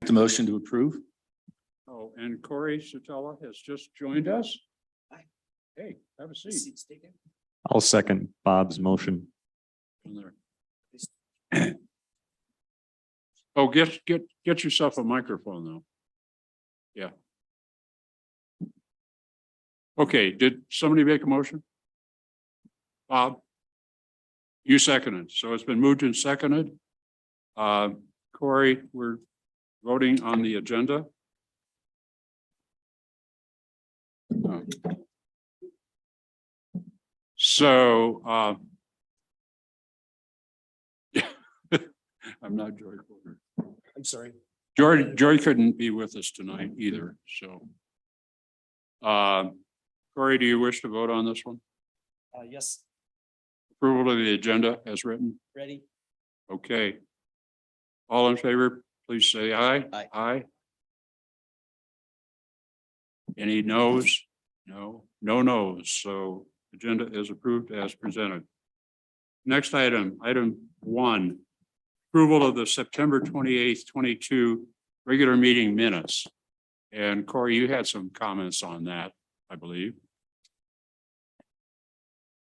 the motion to approve. Oh, and Corey Satella has just joined us. Hey, have a seat. I'll second Bob's motion. In there. Oh, get yourself a microphone though. Yeah. Okay, did somebody make a motion? Bob? You seconded, so it's been moved and seconded. Corey, we're voting on the agenda. So, I'm not Joy Porter. I'm sorry. Joy couldn't be with us tonight either, so. Corey, do you wish to vote on this one? Yes, Approval of the agenda as written? ready? Okay. All in favor, please say aye. Aye. Aye. Any noes? No noes. So agenda is approved as presented. Next item, item 1, approval of the September 28th, 22 regular meeting minutes. And Corey, you had some comments on that, I believe.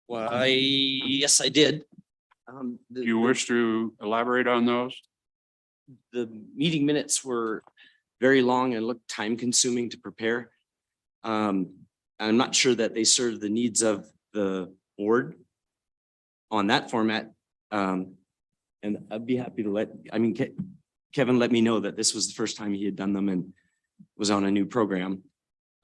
Well, yes, I did. Do you wish to elaborate on those? The meeting minutes were very long and looked time consuming to prepare. I'm not sure that they serve the needs of the board on that format. And I'd be happy to Kevin let me know that this was the first time he had done them and was on a new program.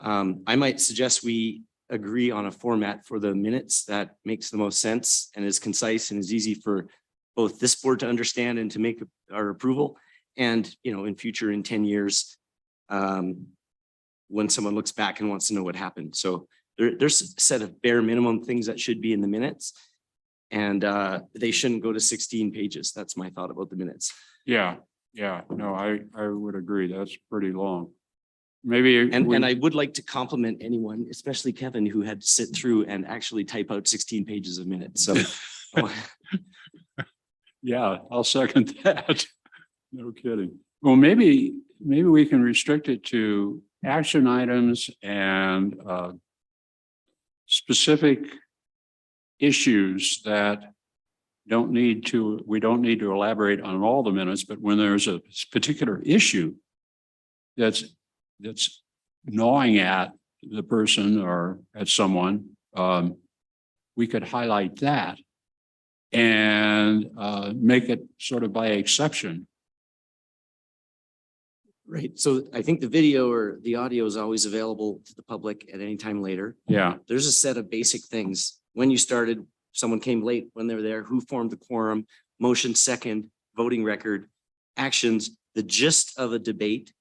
I might suggest we agree on a format for the minutes that makes the most sense and is concise and is easy for both this board to understand and to make our approval. And, in future, in 10 years, when someone looks back and wants to know what happened. So there's a set of bare minimum things that should be in the minutes. And they shouldn't go to 16 pages. That's my thought about the minutes. Yeah, no, I would agree. That's pretty long. Maybe. And I would like to compliment anyone, especially Kevin, who had to sit through and actually type out 16 pages of minutes. So Yeah, I'll second that. No kidding. Well, maybe we can restrict it to action items and specific issues that we don't need to elaborate on all the minutes, but when there's a particular issue that's gnawing at the person or at someone, we could highlight that and make it sort of by exception. right. So I think the video or the audio is always available to the public at any time later. Yeah, There's a set of basic things. When you started, someone came late, when they were there, who formed the quorum, motion second, voting record, actions, the gist of a debate.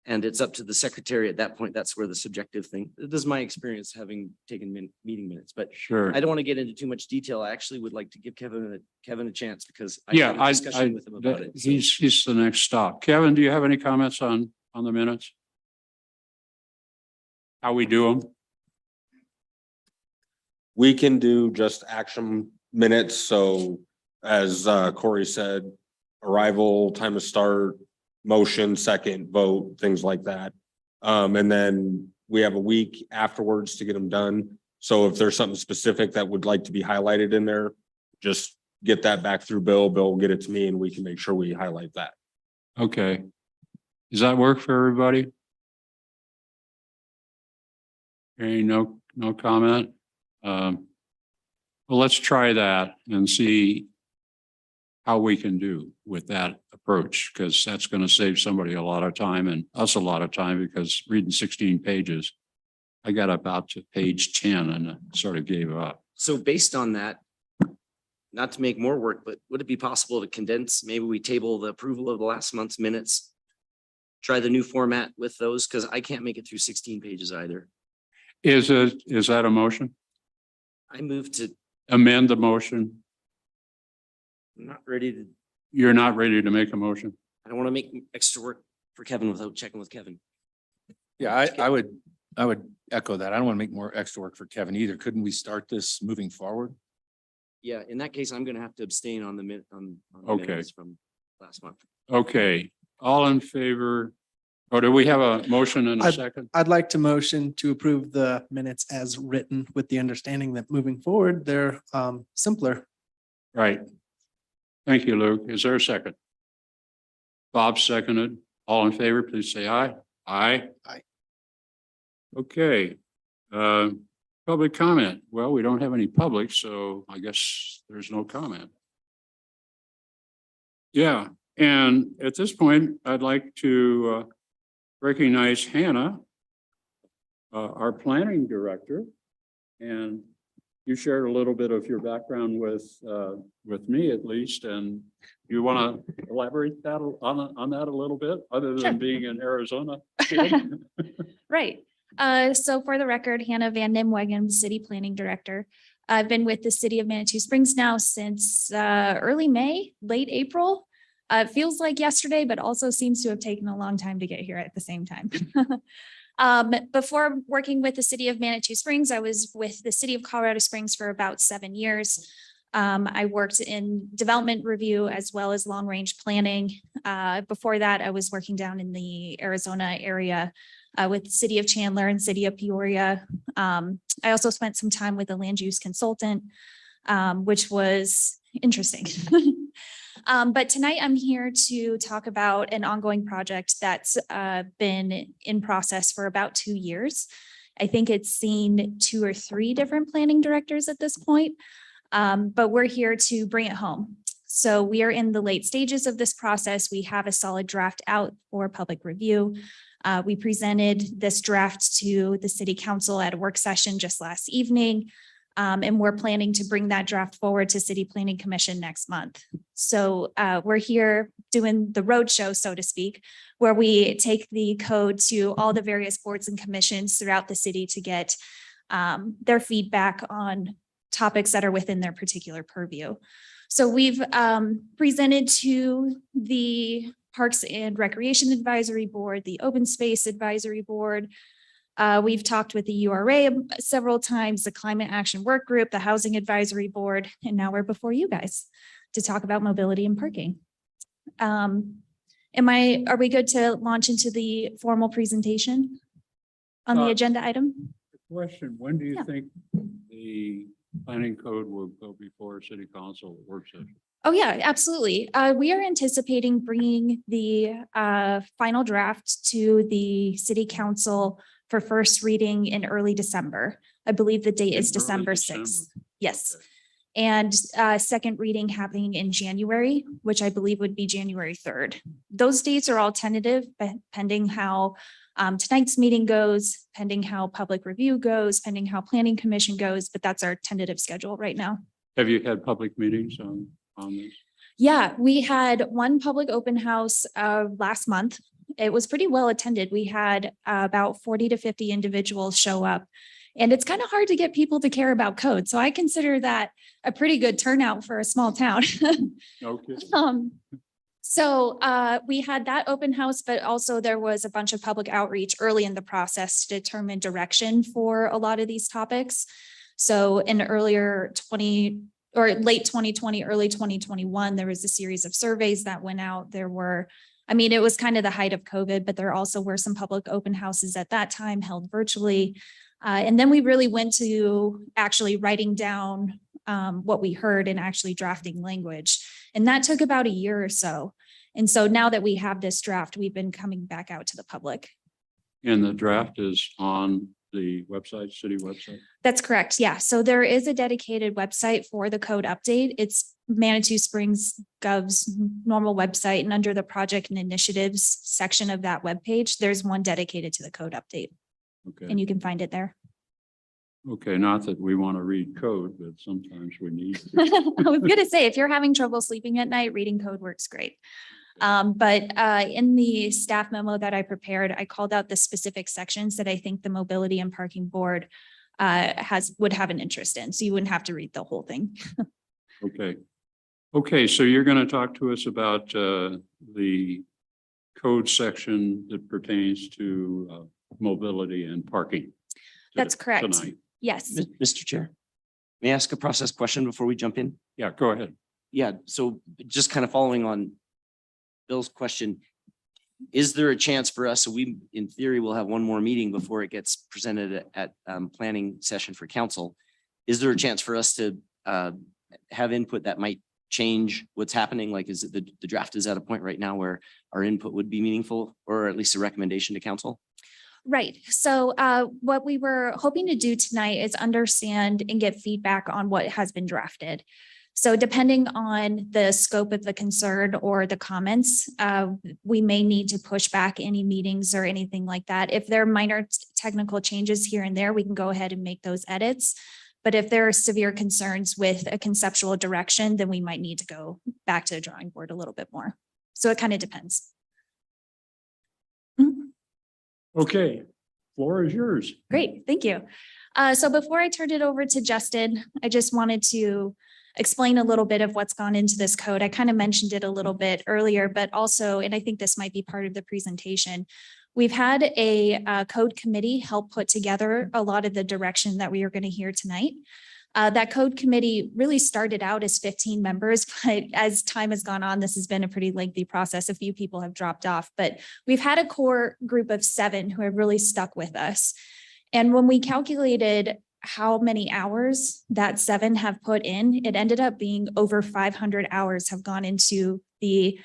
And it's up to the secretary at that point. That's where the subjective thing, this is my experience having taken meeting minutes, but sure. I don't want to get into too much detail. I actually would like to give Kevin a chance because I had a discussion with him about it. So- He's the next stop. Kevin, do you have any comments on the minutes? How we do them? We can do just action minutes. So as Corey said, arrival, time of start, motion, second, vote, things like that. And then we have a week afterwards to get them done. So if there's something specific that would like to be highlighted in there, just get that back through Bill. Bill will get it to me and we can make sure we highlight that. Okay. Does that work for everybody? Okay, no comment. Well, let's try that and see how we can do with that approach, because that's going to save somebody a lot of time and us a lot of time, because reading 16 pages, I got about to page 10 and sort of gave up. So based on that, not to make more work, but would it be possible to condense, maybe we table the approval of the last month's minutes? Try the new format with those, because I can't make it through 16 pages either. Is that a motion? I moved to, Amend the motion. I'm not ready to, You're not ready to make a motion? I don't want to make extra work for Kevin without checking with Kevin. Yeah, I would echo that. I don't want to make more extra work for Kevin either. Couldn't we start this moving forward? Yeah, in that case, I'm going to have to abstain on the Okay. minutes from last month. Okay, All in favor? Or do we have a motion and a second? I'd like to motion to approve the minutes as written with the understanding that moving forward, they're simpler. Right. Thank you, Luke. Is there a second? Bob seconded. All in favor, please say aye. Aye. Aye. Okay. Public comment. Well, we don't have any public, so I guess there's no comment. Yeah, and at this point, I'd like to recognize Hannah, our planning director. And you shared a little bit of your background with me at least, and you want to elaborate that on that a little bit, other Sure. than being in Arizona? Right. So for the record, Hannah Van Nimwegen, City Planning Director. I've been with the City of Manitou Springs now since early May, late April. It feels like yesterday, but also seems to have taken a long time to get here at the same time. Before working with the City of Manitou Springs, I was with the City of Colorado Springs for about 7 years. I worked in development review as well as long-range planning. Before that, I was working down in the Arizona area with the City of Chandler and City of Peoria. I also spent some time with a land use consultant, which was interesting. But tonight I'm here to talk about an ongoing project that's been in process for about 2 years. I think it's seen 2 or 3 different planning directors at this point, but we're here to bring it home. So we are in the late stages of this process. We have a solid draft out for public review. We presented this draft to the City Council at a work session just last evening. And we're planning to bring that draft forward to City Planning Commission next month. So we're here doing the roadshow, so to speak, where we take the code to all the various boards and commissions throughout the city to get their feedback on topics that are within their particular purview. So we've presented to the Parks and Recreation Advisory Board, the Open Space Advisory Board. We've talked with the URA several times, the Climate Action Work Group, the Housing Advisory Board, and now we're before you guys to talk about mobility and parking. Are we good to launch into the formal presentation on the agenda item? Question, when do you Yeah. think the planning code will go before city council work session? Oh, yeah, absolutely. We are anticipating bringing the final draft to the city council for first reading in early December. I believe the date is In early December December. 6th. Yes. Okay. And second reading happening in January, which I believe would be January 3rd. Those dates are all tentative, pending how tonight's meeting goes, pending how public review goes, pending how planning commission goes, but that's our tentative schedule right now. Have you had public meetings on this? Yeah, we had one public open house last month. It was pretty well attended. We had about 40 to 50 individuals show up. And it's kind of hard to get people to care about code. So I consider that a pretty good turnout for a small town. Okay. So we had that open house, but also there was a bunch of public outreach early in the process to determine direction for a lot of these topics. So in earlier late 2020, early 2021, there was a series of surveys that went out. It was kind of the height of COVID, but there also were some public open houses at that time held virtually. And then we really went to actually writing down what we heard and actually drafting language. And that took about a year or so. And so now that we have this draft, we've been coming back out to the public. And the draft is on the website, city website? That's correct. Yeah. So there is a dedicated website for the code update. It's Manitou Springs Gov's normal website, and under the project and initiatives section of that webpage, there's one dedicated to the code update, Okay, and you can find it there. okay, not that we want to read code, but sometimes we need. I was gonna say, if you're having trouble sleeping at night, reading code works great. But in the staff memo that I prepared, I called out the specific sections that I think the Mobility and Parking Board would have an interest in, so you wouldn't have to read the whole thing. Okay. Okay, so you're going to talk to us about the code section that pertains to mobility and parking. That's correct. Tonight. Yes. Mr. Chair, may I ask a process question before we jump in? Yeah, go ahead. Yeah, so just kind of following on Bill's question, is there a chance for us, so we, in theory, will have one more meeting before it gets presented at planning session for council. Is there a chance for us to have input that might change what's happening? Like, is it the draft is at a point right now where our input would be meaningful, or at least a recommendation to council? Right. So what we were hoping to do tonight is understand and get feedback on what has been drafted. So depending on the scope of the concern or the comments, we may need to push back any meetings or anything like that. If there are minor technical changes here and there, we can go ahead and make those edits. But if there are severe concerns with a conceptual direction, then we might need to go back to the drawing board a little bit more. So it kind of depends. Okay, floor is yours. Great, thank you. So before I turn it over to Justin, I just wanted to explain a little bit of what's gone into this code. I kind of mentioned it a little bit earlier, but also, and I think this might be part of the presentation, we've had a code committee help put together a lot of the direction that we are going to hear tonight. That code committee really started out as 15 members, but as time has gone on, this has been a pretty lengthy process. A few people have dropped off, but we've had a core group of 7 who have really stuck with us. And when we calculated how many hours that 7 have put in, it ended up being over 500 hours have gone into the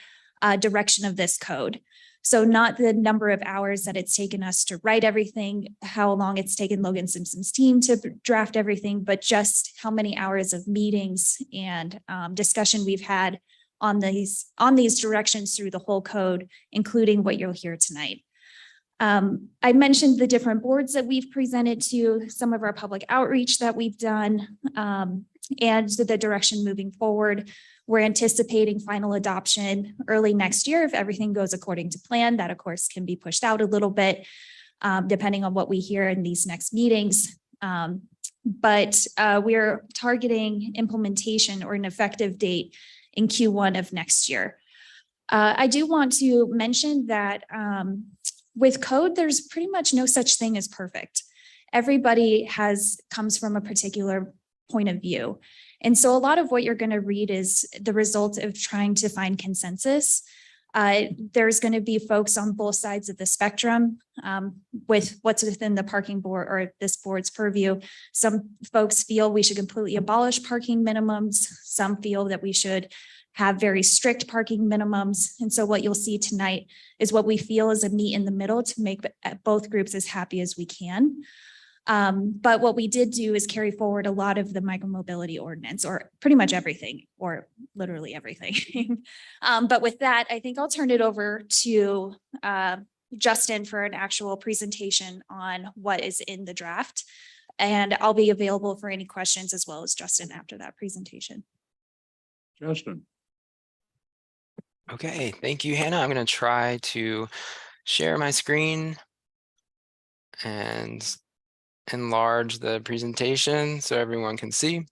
direction of this code. So not the number of hours that it's taken us to write everything, how long it's taken Logan Simpson's team to draft everything, but just how many hours of meetings and discussion we've had on these directions through the whole code, including what you'll hear tonight. I mentioned the different boards that we've presented to, some of our public outreach that we've done, and the direction moving forward. We're anticipating final adoption early next year if everything goes according to plan. That, of course, can be pushed out a little bit depending on what we hear in these next meetings. But we're targeting implementation or an effective date in Q1 of next year. I do want to mention that with code, there's pretty much no such thing as perfect. Everybody comes from a particular point of view. And so a lot of what you're going to read is the result of trying to find consensus. There's going to be folks on both sides of the spectrum with what's within the parking board or this board's purview. Some folks feel we should completely abolish parking minimums. Some feel that we should have very strict parking minimums. And so what you'll see tonight is what we feel is a meet in the middle to make both groups as happy as we can. But what we did do is carry forward a lot of the micromobility ordinance, or pretty much everything, or literally everything. But with that, I think I'll turn it over to Justin for an actual presentation on what is in the draft. And I'll be available for any questions as well as Justin after that presentation. Justin. Okay, thank you, Hannah. I'm going to try to share my screen and enlarge the presentation so everyone can see.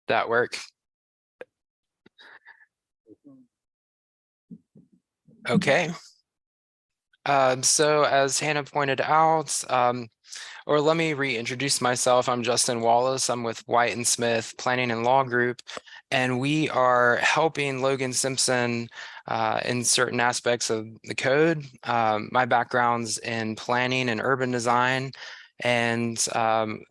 That work? Okay. So as Hannah pointed out, or let me reintroduce myself. I'm Justin Wallace. I'm with White and Smith Planning and Law Group, and we are helping Logan Simpson in certain aspects of the code. My background's in planning and urban design, and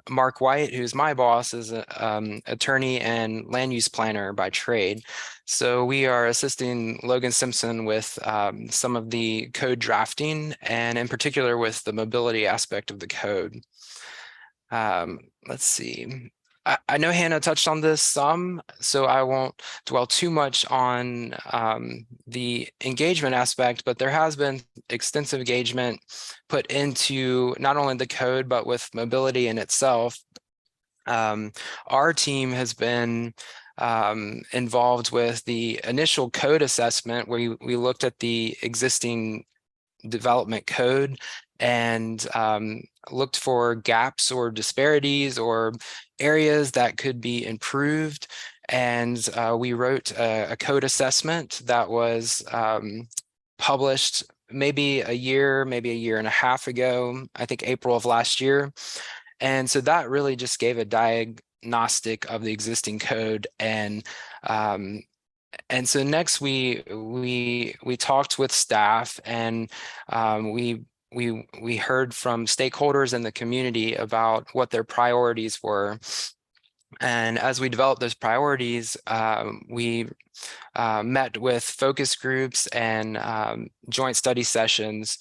Mark White, who's my boss, is an attorney and land use planner by trade. So we are assisting Logan Simpson with some of the code drafting, and in particular with the mobility aspect of the code. Let's see. I know Hannah touched on this some, so I won't dwell too much on the engagement aspect, but there has been extensive engagement put into not only the code, but with mobility in itself. Our team has been involved with the initial code assessment where we looked at the existing development code and looked for gaps or disparities or areas that could be improved. And we wrote a code assessment that was published maybe a year and a half ago, I think April of last year. And so that really just gave a agnostic of the existing code. And so next we talked with staff, and we heard from stakeholders in the community about what their priorities were. And as we developed those priorities, we met with focus groups and joint study sessions,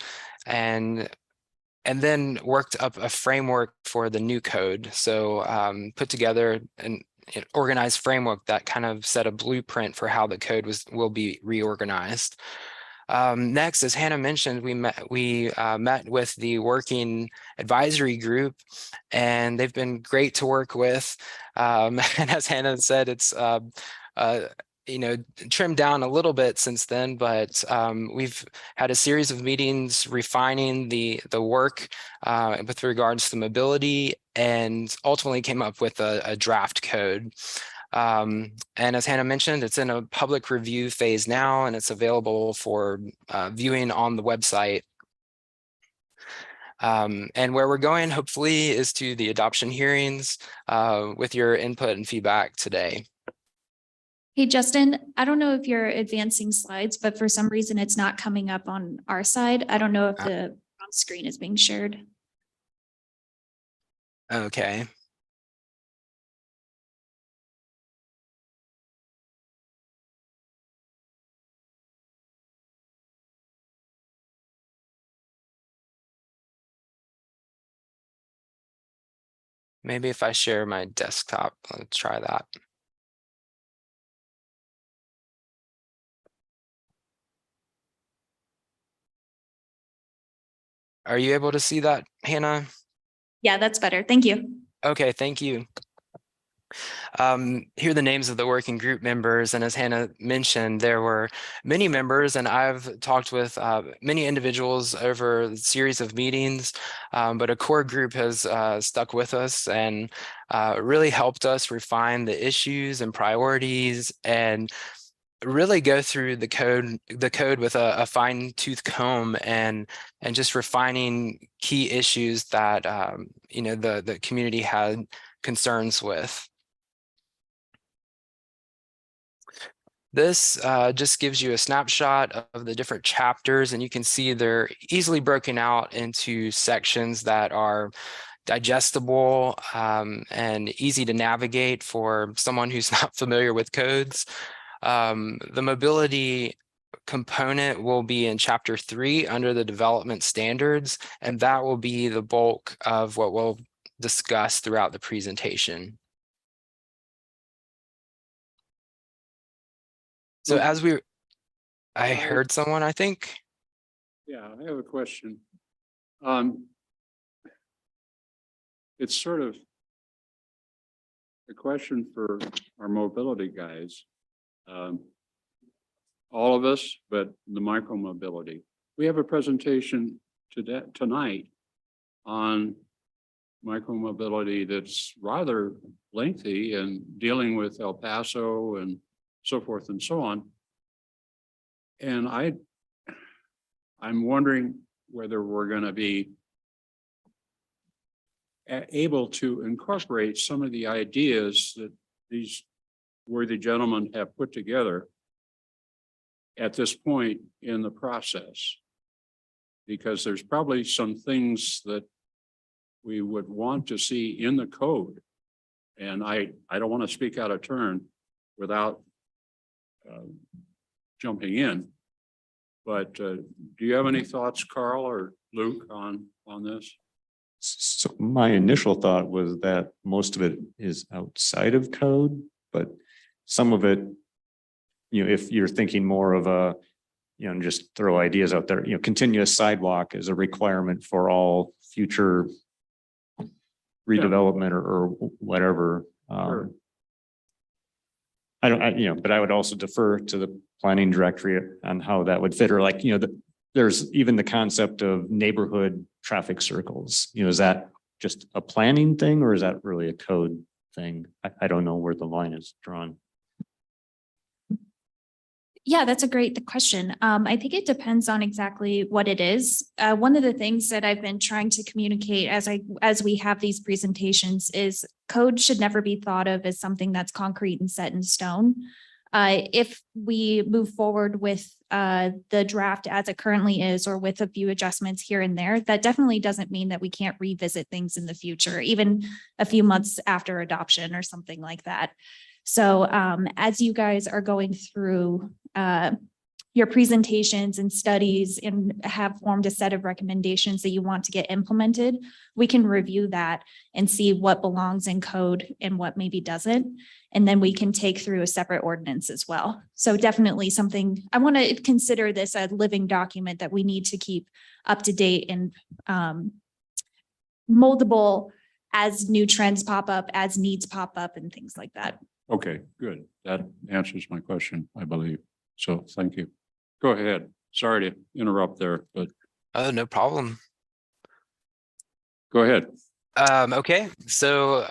and then worked up a framework for the new code. So put together an organized framework that kind of set a blueprint for how the code will be reorganized. Next, as Hannah mentioned, we met with the working advisory group, and they've been great to work with. And as Hannah said, it's trimmed down a little bit since then, but we've had a series of meetings refining the work with regards to mobility, and ultimately came up with a draft code. And as Hannah mentioned, it's in a public review phase now, and it's available for viewing on the website. And where we're going, hopefully, is to the adoption hearings with your input and feedback today. Hey, Justin, I don't know if you're advancing slides, but for some reason it's not coming up on our side. I don't know if the screen is being shared. Okay. Maybe if I share my desktop, let's try that. Are you able to see that, Hannah? Yeah, that's better. Thank you. Okay, thank you. Here are the names of the working group members. And as Hannah mentioned, there were many members, and I've talked with many individuals over a series of meetings, but a core group has stuck with us and really helped us refine the issues and priorities, and really go through the code with a fine-tooth comb, and just refining key issues that the community had concerns with. This just gives you a snapshot of the different chapters, and you can see they're easily broken out into sections that are digestible and easy to navigate for someone who's not familiar with codes. The mobility component will be in chapter 3 under the development standards, and that will be the bulk of what we'll discuss throughout the presentation. So as I heard someone, I think. Yeah, I have a question. It's sort of a question for our mobility guys. All of us, but the micromobility. We have a presentation tonight on micromobility that's rather lengthy and dealing with El Paso and so forth and so on. And I'm wondering whether we're going to be able to incorporate some of the ideas that these worthy gentlemen have put together at this point in the process, because there's probably some things that we would want to see in the code. And I don't want to speak out of turn without jumping in, but do you have any thoughts, Carl or Luke, on this? So my initial thought was that most of it is outside of code, but some of it, if you're thinking more of a, just throw ideas out there, continuous sidewalk is a requirement for all future redevelopment or whatever. Sure. But I would also defer to the planning directorate on how that would fit, or like, there's even the concept of neighborhood traffic circles. Is that just a planning thing, or is that really a code thing? I don't know where the line is drawn. Yeah, that's a great question. I think it depends on exactly what it is. One of the things that I've been trying to communicate as we have these presentations is code should never be thought of as something that's concrete and set in stone. If we move forward with the draft as it currently is, or with a few adjustments here and there, that definitely doesn't mean that we can't revisit things in the future, even a few months after adoption or something like that. So as you guys are going through your presentations and studies and have formed a set of recommendations that you want to get implemented, we can review that and see what belongs in code and what maybe doesn't. And then we can take through a separate ordinance as well. So definitely something, I want to consider this a living document that we need to keep up to date and moldable as new trends pop up, as needs pop up and things like that. Okay, good. That answers my question, I believe. So thank you. Go ahead. Sorry to interrupt there, but Oh, no problem. go ahead. Okay, so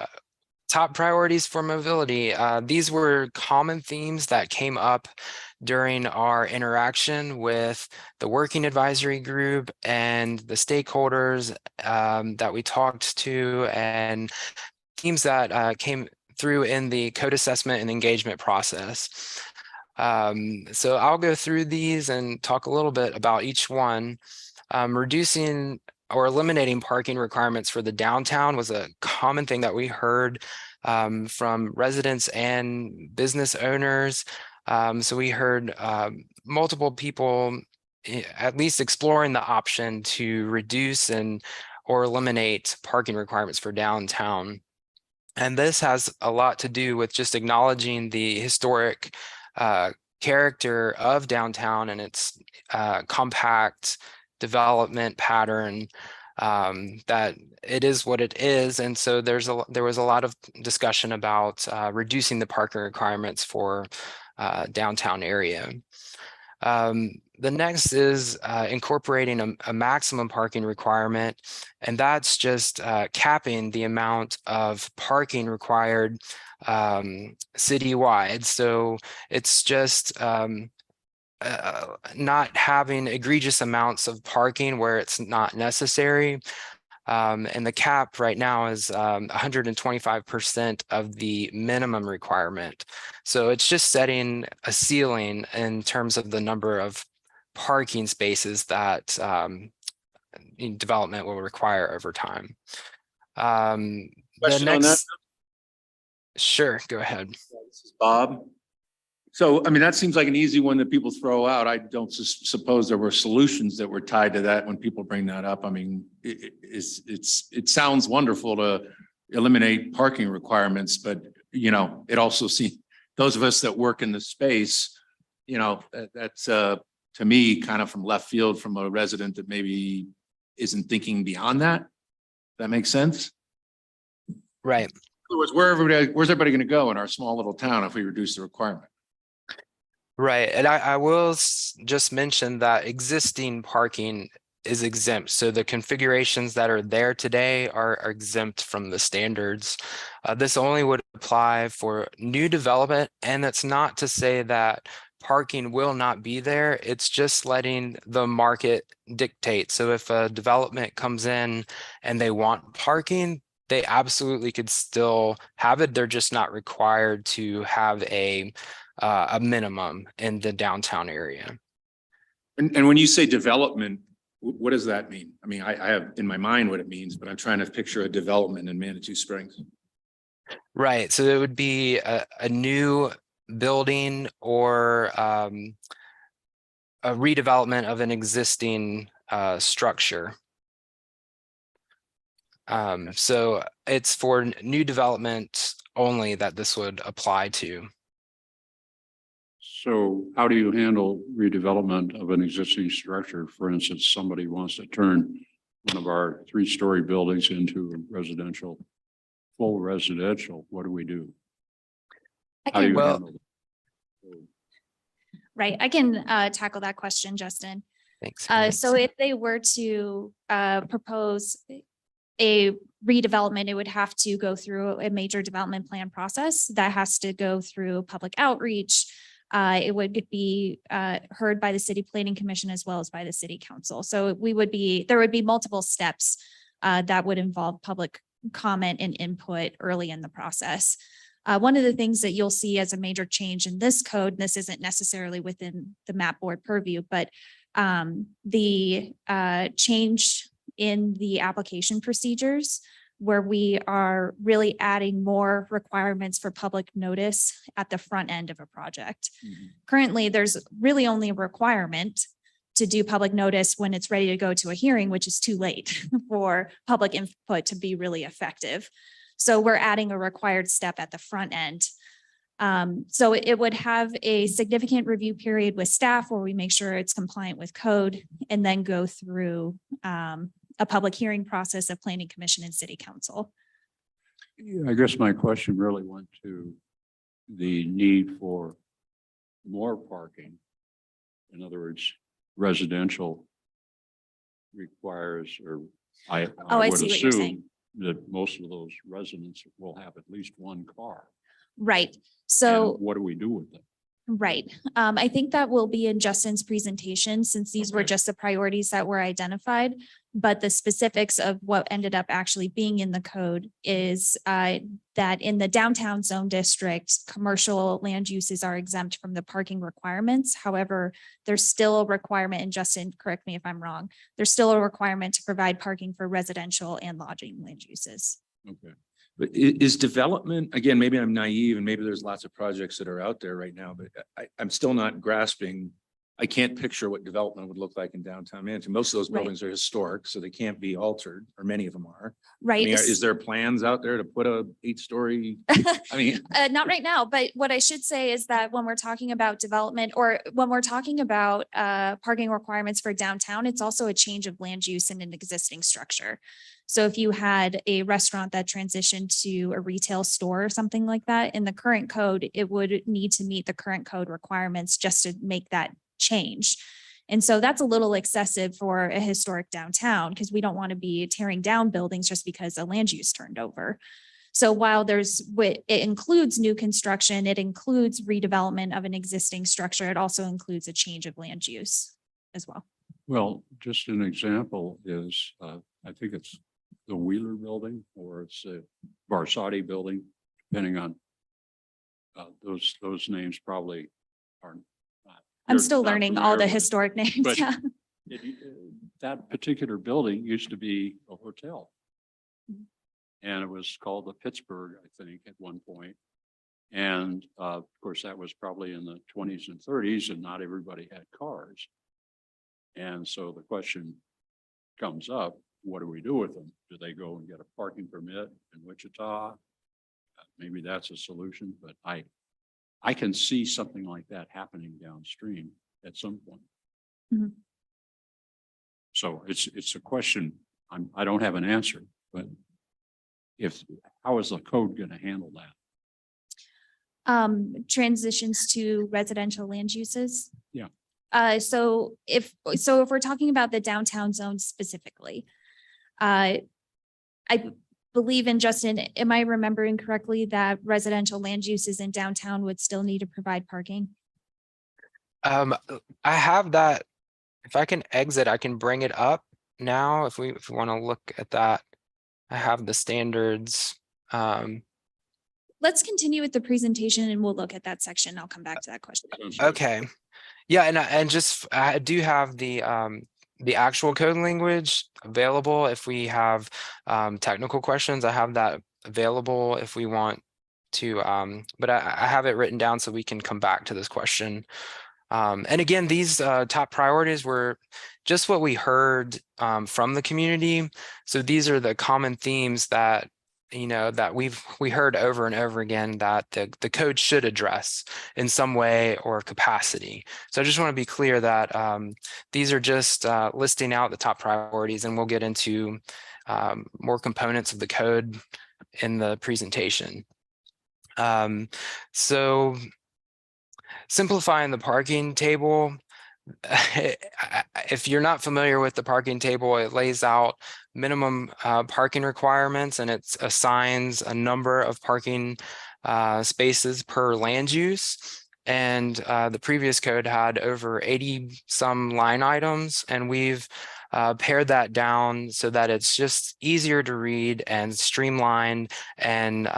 top priorities for mobility. These were common themes that came up during our interaction with the working advisory group and the stakeholders that we talked to, and themes that came through in the code assessment and engagement process. So I'll go through these and talk a little bit about each one. Reducing or eliminating parking requirements for the downtown was a common thing that we heard from residents and business owners. So we heard multiple people at least exploring the option to reduce or eliminate parking requirements for downtown. And this has a lot to do with just acknowledging the historic character of downtown and its compact development pattern, that it is what it is. And so there was a lot of discussion about reducing the parking requirements for downtown area. The next is incorporating a maximum parking requirement, and that's just capping the amount of parking required citywide. So it's just not having egregious amounts of parking where it's not necessary. And the cap right now is 125% of the minimum requirement. So it's just setting a ceiling in terms of the number of parking spaces that development will require over time. The Question on that? next, sure, go ahead. This is Bob. So, I mean, that seems like an easy one that people throw out. I don't suppose there were solutions that were tied to that when people bring that up. I mean, it sounds wonderful to eliminate parking requirements, but you know, it also seems those of us that work in the space, you know, that's to me kind of from left field from a resident that maybe isn't thinking beyond that. That makes sense? Right. In other words, where's everybody going to go in our small little town if we reduce the requirement? Right. And I will just mention that existing parking is exempt. So the configurations that are there today are exempt from the standards. This only would apply for new development. And that's not to say that parking will not be there. It's just letting the market dictate. So if a development comes in and they want parking, they absolutely could still have it. They're just not required to have a minimum in the downtown area. And when you say development, what does that mean? I mean, I have in my mind what it means, but I'm trying to picture a development in Manitou Springs. Right. So it would be a new building or a redevelopment of an existing structure. So it's for new development only that this would apply to. So how do you handle redevelopment of an existing structure? For instance, somebody wants to turn one of our 3-story buildings into a residential, full residential. What do we do? How do you Well- handle it? Right, I can tackle that question, Justin. Thanks. So if they were to propose a redevelopment, it would have to go through a major development plan process that has to go through public outreach. It would be heard by the City Planning Commission as well as by the City Council. So there would be multiple steps that would involve public comment and input early in the process. One of the things that you'll see as a major change in this code, and this isn't necessarily within the map board purview, but the change in the application procedures where we are really adding more requirements for public notice at the front end of a project. Currently, there's really only a requirement to do public notice when it's ready to go to a hearing, which is too late for public input to be really effective. So we're adding a required step at the front end. So it would have a significant review period with staff where we make sure it's compliant with code and then go through a public hearing process of planning commission and city council. I guess my question really went to the need for more parking. In other words, residential requires, or I I would see what you're saying. assume that most of those residents will have at least one car. Right. And So, what do we do with them? right. I think that will be in Justin's presentation since these were Okay. just the priorities that were identified. But the specifics of what ended up actually being in the code is that in the downtown zone district, commercial land uses are exempt from the parking requirements. However, there's still a requirement, and Justin, correct me if I'm wrong, there's still a requirement to provide parking for residential and lodging land uses. Okay. But is development, again, maybe I'm naive and maybe there's lots of projects that are out there right now, but I'm still not grasping. I can't picture what development would look like in downtown Manhattan. Most of those Right. buildings are historic, so they can't be altered, or many of them are. I Right. mean, is there plans out there to put a 8-story? I mean, Not right now, but what I should say is that when we're talking about development or when we're talking about parking requirements for downtown, it's also a change of land use in an existing structure. So if you had a restaurant that transitioned to a retail store or something like that, in the current code, it would need to meet the current code requirements just to make that change. And so that's a little excessive for a historic downtown because we don't want to be tearing down buildings just because a land use turned over. So while it includes new construction, it includes redevelopment of an existing structure, it also includes a change of land use as well. Well, just an example is, I think it's the Wheeler Building or it's the Barsati Building, depending on those names probably aren't. I'm you're still not learning all familiar the with. historic names. But- Yeah. That particular building used to be a hotel. Mhm. And it was called the Pittsburgh, I think, at one point. And of course, that was probably in the 20s and 30s and not everybody had cars. And so the question comes up, what do we do with them? Do they go and get a parking permit in Wichita? Maybe that's a solution, but I can see something like that happening downstream at some point. Mhm. So it's a question, I don't have an answer, but how is the code going to handle that? Transitions to residential land uses. Yeah. So if we're talking about the downtown zone specifically, I believe in Justin, am I remembering correctly that residential land uses in downtown would still need to provide parking? I have that. If I can exit, I can bring it up now. If we want to look at that, I have the standards. Let's continue with the presentation and we'll look at that section. I'll come back to that question. Okay. Yeah, and just I do have the actual code language available. If we have technical questions, I have that available if we want to. But I have it written down so we can come back to this question. And again, these top priorities were just what we heard from the community. So these are the common themes that that we heard over and over again that the code should address in some way or capacity. So I just want to be clear that these are just listing out the top priorities, and we'll get into more components of the code in the presentation. So simplifying the parking table. If you're not familiar with the parking table, it lays out minimum parking requirements, and it assigns a number of parking spaces per land use. And the previous code had over 80 some line items, and we've pared that down so that it's just easier to read and streamlined and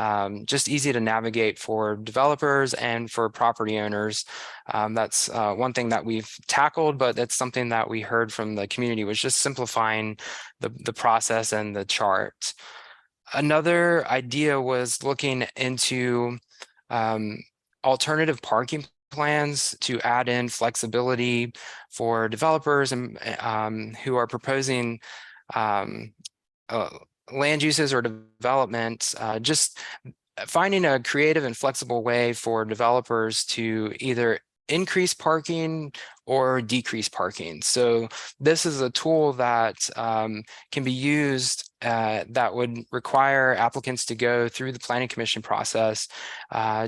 just easy to navigate for developers and for property owners. That's one thing that we've tackled, but that's something that we heard from the community was just simplifying the process and the chart. Another idea was looking into alternative parking plans to add in flexibility for developers and who are proposing land uses or development, just finding a creative and flexible way for developers to either increase parking or decrease parking. So this is a tool that can be used that would require applicants to go through the planning commission process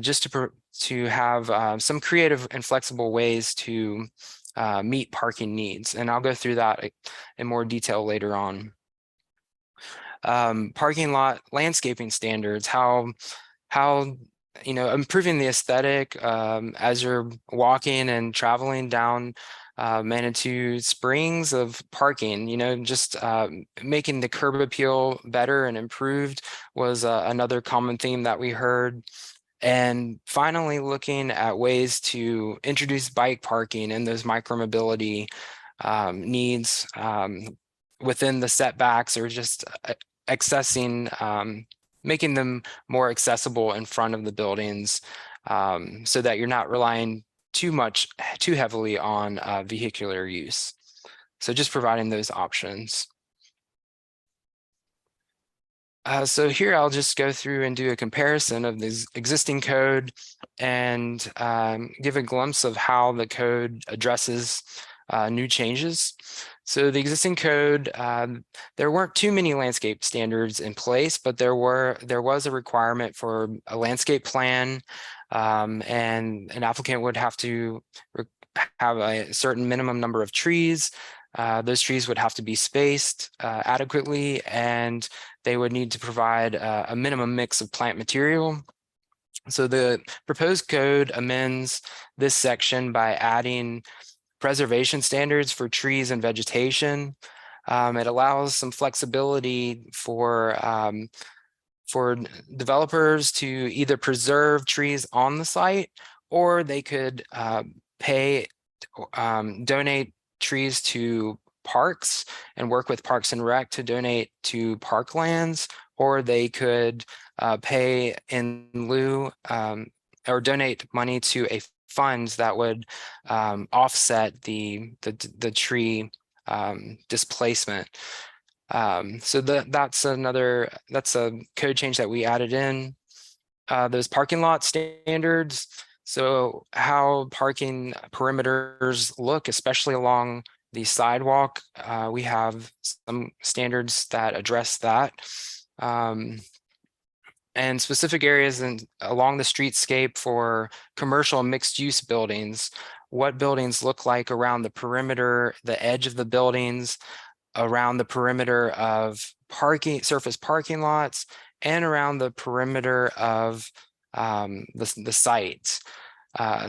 just to have some creative and flexible ways to meet parking needs. And I'll go through that in more detail later on. Parking lot landscaping standards, how improving the aesthetic as you're walking and traveling down Manitou Springs of parking, just making the curb appeal better and improved was another common theme that we heard. And finally, looking at ways to introduce bike parking and those micromobility needs within the setbacks, or just accessing, making them more accessible in front of the buildings so that you're not relying too heavily on vehicular use. So just providing those options. So here I'll just go through and do a comparison of this existing code and give a glimpse of how the code addresses new changes. So the existing code, there weren't too many landscape standards in place, but there was a requirement for a landscape plan, and an applicant would have to have a certain minimum number of trees. Those trees would have to be spaced adequately, and they would need to provide a minimum mix of plant material. So the proposed code amends this section by adding preservation standards for trees and vegetation. It allows some flexibility for developers to either preserve trees on the site, or they could donate trees to parks and work with Parks and Rec to donate to parklands, or they could pay in lieu or donate money to a fund that would offset the tree displacement. So that's a code change that we added in. Those parking lot standards. So how parking perimeters look, especially along the sidewalk, we have some standards that address that. And specific areas along the streetscape for commercial mixed use buildings, what buildings look like around the perimeter, the edge of the buildings, around the perimeter of surface parking lots, and around the perimeter of the site.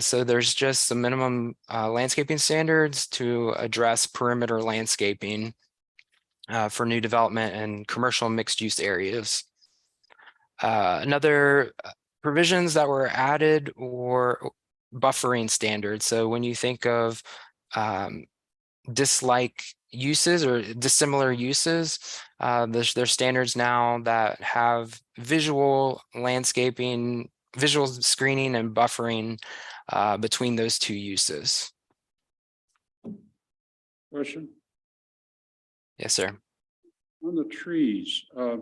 So there's just some minimum landscaping standards to address perimeter landscaping for new development and commercial mixed use areas. Another provisions that were added were buffering standards. So when you think of dislike uses or dissimilar uses, there's standards now that have visual landscaping, visual screening and buffering between those two uses. Question Yes, sir. on the trees. I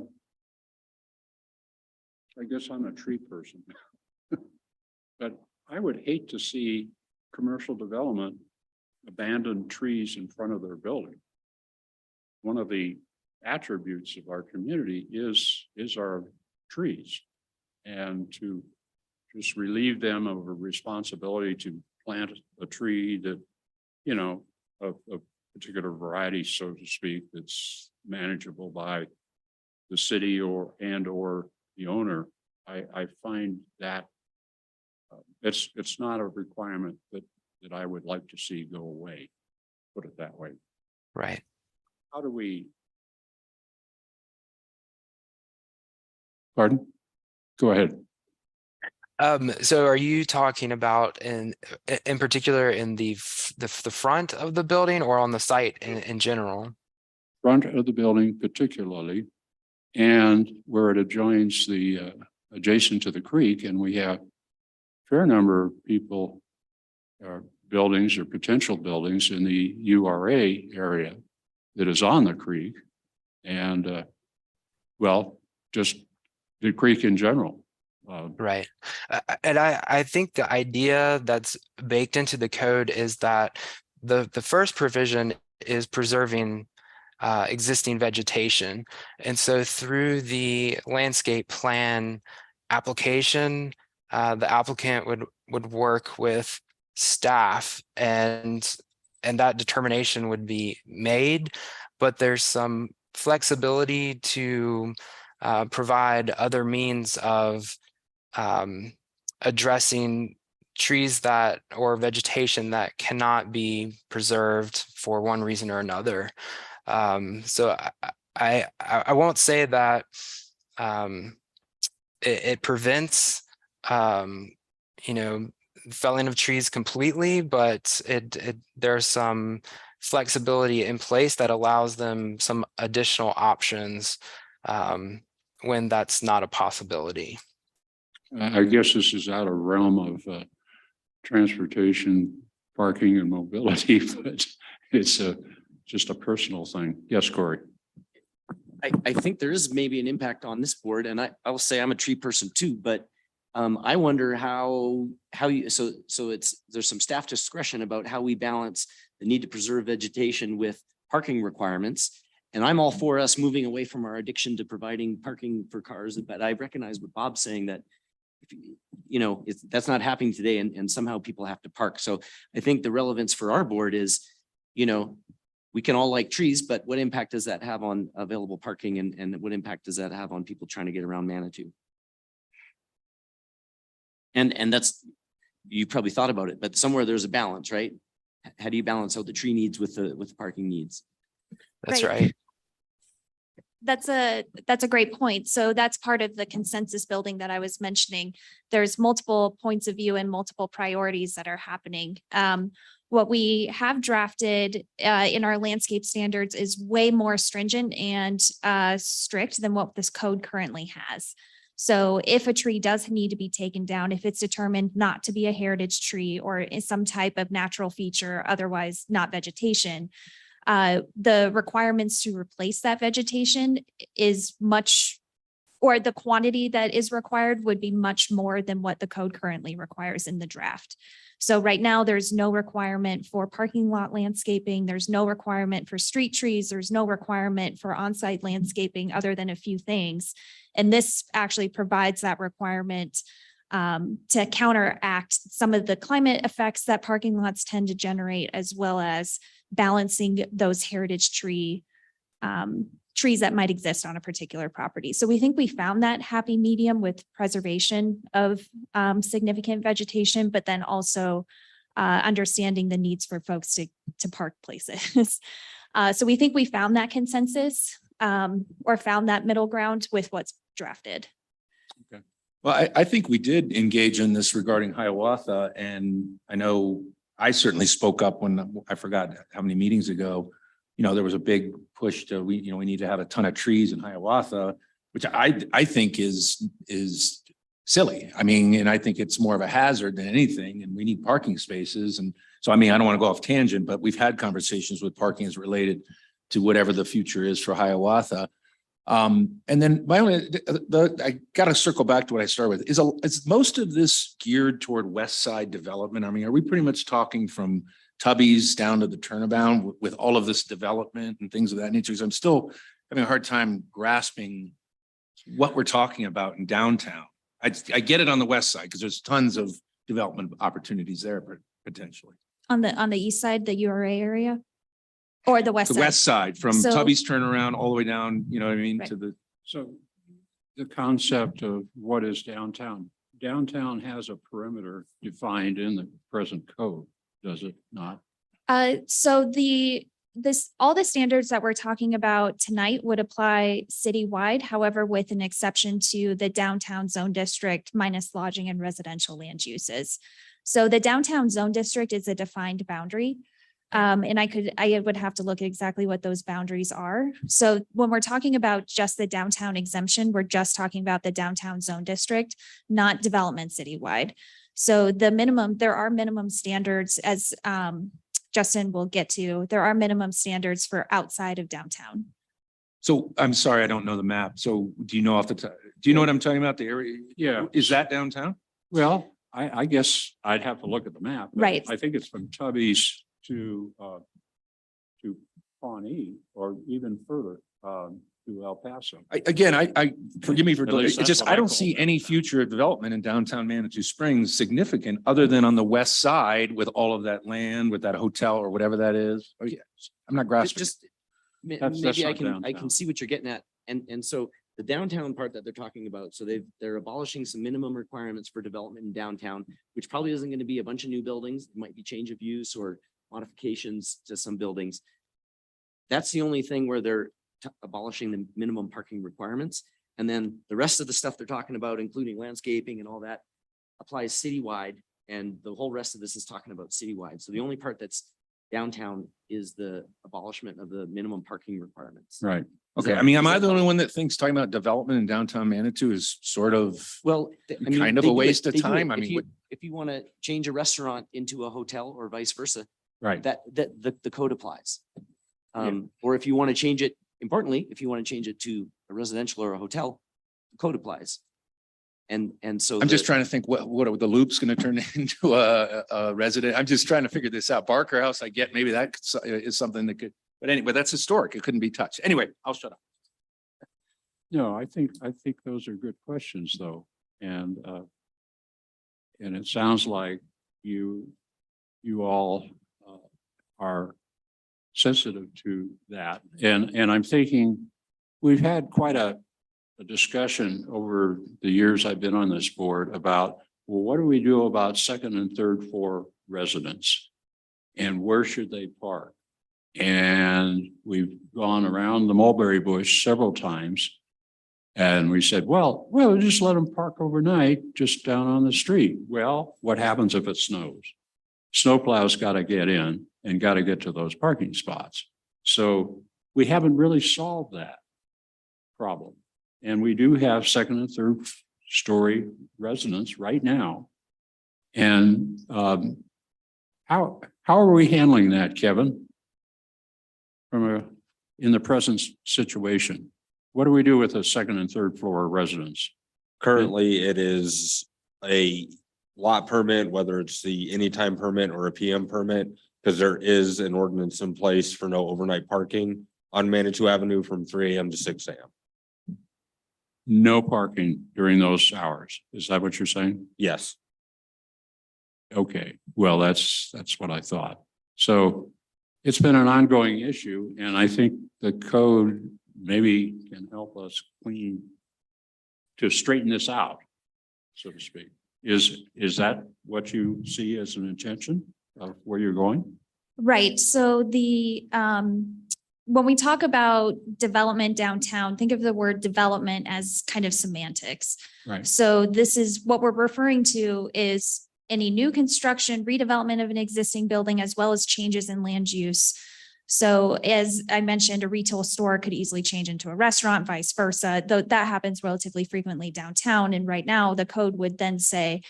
guess I'm a tree person. But I would hate to see commercial development abandon trees in front of their building. One of the attributes of our community is our trees. And to just relieve them of a responsibility to plant a tree that, of particular variety, so to speak, that's manageable by the city or the owner. I find that It's not a requirement that I would like to see go away. Put it that way. Right. How do we? Pardon? Go ahead. So are you talking about in particular in the front of the building or on the site in general? Front of the building particularly, and where it adjoins the adjacent to the creek, and we have a fair number of people or buildings or potential buildings in the URA area that is on the creek. And well, just the creek in general. Right. And I think the idea that's baked into the code is that the first provision is preserving existing vegetation. And so through the landscape plan application, the applicant would work with staff and that determination would be made, but there's some flexibility to provide other means of addressing trees that or vegetation that cannot be preserved for one reason or another. So I won't say that it prevents felling of trees completely, but there's some flexibility in place that allows them some additional options when that's not a possibility. I guess this is out of realm of transportation, parking and mobility, but it's just a personal thing. Yes, Corey. I think there is maybe an impact on this board, and I will say I'm a tree person too, but I wonder how you, so there's some staff discretion about how we balance the need to preserve vegetation with parking requirements. And I'm all for us moving away from our addiction to providing parking for cars, but I recognize what Bob's saying that that's not happening today, and somehow people have to park. So I think the relevance for our board is, we can all like trees, but what impact does that have on available parking, and what impact does that have on people trying to get around Manitou? And that's, you probably thought about it, but somewhere there's a balance, right? How do you balance out the tree needs with the parking needs? That's Right. right. That's a great point. So that's part of the consensus building that I was mentioning. There's multiple points of view and multiple priorities that are happening. What we have drafted in our landscape standards is way more stringent and strict than what this code currently has. So if a tree does need to be taken down, if it's determined not to be a heritage tree or is some type of natural feature, otherwise not vegetation, the requirements to replace that vegetation is much, or the quantity that is required would be much more than what the code currently requires in the draft. So right now, there's no requirement for parking lot landscaping. There's no requirement for street trees. There's no requirement for on-site landscaping other than a few things. And this actually provides that requirement to counteract some of the climate effects that parking lots tend to generate, as well as balancing those heritage trees that might exist on a particular property. So we think we found that happy medium with preservation of significant vegetation, but then also understanding the needs for folks to park places. So we think we found that consensus or found that middle ground with what's drafted. Well, I think we did engage in this regarding Hiawatha, and I know I certainly spoke up when I forgot how many meetings ago. There was a big push to we need to have a ton of trees in Hiawatha, which I think is silly. I mean, and I think it's more of a hazard than anything, and we need parking spaces. And so, I mean, I don't want to go off tangent, but we've had conversations with parking as related to whatever the future is for Hiawatha. And then I got to circle back to what I started with. Is most of this geared toward West Side development? I mean, are we pretty much talking from Tubby's down to the Turnabout with all of this development and things of that nature? Because I'm still having a hard time grasping what we're talking about in downtown. I get it on the west side because there's tons of development opportunities there, potentially. On the east side, the URA area? Or the west The side? west side from So- Tubby's Turnaround all the way down, you know what I mean, Right. to the. So the concept of what is downtown, downtown has a perimeter defined in the present code, does it not? So all the standards that we're talking about tonight would apply citywide, however, with an exception to the downtown zone district minus lodging and residential land uses. So the downtown zone district is a defined boundary. And I would have to look at exactly what those boundaries are. So when we're talking about just the downtown exemption, we're just talking about the downtown zone district, not development citywide. So there are minimum standards as Justin will get to, there are minimum standards for outside of downtown. So I'm sorry, I don't know the map. So do you know do you know what I'm talking about? The area? Yeah. Is that downtown? Well, I guess I'd have to look at the map. but Right. I think it's from Tubby's to Pawnee or even further, to El Paso. I forgive me for, At least it's that's just, what I I don't call see it. any future development in downtown Manitou Springs significant other than on the west side with all of that land, with that hotel or whatever that is. Oh, yeah. I'm not grasping. Just, That's maybe I not can downtown. see what you're getting at. And so the downtown part that they're talking about, so they're abolishing some minimum requirements for development in downtown, which probably isn't going to be a bunch of new buildings. It might be change of use or modifications to some buildings. That's the only thing where they're abolishing the minimum parking requirements. And then the rest of the stuff they're talking about, including landscaping and all that, applies citywide. And the whole rest of this is talking about citywide. So the only part that's downtown is the abolishment of the minimum parking requirements. Right. Okay, I mean, am I the only one that thinks talking about development in downtown Manitou is sort of, Well, I mean, Kind of they a do it- waste of they do it. time. I If mean, you- what- If you want to change a restaurant into a hotel or vice versa, Right. that the code applies. Or if you want to change it, importantly, if you want to change it to a residential or a hotel, the code applies. And so. I'm just trying to think what are the loops going to turn into a resident? I'm just trying to figure this out. Barker House, I get maybe that is something that could, but anyway, that's historic. It couldn't be touched. Anyway, I'll shut up. No, I think those are good questions though. And it sounds like you all are sensitive to that. And I'm thinking, we've had quite a discussion over the years I've been on this board about, well, what do we do about second and third floor residents? And where should they park? And we've gone around the mulberry bush several times. And we said, well, just let them park overnight just down on the street. Well, what happens if it snows? Snowplow's got to get in and got to get to those parking spots. So we haven't really solved that problem. And we do have second and third story residents right now. And how are we handling that, Kevin? In the present situation, what do we do with the second and third floor residents? Currently, it is a lot permit, whether it's the anytime permit or a PM permit, because there is an ordinance in place for no overnight parking on Manitou Avenue from 3 AM to 6 AM. No parking during those hours. Is that what you're saying? Yes. Okay, well, that's what I thought. So it's been an ongoing issue, and I think the code maybe can help us to straighten this out, so to speak. Is that what you see as an intention of where you're going? Right, so when we talk about development downtown, think of the word development as kind of semantics. Right. So this is what we're referring to is any new construction, redevelopment of an existing building, as well as changes in land use. So as I mentioned, a retail store could easily change into a restaurant, vice versa, though that happens relatively frequently downtown. And right now the code would then say,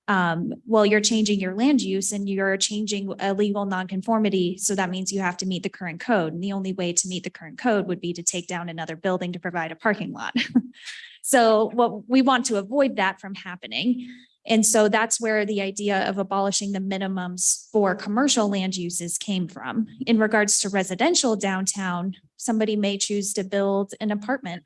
well, you're changing your land use and you're changing a legal nonconformity. So that means you have to meet the current code. And the only way to meet the current code would be to take down another building to provide a parking lot. So what we want to avoid that from happening. And so that's where the idea of abolishing the minimums for commercial land uses came from. In regards to residential downtown, somebody may choose to build an apartment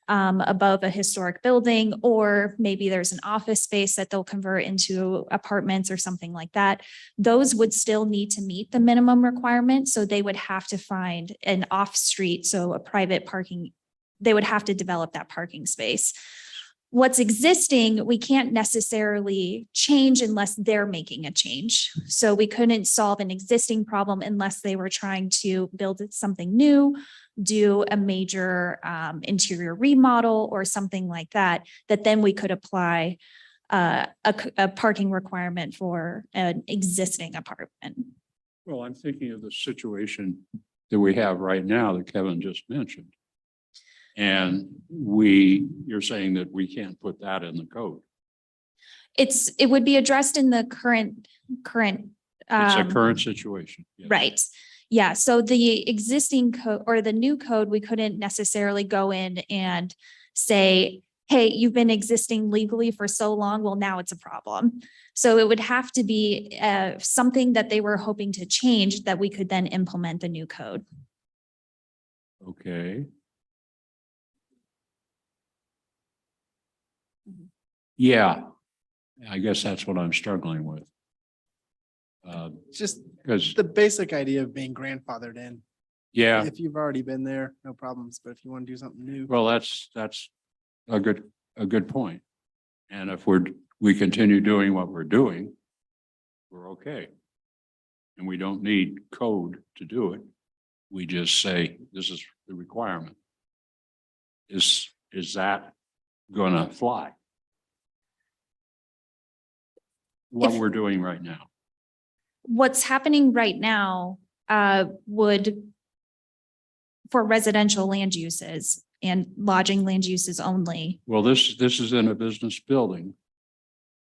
above a historic building, or maybe there's an office space that they'll convert into apartments or something like that. Those would still need to meet the minimum requirement. So they would have to find an off street, so a private parking, they would have to develop that parking space. what's existing, we can't necessarily change unless they're making a change. So we couldn't solve an existing problem unless they were trying to build something new, do a major interior remodel or something like that, that then we could apply a parking requirement for an existing apartment. Well, I'm thinking of the situation that we have right now that Kevin just mentioned. And you're saying that we can't put that in the code. It would be addressed in the current. It's a um, current situation. Yes. Right. Yeah. So the existing code or the new code, we couldn't necessarily go in and say, hey, you've been existing legally for so long. Well, now it's a problem. So it would have to be something that they were hoping to change that we could then implement the new code. Okay. Yeah, I guess that's what I'm struggling with. Just Because, the basic idea of being grandfathered in. yeah, If you've already been there, no problems. But if you want to do something new. well, that's a good point. And if we continue doing what we're doing, we're okay. And we don't need code to do it. We just say, this is the requirement. Is that gonna fly? What If- we're doing right now? What's happening right now would for residential land uses and lodging land uses only. Well, this is in a business building.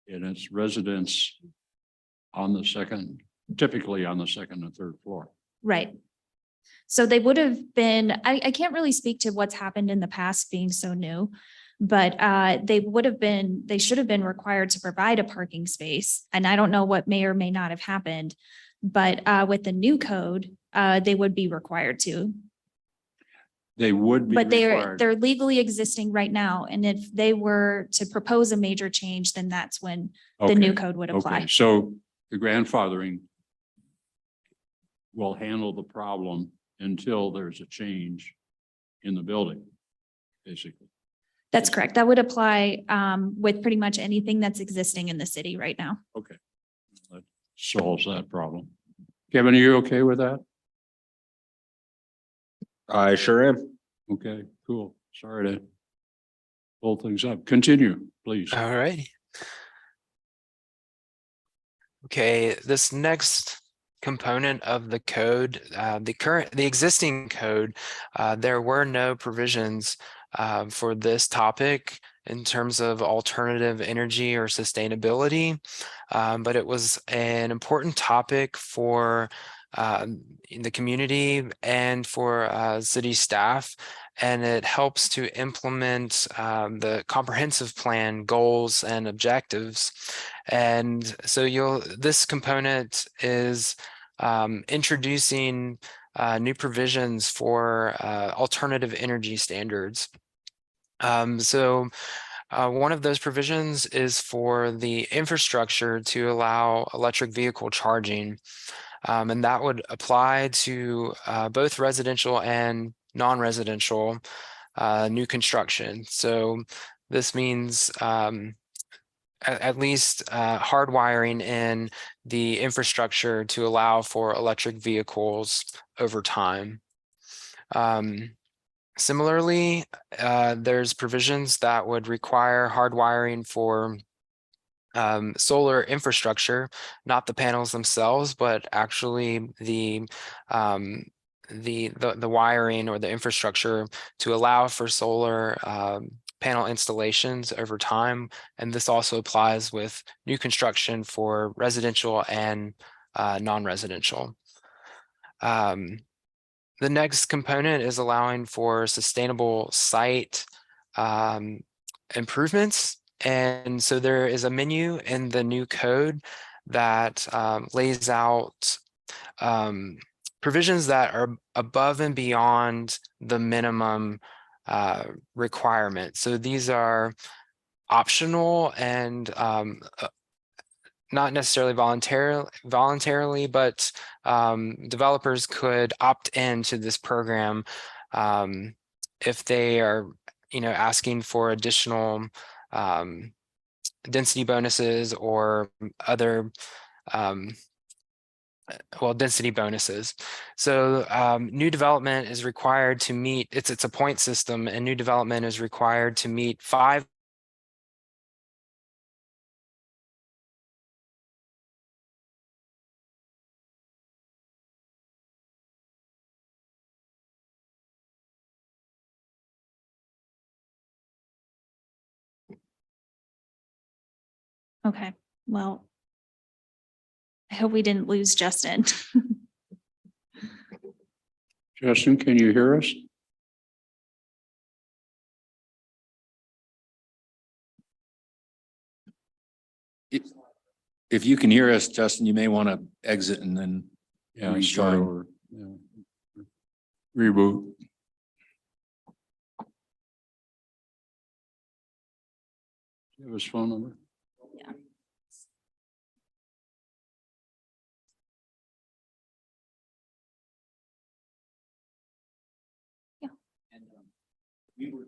And it's residents on the second, typically on the second and third floor. Right. So they would have been, I can't really speak to what's happened in the past being so new. But they should have been required to provide a parking space. And I don't know what may or may not have happened. But with the new code, they would be required to. They would be But required. they're legally existing right now. And if they were to propose a major change, then that's when the new Okay, code would okay. apply. So the grandfathering will handle the problem until there's a change in the building, basically. That's correct. That would apply with pretty much anything that's existing in the city right now. Okay. That solves that problem. Kevin, are you okay with that? I sure am. Okay, cool. Sorry to pull things up. Continue, please. All right. Okay, this next component of the code, the existing code, there were no provisions for this topic in terms of alternative energy or sustainability, but it was an important topic for in the community and for city staff, and it helps to implement the comprehensive plan goals and objectives. And so this component is introducing new provisions for alternative energy standards. One of those provisions is for the infrastructure to allow electric vehicle charging. And that would apply to both residential and non-residential new construction. So this means at least hardwiring in the infrastructure to allow for electric vehicles over time. Similarly, there's provisions that would require hardwiring for solar infrastructure, not the panels themselves, but actually the wiring or the infrastructure to allow for solar panel installations over time. And this also applies with new construction for residential and non-residential. The next component is allowing for sustainable site improvements. And so there is a menu in the new code that lays out provisions that are above and beyond the minimum requirement. So these are optional and not necessarily voluntarily, but developers could opt into this program if they are, asking for additional density bonuses or other density bonuses. So new development is required to meet, it's a point system, and new development is required to meet 5 Okay, well, I hope we didn't lose Justin. Justin, can you hear us? If you can hear us, Justin, you may want to exit and then Yeah, start Rejoin. over. Yeah. Reboot. Do you have his phone number? Yeah. Yeah. We were.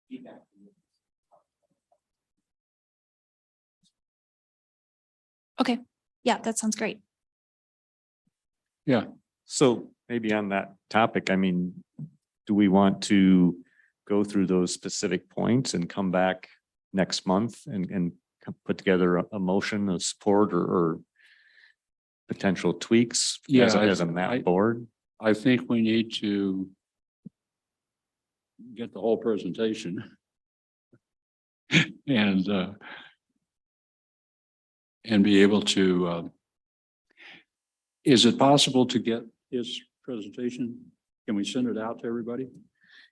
Feedback. Okay, yeah, that sounds great. Yeah, So maybe on that topic, I mean, do we want to go through those specific points and come back next month and put together a motion of support or potential tweaks Yeah, as a I- map board? I think we need to get the whole presentation. And be able to, is it possible to get his presentation? Can we send it out to everybody?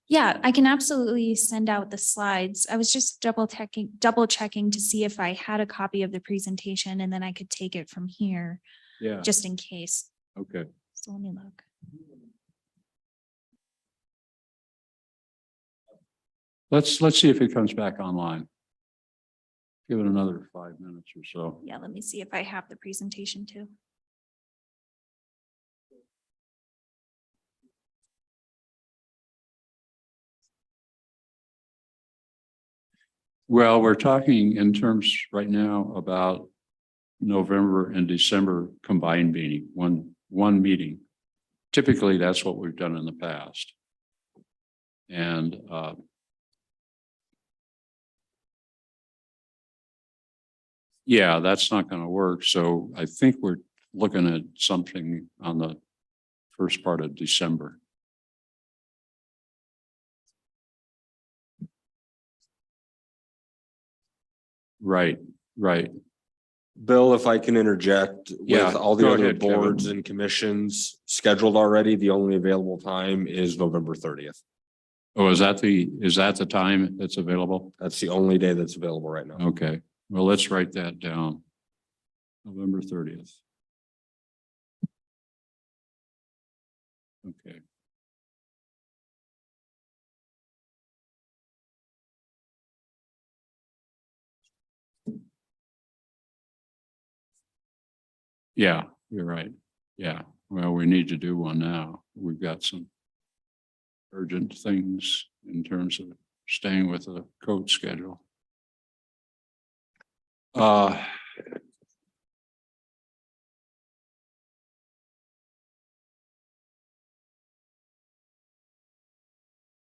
Yeah, I can absolutely send out the slides. I was just double checking to see if I had a copy of the presentation and then I could take it from here, Yeah, just in case. okay. So let me look. Let's see if it comes back online. Give it another 5 minutes or so. Yeah, let me see if I have the presentation too. Well, we're talking in terms right now about November and December combined meeting, one meeting. Typically, that's what we've done in the past. And yeah, that's not going to work. So I think we're looking at something on the first part of December. Right, right. Bill, if I can interject, Yeah, with all the go other ahead, Kevin. boards and commissions scheduled already, the only available time is November 30th. Oh, is that the time that's available? That's the only day that's available right now. Okay, well, let's write that down. November 30th. Okay. Yeah, you're right. Yeah, well, we need to do one now. We've got some urgent things in terms of staying with the code schedule.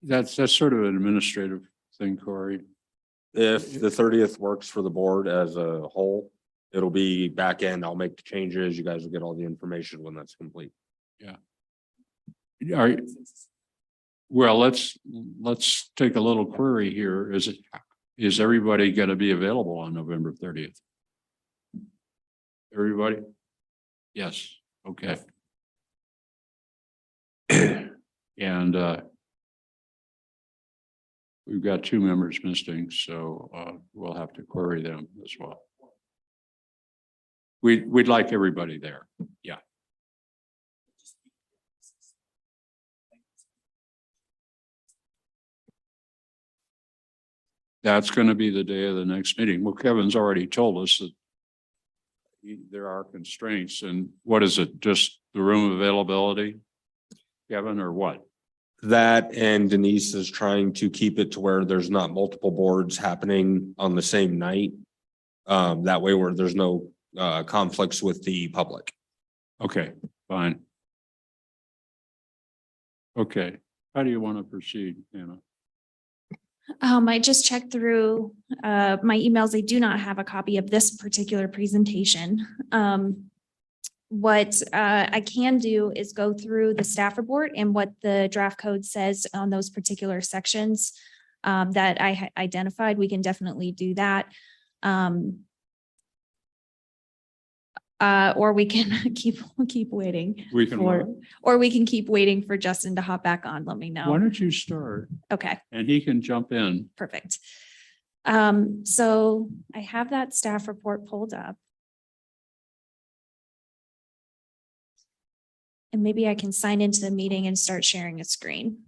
That's sort of an administrative thing, Corey. If the 30th works for the board as a whole, it'll be back end. I'll make the changes. You guys will get all the information when that's complete. All right. Well, let's take a little query here. Is everybody going to be available on November 30th? Everybody? Yes, okay. And we've got 2 members missing, so we'll have to query them as well. We'd like everybody there. Yeah. That's going to be the day of the next meeting. Well, Kevin's already told us that there are constraints, and what is it, just the room availability? Kevin, or what? That and Denise is trying to keep it to where there's not multiple boards happening on the same night. That way where there's no conflicts with the public. Okay, fine. Okay, how do you want to proceed, Anna? I just checked through my emails. I do not have a copy of this particular presentation. What I can do is go through the staff report and what the draft code says on those particular sections that I identified. We can definitely do that. Or we can keep waiting. We can, wait. Or we can keep waiting for Justin to hop back on. Let me Why know. don't you start Okay. and he can jump in? Perfect. So I have that staff report pulled up. And maybe I can sign into the meeting and start sharing a screen.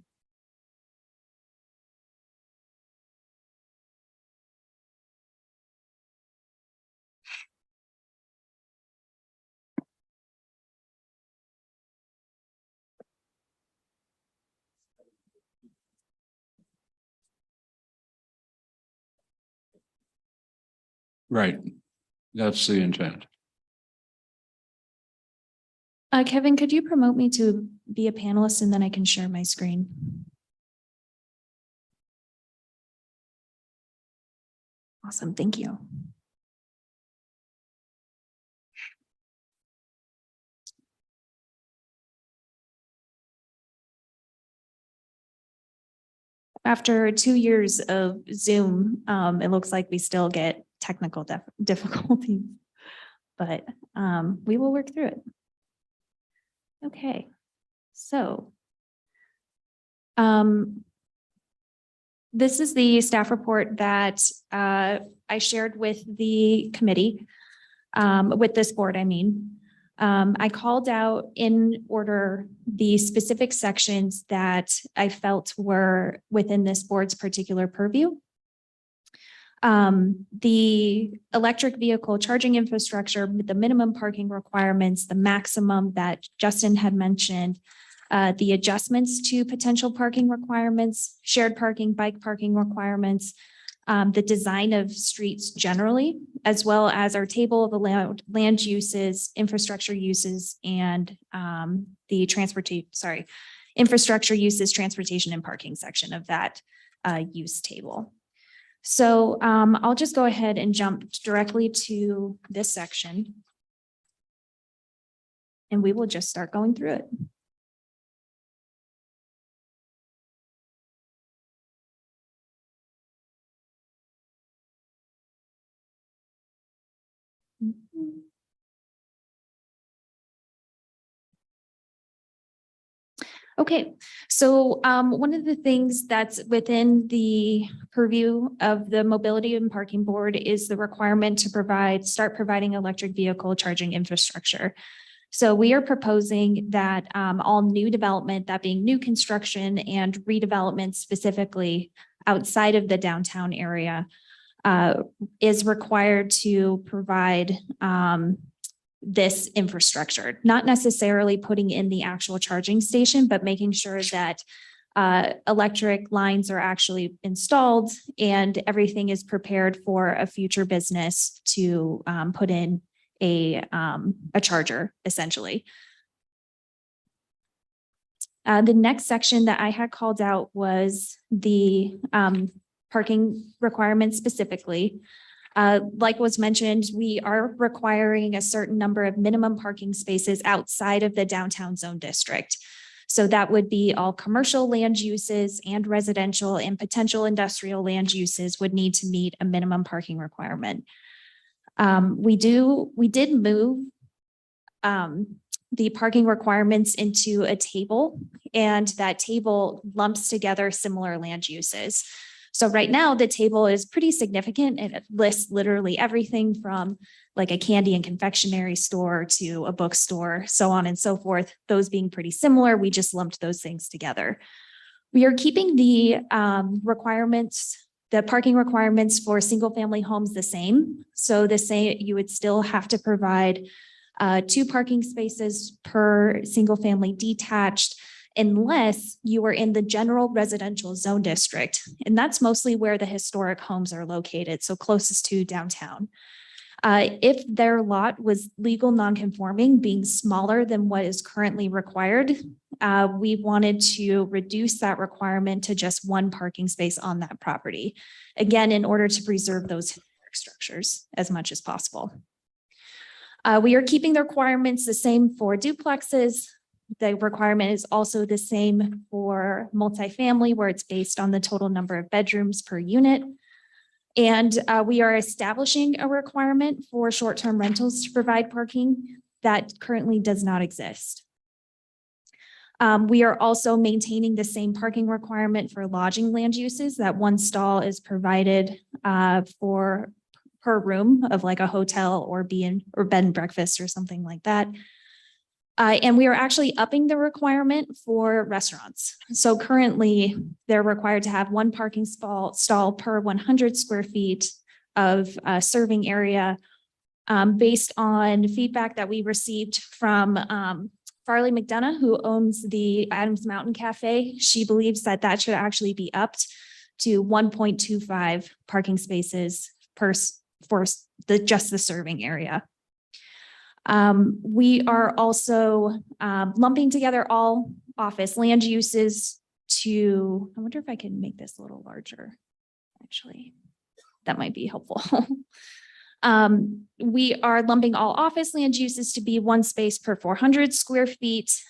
Right. That's the intent. Kevin, could you promote me to be a panelist and then I can share my screen? Awesome, thank you. After 2 years of Zoom, it looks like we still get technical difficulties, but we will work through it. Okay, so this is the staff report that I shared with the committee, with this board, I mean. I called out in order the specific sections that I felt were within this board's particular purview. The electric vehicle charging infrastructure, the minimum parking requirements, the maximum that Justin had mentioned, the adjustments to potential parking requirements, shared parking, bike parking requirements, the design of streets generally, as well as our table of allowed land uses, infrastructure uses, and the infrastructure uses, transportation and parking section of that use table. So I'll just go ahead and jump directly to this section. And we will just start going through it. Okay, so one of the things that's within the purview of the Mobility and Parking Board is the requirement to start providing electric vehicle charging infrastructure. So we are proposing that all new development, that being new construction and redevelopment specifically outside of the downtown area, is required to provide this infrastructure, not necessarily putting in the actual charging station, but making sure that electric lines are actually installed and everything is prepared for a future business to put in a charger, essentially. The next section that I had called out was the parking requirements specifically. Like was mentioned, we are requiring a certain number of minimum parking spaces outside of the downtown zone district. So that would be all commercial land uses and residential and potential industrial land uses would need to meet a minimum parking requirement. We did move the parking requirements into a table, and that table lumps together similar land uses. So right now the table is pretty significant. It lists literally everything from like a candy and confectionery store to a bookstore, so on and so forth. Those being pretty similar, we just lumped those things together. We are keeping the requirements The parking requirements for single-family homes the same. So the same, you would still have to provide 2 parking spaces per single-family detached unless you are in the general residential zone district. And that's mostly where the historic homes are located, so closest to downtown. If their lot was legal non-conforming, being smaller than what is currently required, we wanted to reduce that requirement to just 1 parking space on that property. Again, in order to preserve those historic structures as much as possible. We are keeping the requirements the same for duplexes. The requirement is also the same for multifamily, where it's based on the total number of bedrooms per unit. And we are establishing a requirement for short-term rentals to provide parking that currently does not exist. We are also maintaining the same parking requirement for lodging land uses, that 1 stall is provided for per room of like a hotel or bed and breakfast or something like that. And we are actually upping the requirement for restaurants. So currently they're required to have 1 parking stall per 100 square feet of serving area. Based on feedback that we received from Farley McDonough, who owns the Adams Mountain Cafe. She believes that that should actually be upped to 1.25 parking spaces for just the serving area. We are also lumping together all office land uses to, I wonder if I can make this a little larger, actually. That might be helpful. We are lumping all office land uses to be 1 space per 400 square feet.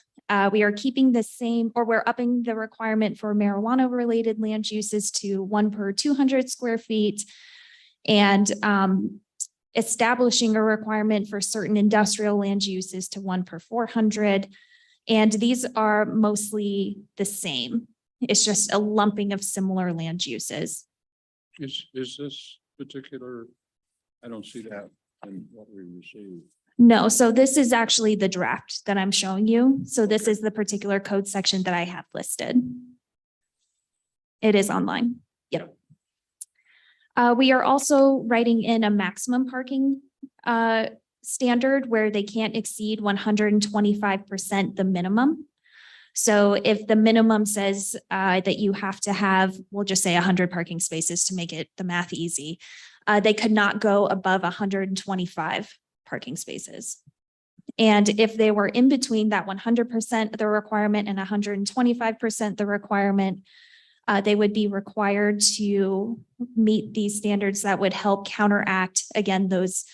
We are keeping the same, or we're upping the requirement for marijuana related land uses to 1 per 200 square feet. And establishing a requirement for certain industrial land uses to 1 per 400. And these are mostly the same. It's just a lumping of similar land uses. Is this particular, I don't see that in what we received. No, so this is actually the draft that I'm showing you. So this is the particular code section that I have listed. It is online. Yep. We are also writing in a maximum parking standard where they can't exceed 125% the minimum. So if the minimum says that you have to have, we'll just say 100 parking spaces to make it the math easy, they could not go above 125 parking spaces. And if they were in between that 100% the requirement and 125% the requirement, they would be required to meet these standards that would help counteract, again, those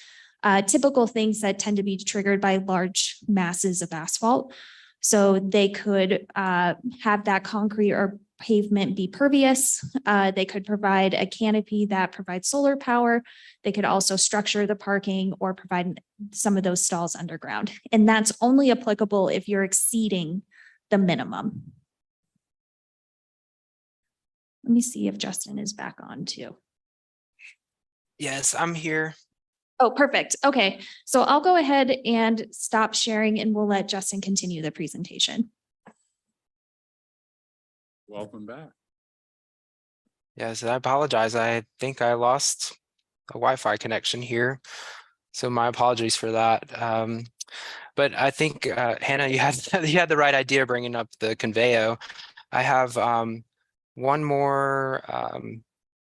typical things that tend to be triggered by large masses of asphalt. So they could have that concrete or pavement be pervious. They could provide a canopy that provides solar power. They could also structure the parking or provide some of those stalls underground. And that's only applicable if you're exceeding the minimum. Let me see if Justin is back on too. Yes, I'm here. Oh, perfect. Okay, so I'll go ahead and stop sharing and we'll let Justin continue the presentation. Welcome back. Yes, I apologize. I think I lost a Wi-Fi connection here. So my apologies for that. But I think, Hannah, you had the right idea bringing up the Conveo. I have one more,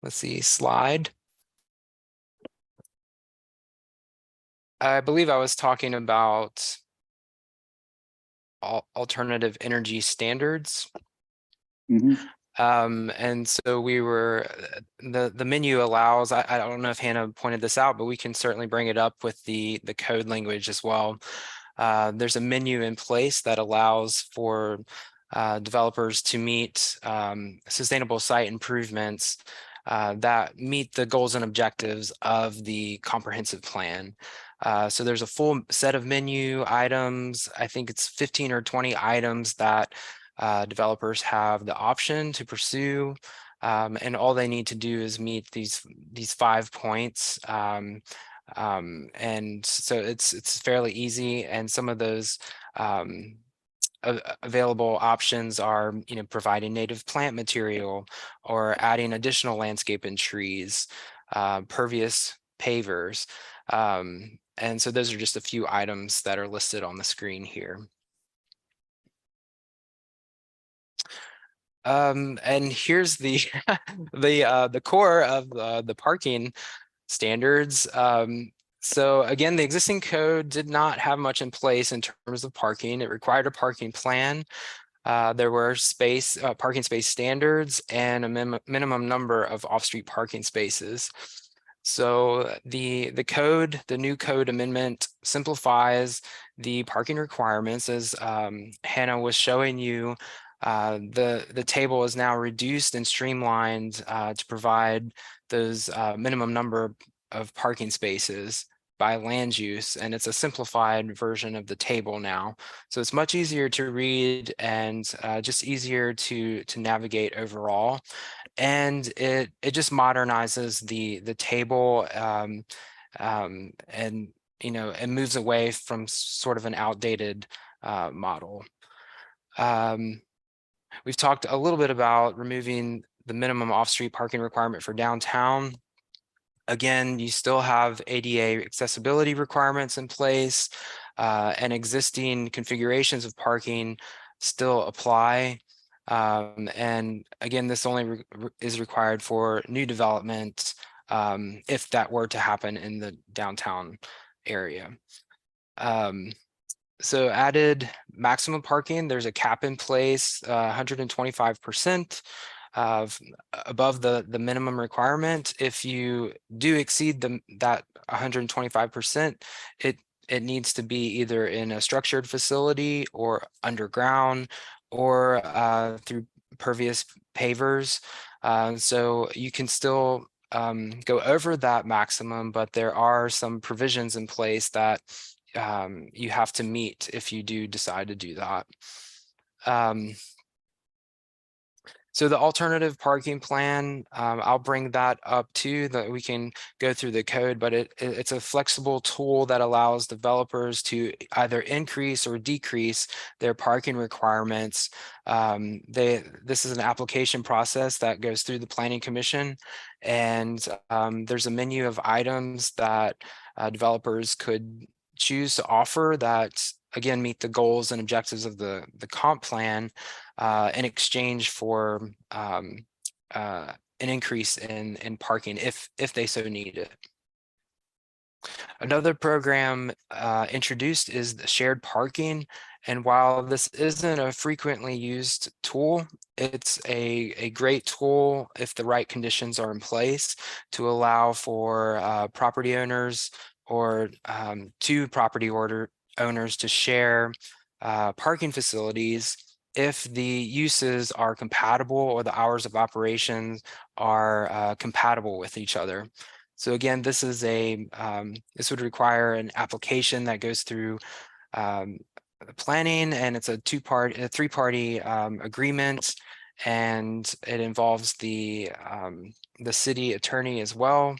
let's see, slide. I believe I was talking about alternative energy standards. And so we were, the menu allows, I don't know if Hannah pointed this out, but we can certainly bring it up with the code language as well. There's a menu in place that allows for developers to meet sustainable site improvements that meet the goals and objectives of the comprehensive plan. So there's a full set of menu items. I think it's 15 or 20 items that developers have the option to pursue. And all they need to do is meet these 5 points. And so it's fairly easy. And some of those available options are, providing native plant material or adding additional landscape and trees, pervious pavers. And so those are just a few items that are listed on the screen here. And here's the the core of the parking standards. So again, the existing code did not have much in place in terms of parking. It required a parking plan. There were parking space standards and a minimum number of off-street parking spaces. So the new code amendment simplifies the parking requirements, as Hannah was showing you. The table is now reduced and streamlined to provide those minimum number of parking spaces by land use, and it's a simplified version of the table now. So it's much easier to read and just easier to navigate overall. And it just modernizes the table and it moves away from sort of an outdated model. We've talked a little bit about removing the minimum off-street parking requirement for downtown. Again, you still have ADA accessibility requirements in place, and existing configurations of parking still apply. And again, this only is required for new development if that were to happen in the downtown area. So added maximum parking, there's a cap in place, 125% above the minimum requirement. If you do exceed that 125%, it needs to be either in a structured facility or underground or through pervious pavers. So you can still go over that maximum, but there are some provisions in place that you have to meet if you do decide to do that. So the alternative parking plan, I'll bring that up too, that we can go through the code, but it's a flexible tool that allows developers to either increase or decrease their parking requirements. This is an application process that goes through the Planning Commission, and there's a menu of items that developers could choose to offer that, again, meet the goals and objectives of the comp plan in exchange for an increase in parking if they so need it. Another program introduced is the shared parking. And while this isn't a frequently used tool, it's a great tool if the right conditions are in place to allow for property owners or two property owners to share parking facilities if the uses are compatible or the hours of operations are compatible with each other. So again, this is this would require an application that goes through planning, and it's a three-party agreement, and it involves the city attorney as well.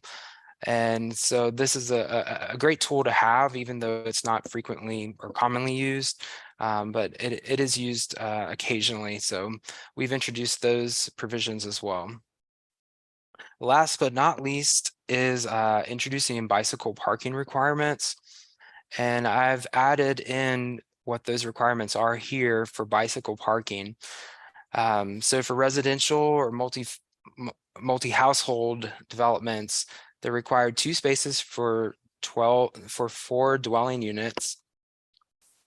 And so this is a great tool to have, even though it's not frequently or commonly used, but it is used occasionally. So we've introduced those provisions as well. Last but not least is introducing bicycle parking requirements. And I've added in what those requirements are here for bicycle parking. So for residential or multi-household developments, they're required 2 spaces for 4 dwelling units.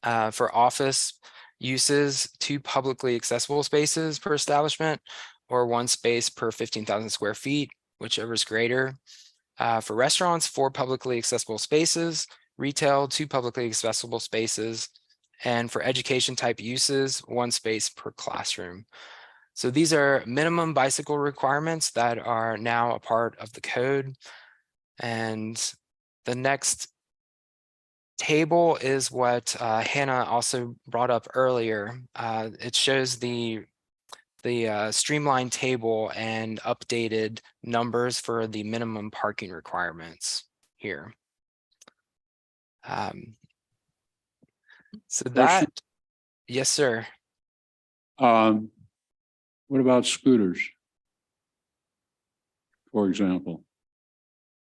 For office uses, 2 publicly accessible spaces per establishment, or 1 space per 15,000 square feet, whichever is greater. For restaurants, 4 publicly accessible spaces, retail, 2 publicly accessible spaces, and for education type uses, 1 space per classroom. So these are minimum bicycle requirements that are now a part of the code. And the next table is what Hannah also brought up earlier. It shows the streamlined table and updated numbers for the minimum parking requirements here. So that, Yes, sir. What about scooters? For example,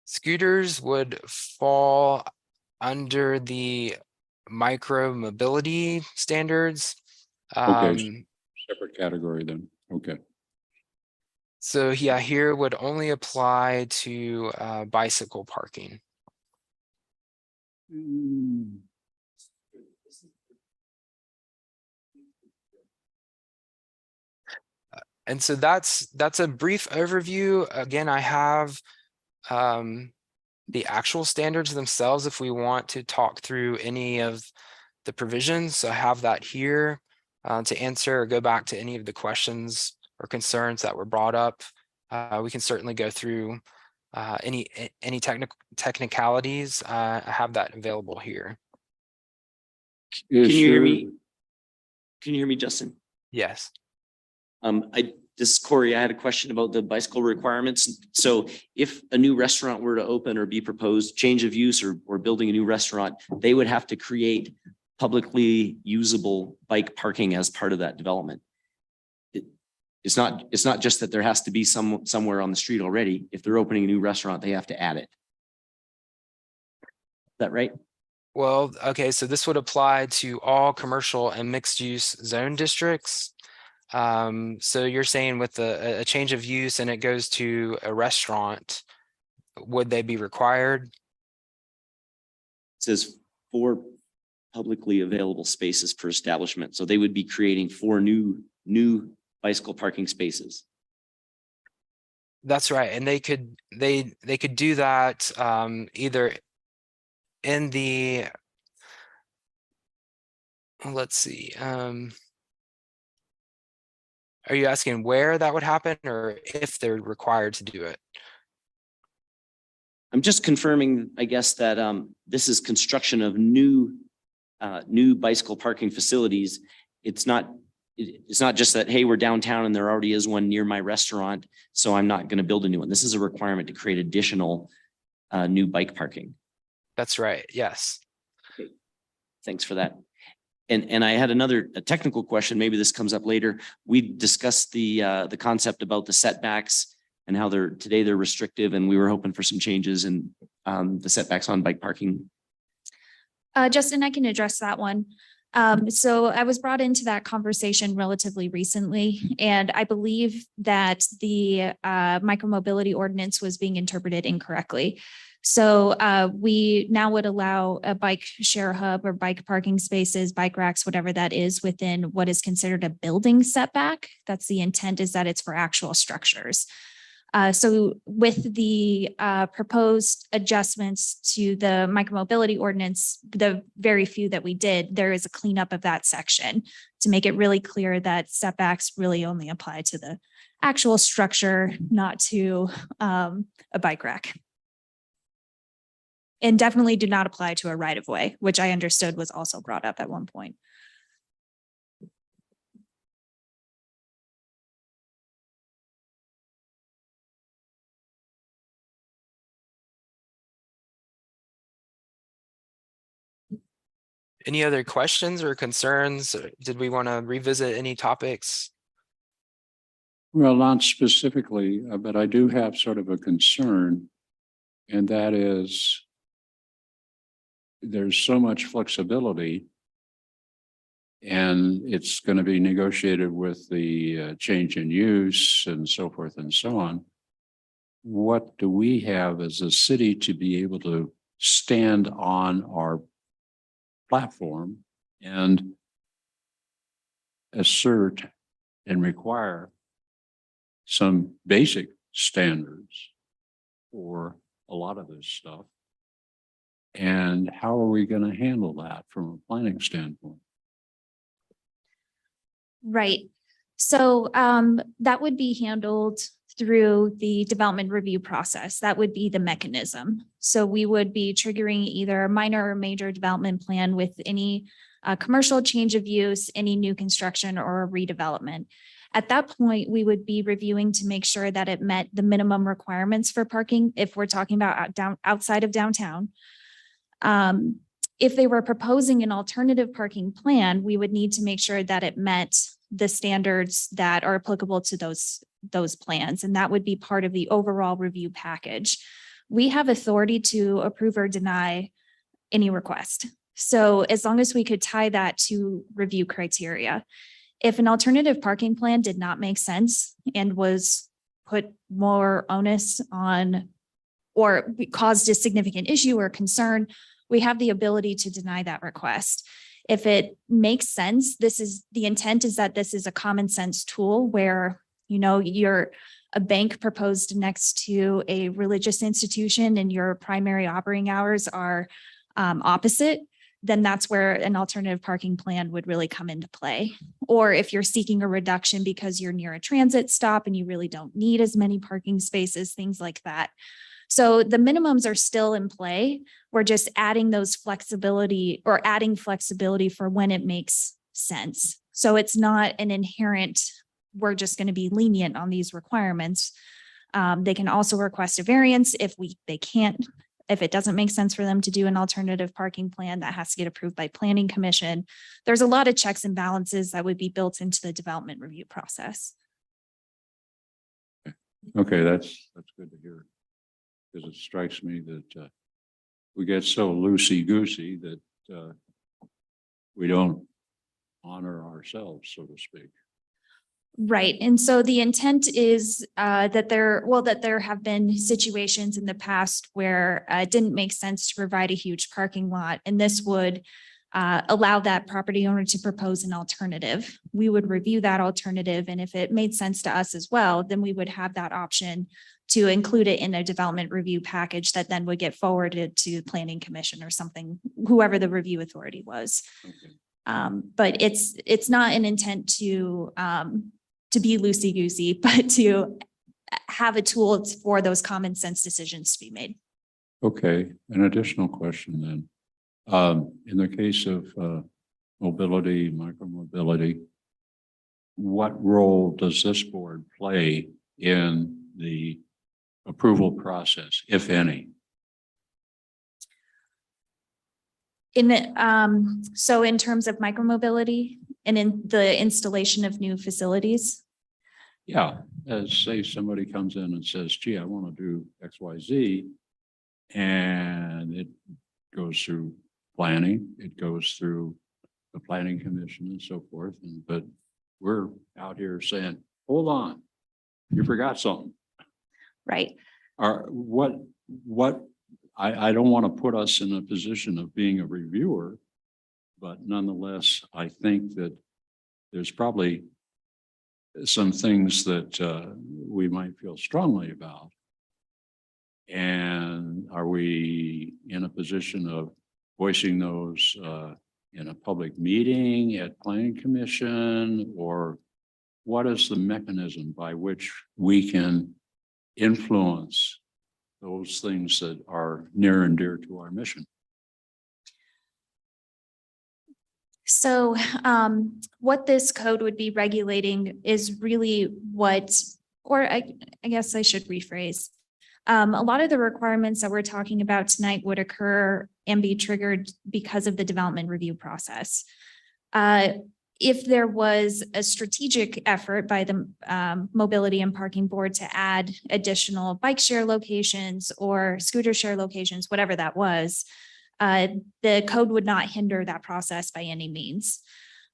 Scooters would fall under the micro mobility standards. Okay. Separate category then, okay. So yeah, here would only apply to bicycle parking. And so that's a brief overview. Again, I have the actual standards themselves if we want to talk through any of the provisions. So I have that here to answer or go back to any of the questions or concerns that were brought up. We can certainly go through any technicalities. I have that available here. Can you hear me? Can you hear me, Justin? Yes. This is Corey. I had a question about the bicycle requirements. So if a new restaurant were to open or be proposed, change of use or building a new restaurant, they would have to create publicly usable bike parking as part of that development. It's not just that there has to be somewhere on the street already. If they're opening a new restaurant, they have to add it. Is that right? Well, okay, so this would apply to all commercial and mixed use zone districts. So you're saying with a change of use and it goes to a restaurant, would they be required? It says 4 publicly available spaces per establishment. So they would be creating 4 new bicycle parking spaces. That's right. And they could do that either in the, let's see, are you asking where that would happen or if they're required to do it? I'm just confirming, I guess, that this is construction of new bicycle parking facilities. It's not just that, hey, we're downtown and there already is one near my restaurant, so I'm not going to build a new one. This is a requirement to create additional new bike parking. That's right. Yes. Thanks for that. And I had a technical question. Maybe this comes up later. We discussed the concept about the setbacks and how today they're restrictive, and we were hoping for some changes in the setbacks on bike parking. Justin, I can address that one. So I was brought into that conversation relatively recently, and I believe that the micromobility ordinance was being interpreted incorrectly. So we now would allow a bike share hub or bike parking spaces, bike racks, whatever that is, within what is considered a building setback. That's the intent, is that it's for actual structures. So with the proposed adjustments to the micromobility ordinance, the very few that we did, there is a cleanup of that section to make it really clear that setbacks really only apply to the actual structure, not to a bike rack. And definitely do not apply to a right of way, which I understood was also brought up at one point. Any other questions or concerns? Did we want to revisit any topics? Well, not specifically, but I do have sort of a concern. And that is, there's so much flexibility. And it's going to be negotiated with the change in use and so forth and so on. What do we have as a city to be able to stand on our platform and assert and require some basic standards for a lot of this stuff? And how are we going to handle that from a planning standpoint? Right. So that would be handled through the development review process. That would be the mechanism. So we would be triggering either a minor or major development plan with any commercial change of use, any new construction or redevelopment. At that point, we would be reviewing to make sure that it met the minimum requirements for parking if we're talking about outside of downtown. if they were proposing an alternative parking plan, we would need to make sure that it met the standards that are applicable to those plans, and that would be part of the overall review package. We have authority to approve or deny any request. So as long as we could tie that to review criteria. If an alternative parking plan did not make sense and was put more onus on or caused a significant issue or concern, we have the ability to deny that request. If it makes sense, the intent is that this is a common sense tool where, you're a bank proposed next to a religious institution and your primary operating hours are opposite, then that's where an alternative parking plan would really come into play. Or if you're seeking a reduction because you're near a transit stop and you really don't need as many parking spaces, things like that. So the minimums are still in play. We're just adding those flexibility or adding flexibility for when it makes sense. So it's not an inherent, we're just going to be lenient on these requirements. They can also request a variance if it doesn't make sense for them to do an alternative parking plan, that has to get approved by Planning Commission. There's a lot of checks and balances that would be built into the development review process. Okay, that's good to hear. Because it strikes me that we get so loosey-goosey that we don't honor ourselves, so to speak. Right. And so the intent is that there have been situations in the past where it didn't make sense to provide a huge parking lot. And this would allow that property owner to propose an alternative. We would review that alternative. And if it made sense to us as well, then we would have that option to include it in a development review package that then would get forwarded to Planning Commission or something, whoever the review authority was. Okay. But it's not an intent to be loosey-goosey, but to have a tool for those common sense decisions to be made. Okay, an additional question then. In the case of mobility, micromobility, what role does this board play in the approval process, if any? So in terms of micromobility and in the installation of new facilities? Yeah, as say somebody comes in and says, gee, I want to do X, Y, Z. And it goes through planning, it goes through the Planning Commission and so forth. But we're out here saying, hold on, you forgot something. Right. I don't want to put us in a position of being a reviewer, but nonetheless, I think that there's probably some things that we might feel strongly about. And are we in a position of voicing those in a public meeting at Planning Commission? Or what is the mechanism by which we can influence those things that are near and dear to our mission? So what this code would be regulating is really I guess I should rephrase. A lot of the requirements that we're talking about tonight would occur and be triggered because of the development review process. If there was a strategic effort by the Mobility and Parking Board to add additional bike share locations or scooter share locations, whatever that was, the code would not hinder that process by any means.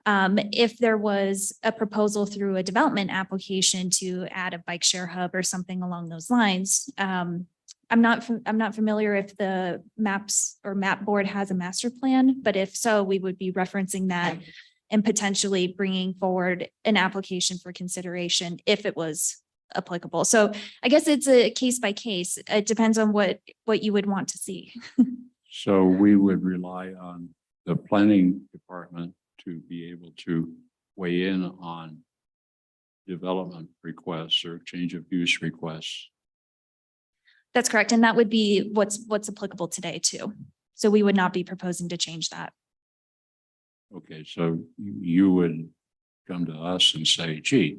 If there was a proposal through a development application to add a bike share hub or something along those lines, I'm not familiar if the maps or map board has a master plan, but if so, we would be referencing that and potentially bringing forward an application for consideration if it was applicable. So I guess it's a case by case. It depends on what you would want to see. So we would rely on the planning department to be able to weigh in on development requests or change of use requests. That's correct. And that would be what's applicable today too. So we would not be proposing to change that. Okay, so you would come to us and say, gee,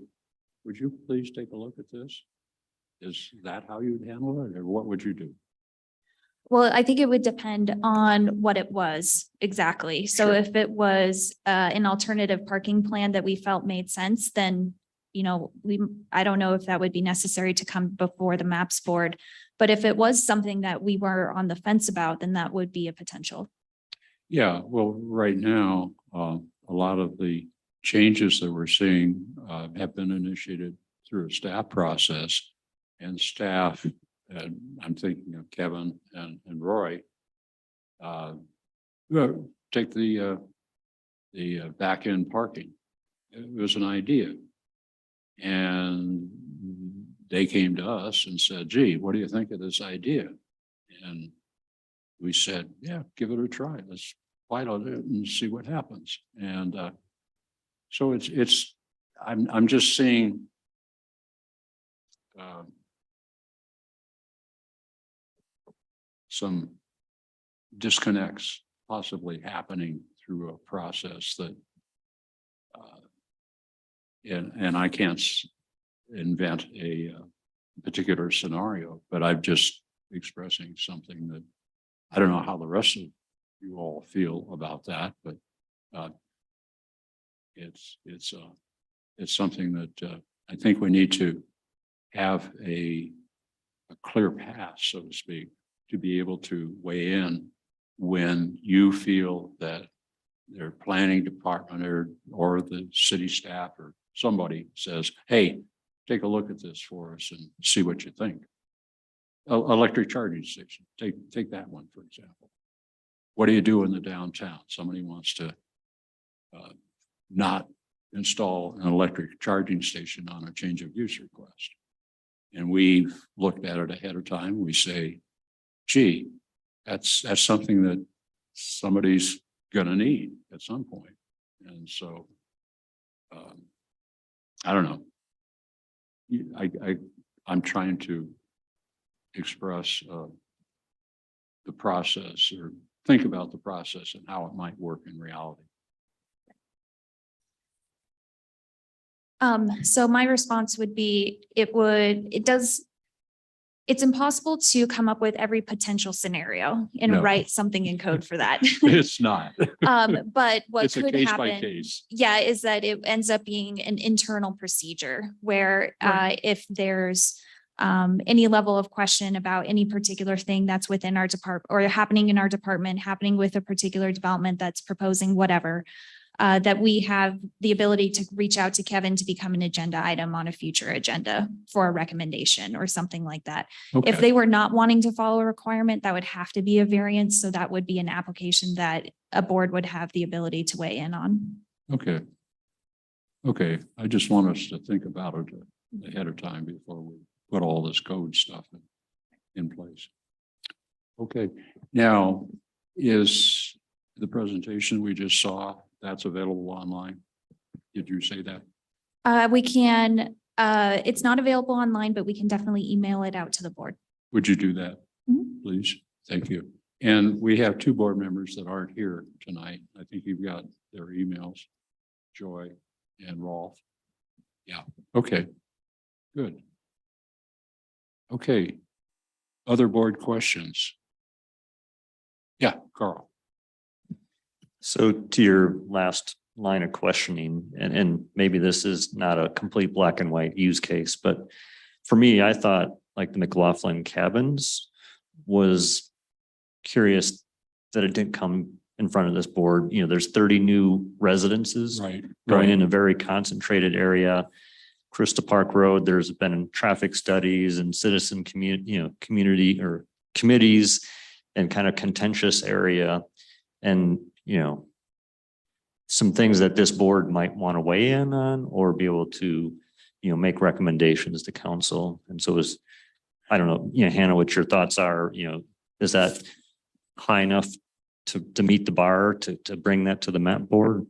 would you please take a look at this? Is that how you'd handle it, or what would you do? Well, I think it would depend on what it was exactly. So Sure. if it was an alternative parking plan that we felt made sense, then, I don't know if that would be necessary to come before the maps board. But if it was something that we were on the fence about, then that would be a potential. Yeah, well, right now, a lot of the changes that we're seeing have been initiated through a staff process. And staff, and I'm thinking of Kevin and Roy, take the back end parking. It was an idea. And they came to us and said, gee, what do you think of this idea? And we said, yeah, give it a try. Let's pilot it and see what happens. And so I'm just seeing some disconnects possibly happening through a process that and I can't invent a particular scenario, but I'm just expressing something that I don't know how the rest of you all feel about that, but it's something that I think we need to have a clear path, so to speak, to be able to weigh in when you feel that their planning department or the city staff or somebody says, hey, take a look at this for us and see what you think. Electric charging station, take that one, for example. What do you do in the downtown? Somebody wants to not install an electric charging station on a change of use request. And we've looked at it ahead of time. We say, gee, that's something that somebody's gonna need at some point. And so I don't know. I'm trying to express the process or think about the process and how it might work in reality. So my response would be, it's impossible to come up with every potential scenario and No. write something in code for that. It's not. But what It's a could case by happen, case. yeah, is that it ends up being an internal procedure where if there's any level of question about any particular thing that's within our department or happening in our department, happening with a particular development that's proposing whatever, that we have the ability to reach out to Kevin to become an agenda item on a future agenda for a recommendation or something like that. If Okay, they were not wanting to follow a requirement, that would have to be a variance. So that would be an application that a board would have the ability to weigh in on. okay. Okay, I just want us to think about it ahead of time before we put all this code stuff in place. Okay, now is the presentation we just saw, that's available online? Did you say that? We can, it's not available online, but we can definitely email it out to the board. Would you do that, Mhm. please? Thank you. And we have two board members that aren't here tonight. I think you've got their emails, Joy and Rolf. Yeah, okay, good. Okay, other board questions? Yeah, Carl. So to your last line of questioning, and maybe this is not a complete black and white use case, but for me, I thought like the McLaughlin cabins was curious that it didn't come in front of this board. You know, there's 30 new residences Right. going in a very concentrated area. Crystal Park Road, there's been traffic studies and citizen community or committees and kind of contentious area. And, some things that this board might want to weigh in on or be able to, make recommendations to council. And so I don't know, Hannah, what your thoughts are, is that high enough to meet the bar to bring that to the map board?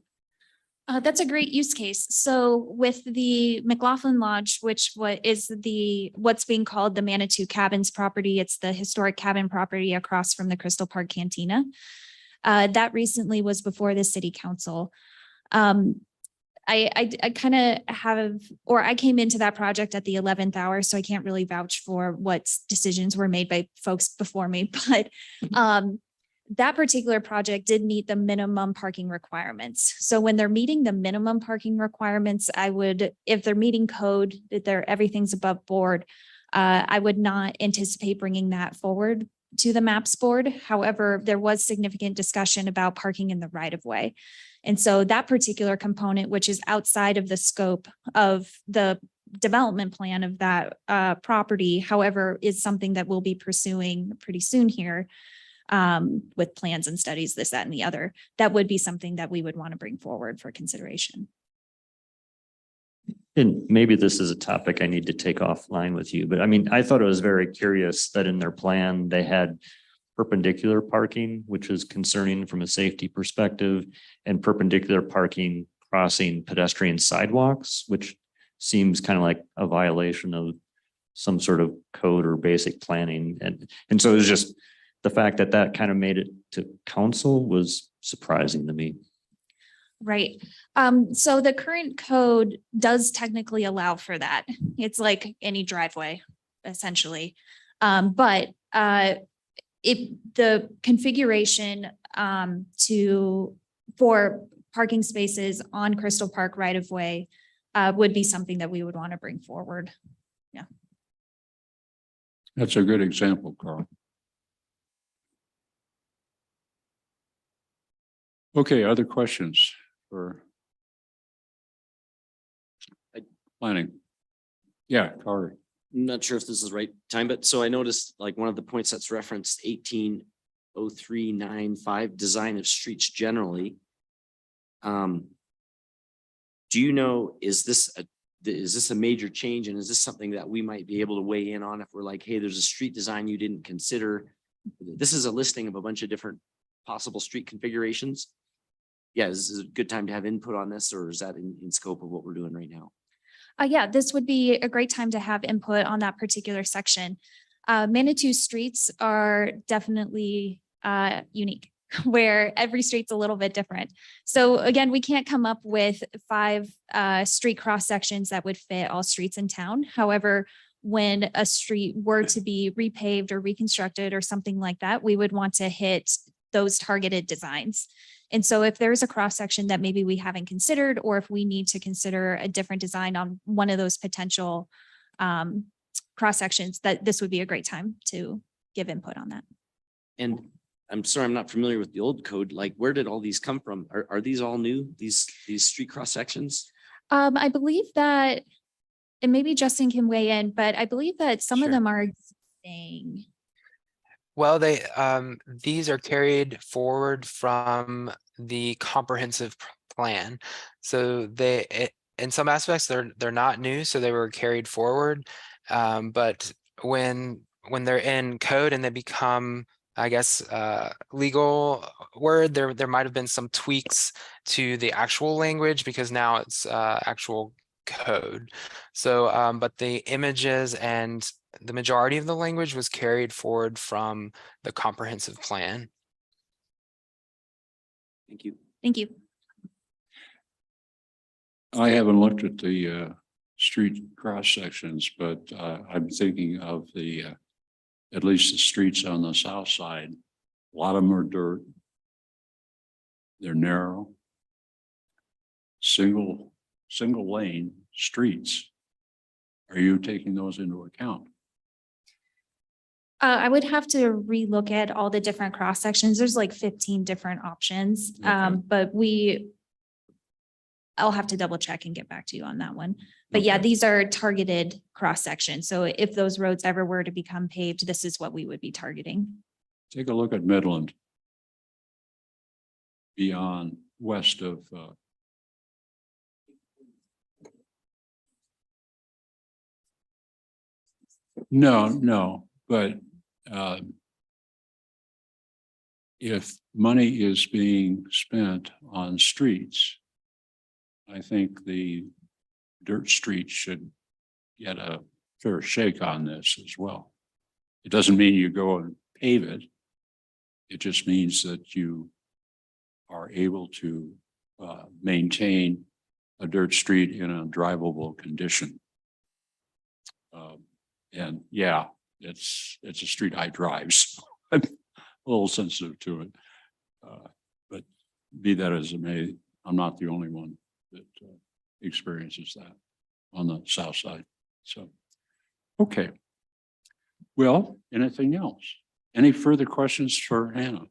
That's a great use case. So with the McLaughlin Lodge, which what's being called the Manitou Cabins property, it's the historic cabin property across from the Crystal Park Cantina. That recently was before the city council. I kind of have, or I came into that project at the 11th hour, so I can't really vouch for what decisions were made by folks before me, but that particular project did meet the minimum parking requirements. So when they're meeting the minimum parking requirements, I would, if they're meeting code, that everything's above board, I would not anticipate bringing that forward to the MAPS board. However, there was significant discussion about parking in the right of way. And so that particular component, which is outside of the scope of the development plan of that property, however, is something that we'll be pursuing pretty soon here with plans and studies, this, that, and the other. That would be something that we would want to bring forward for consideration. And maybe this is a topic I need to take offline with you, but I mean, I thought it was very curious that in their plan, they had perpendicular parking, which is concerning from a safety perspective, and perpendicular parking crossing pedestrian sidewalks, which seems kind of like a violation of some sort of code or basic planning. And so it was just the fact that that kind of made it to council was surprising to me. Right. So the current code does technically allow for that. It's like any driveway, essentially. But the configuration for parking spaces on Crystal Park right of way would be something that we would want to bring forward. Yeah. That's a good example, Carl. Okay, other questions for planning? Yeah, Carter. I'm not sure if this is the right time, but so I noticed like one of the points that's referenced 180395, design of streets generally. Do you know, is this a major change, and is this something that we might be able to weigh in on if we're like, hey, there's a street design you didn't consider? This is a listing of a bunch of different possible street configurations. Yeah, is this a good time to have input on this, or is that in scope of what we're doing right now? Yeah, this would be a great time to have input on that particular section. Manitou streets are definitely unique, where every street's a little bit different. So again, we can't come up with 5 street cross sections that would fit all streets in town. However, when a street were to be repaved or reconstructed or something like that, we would want to hit those targeted designs. And so if there's a cross section that maybe we haven't considered, or if we need to consider a different design on one of those potential cross sections, that this would be a great time to give input on that. And I'm sorry, I'm not familiar with the old code. Like, where did all these come from? Are these all new? These street cross sections? I believe that, and maybe Justin can weigh in, but I believe that some of Sure. them are existing. Well, these are carried forward from the comprehensive plan. So in some aspects, they're not new, so they were carried forward. But when they're in code and they become, I guess, legal word, there might have been some tweaks to the actual language, because now it's actual code. So, but the images and the majority of the language was carried forward from the comprehensive plan. Thank you. Thank you. I haven't looked at the street cross sections, but I'm thinking of at least the streets on the south side. A lot of them are dirt. They're narrow. Single lane streets. Are you taking those into account? I would have to relook at all the different cross sections. There's like 15 different options. Okay. But I'll have to double check and get back to you on that one. But yeah, Okay. these are targeted cross sections. So if those roads ever were to become paved, this is what we would be targeting. Take a look at Midland. Beyond west of No, but if money is being spent on streets, I think the dirt streets should get a fair shake on this as well. It doesn't mean you go and pave it. It just means that you are able to maintain a dirt street in a drivable condition. And yeah, it's a street I drive, so I'm a little sensitive to it. But be that as it may, I'm not the only one that experiences that on the south side. So, okay. Well, anything else? Any further questions for Hannah?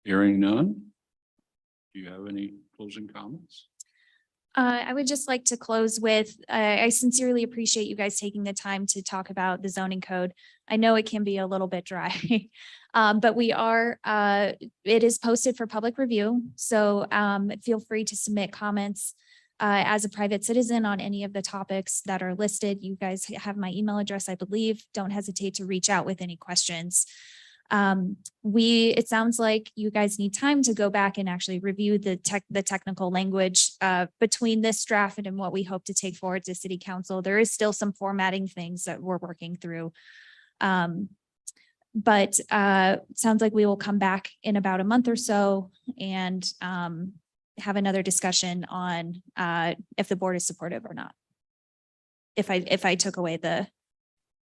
Hearing none. Do you have any closing comments? I would just like to close with, I sincerely appreciate you guys taking the time to talk about the zoning code. I know it can be a little bit dry. But it is posted for public review. So feel free to submit comments as a private citizen on any of the topics that are listed. You guys have my email address, I believe. Don't hesitate to reach out with any questions. It sounds like you guys need time to go back and actually review the technical language between this draft and what we hope to take forward to city council. There is still some formatting things that we're working through. But it sounds like we will come back in about a month or so and have another discussion on if the board is supportive or not. If I took away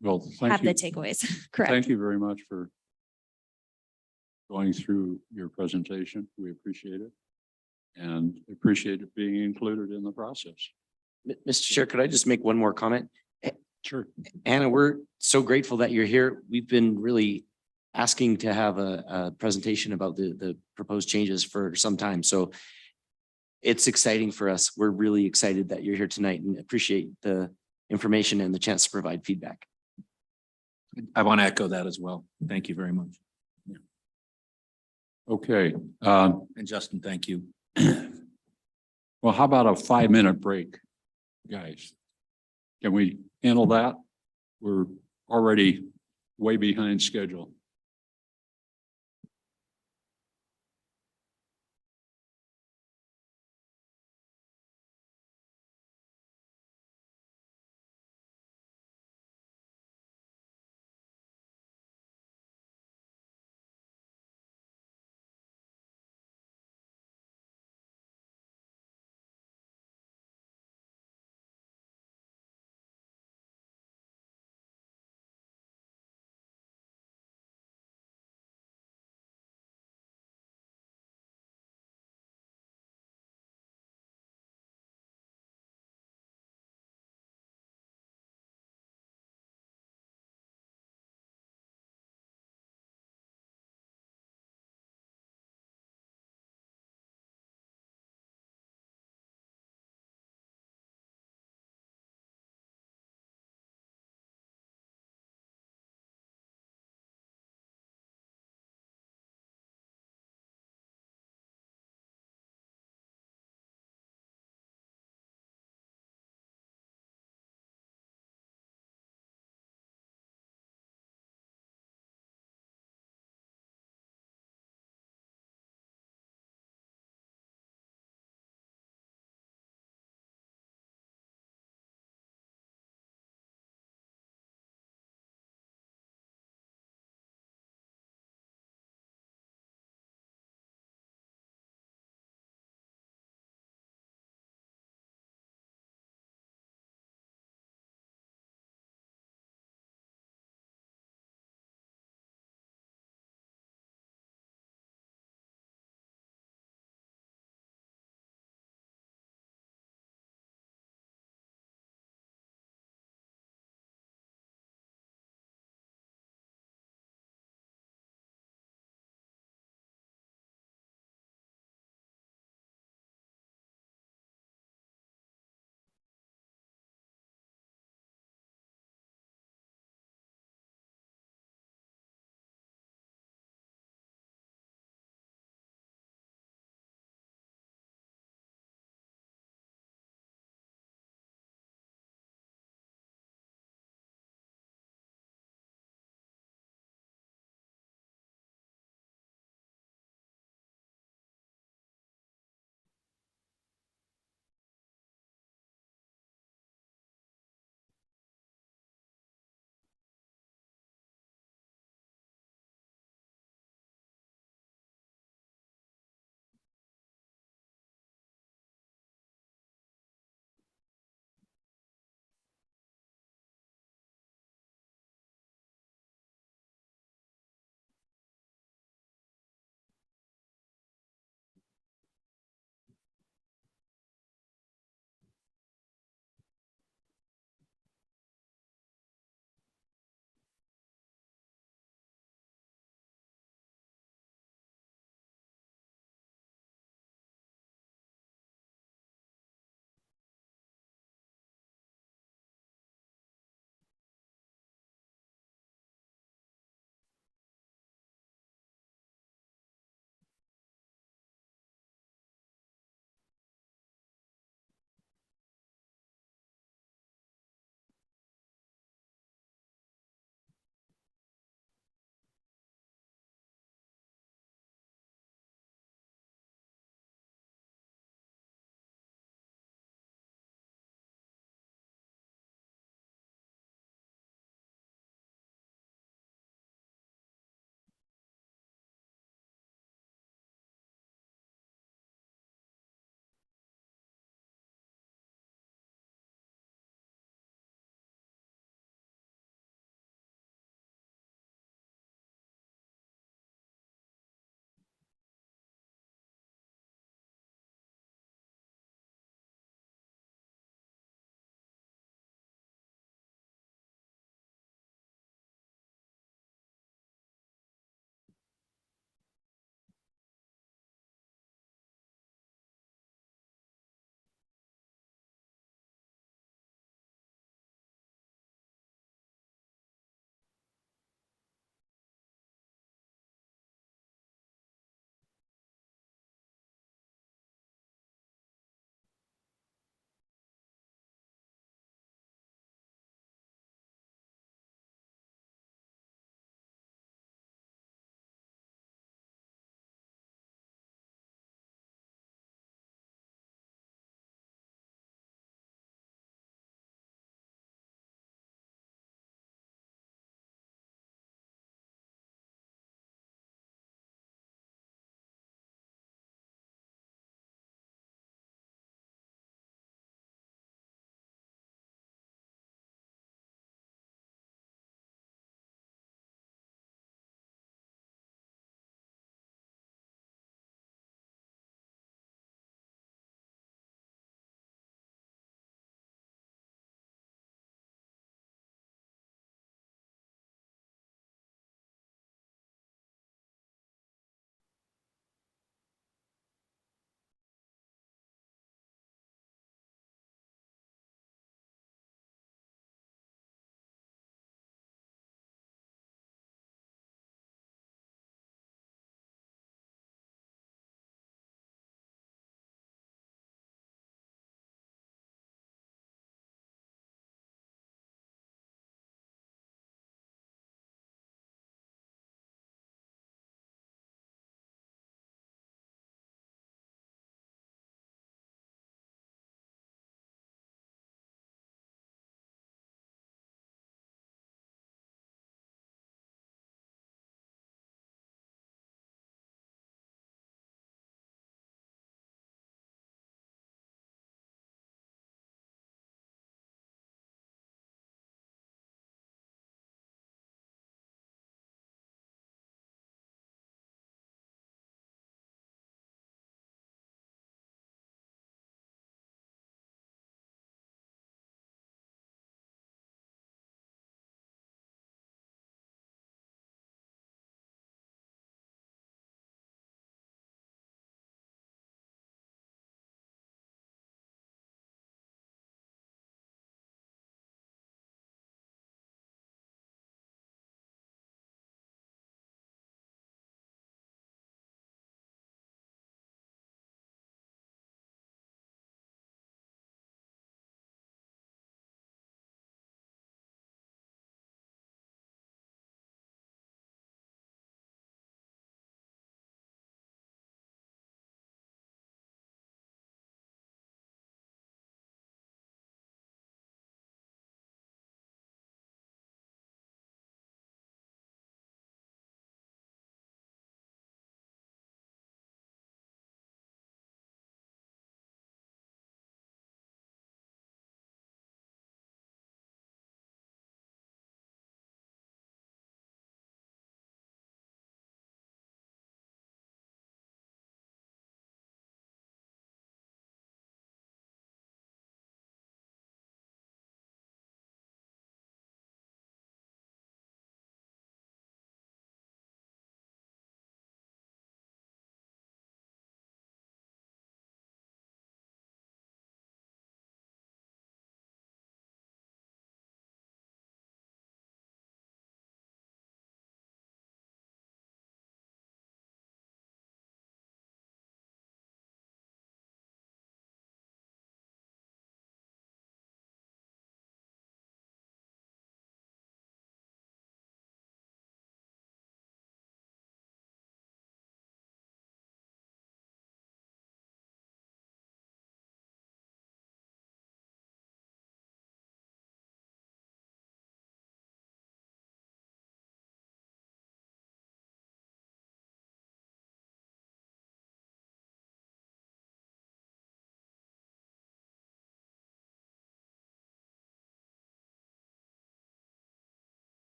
Well, have thank you. the takeaways, correct? Thank you very much for going through your presentation. We appreciate it. And appreciate it being included in the process. Mr. Chair, could I just make one more comment? Sure. Anna, we're so grateful that you're here. We've been really asking to have a presentation about the proposed changes for some time. So it's exciting for us. We're really excited that you're here tonight and appreciate the information and the chance to provide feedback. I want to echo that as well. Thank you very much. Okay. And Justin, thank you. Well, how about a 5-minute break, guys? Can we handle that? We're already way behind schedule.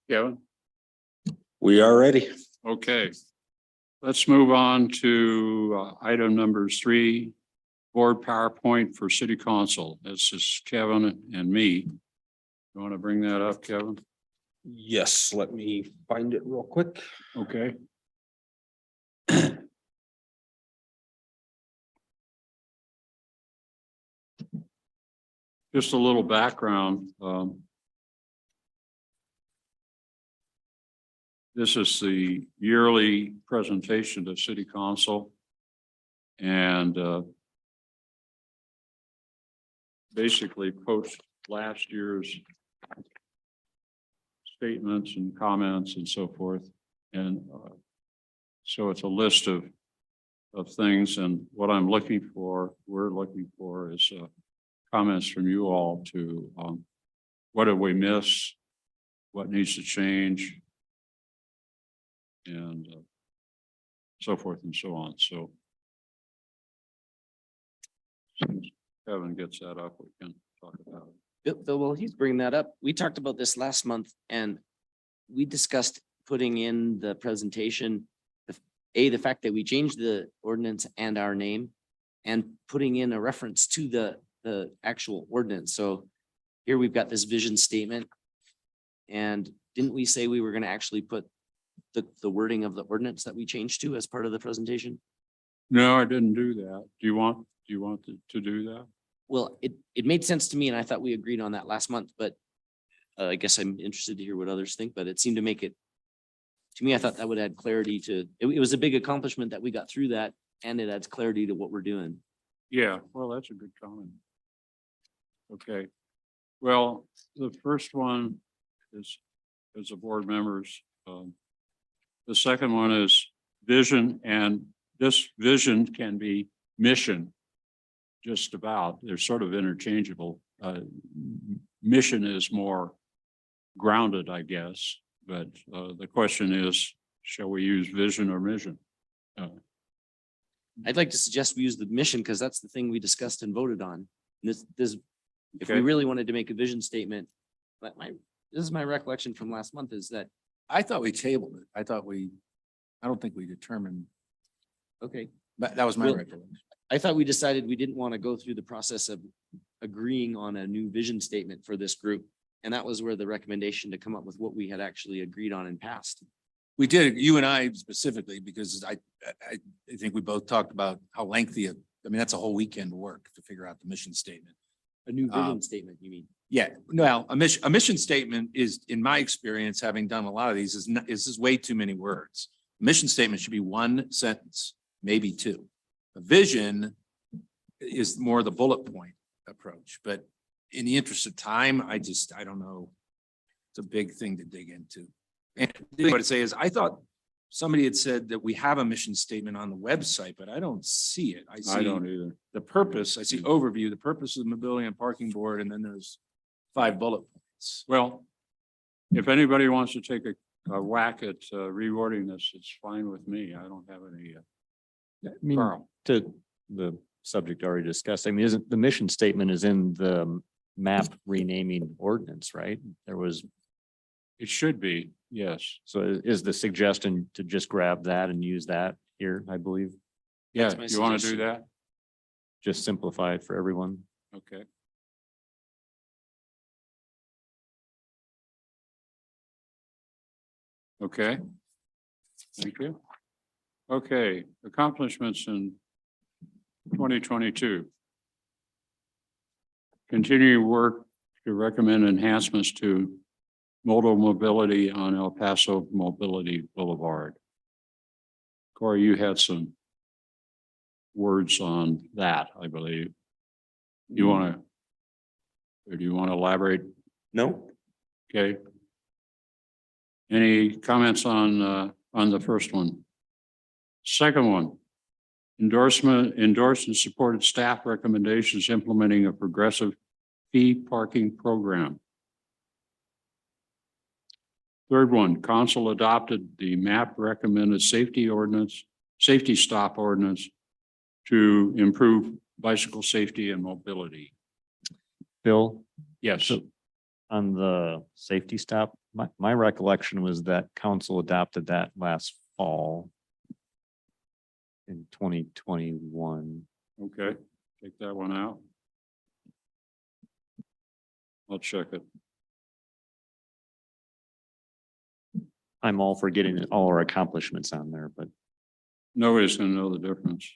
Kevin? We are ready. Okay. Let's move on to item number 3, board PowerPoint for city council. This is Kevin and me. You want to bring that up, Kevin? Yes, let me find it real quick. Okay. Just a little background. This is the yearly presentation to city council. And basically post last year's statements and comments and so forth. And so it's a list of things, and what I'm looking for, we're looking for is comments from you all to what did we miss? What needs to change? And so forth and so on. So since Kevin gets that up, we can talk about it. Bill, while he's bringing that up, we talked about this last month and we discussed putting in the presentation, the fact that we changed the ordinance and our name and putting in a reference to the actual ordinance. So here we've got this vision statement. And didn't we say we were going to actually put the wording of the ordinance that we changed to as part of the presentation? No, I didn't do that. Do you want to do that? Well, it made sense to me and I thought we agreed on that last month, but I guess I'm interested to hear what others think, but it seemed to make it, to me, I thought that would add clarity to, it was a big accomplishment that we got through that and it adds clarity to what we're doing. Yeah, well, that's a good comment. Okay. Well, the first one is the board members. The second one is vision, and this vision can be mission. Just about, they're sort of interchangeable. Mission is more grounded, I guess, but the question is, shall we use vision or mission? I'd like to suggest we use the mission because that's the thing we discussed and voted on. This, if we Okay. really wanted to make a vision statement, but this is my recollection from last month is that, I thought we tabled it. I don't think we determined, okay, but that was my Well, recollection. I thought we decided we didn't want to go through the process of agreeing on a new vision statement for this group. And that was where the recommendation to come up with what we had actually agreed on and passed. We did, you and I specifically, because I think we both talked about how lengthy, that's a whole weekend of work to figure out the mission statement. A new vision statement, you mean? Yeah, well, a mission statement is, in my experience, having done a lot of these, is way too many words. A mission statement should be one sentence, maybe two. A vision is more the bullet point approach, but in the interest of time, I don't know. It's a big thing to dig into. And the thing I would say is, I thought somebody had said that we have a mission statement on the website, but I don't see it. I I see don't either. the purpose, I see overview, the purpose of the mobility and parking board, and then there's 5 bullet points. Well, if anybody wants to take a whack at rewording this, it's fine with me. I don't have any. I mean, Carl. to the subject already discussed, I mean, isn't the mission statement is in the map renaming ordinance, right? There was, It should be, yes. so is the suggestion to just grab that and use that here, I believe, Yeah, That's my you want to do suggestion. that? just simplify it for everyone. Okay. Okay. Thank you. Okay, accomplishments in 2022. Continue work to recommend enhancements to modal mobility on El Paso Mobility Boulevard. Corey, you had some words on that, I believe. You want to, or do you want to elaborate? No? Okay. Any comments on the first one? Second one, endorsed and supported staff recommendations implementing a progressive fee parking program. Third one, council adopted the MAP recommended safety stop ordinance to improve bicycle safety and mobility. Bill, Yes, So- on the safety stop, my recollection was that council adopted that last fall in 2021. Okay, take that one out. I'll check it. I'm all for getting all our accomplishments on there, but Nobody's gonna know the difference.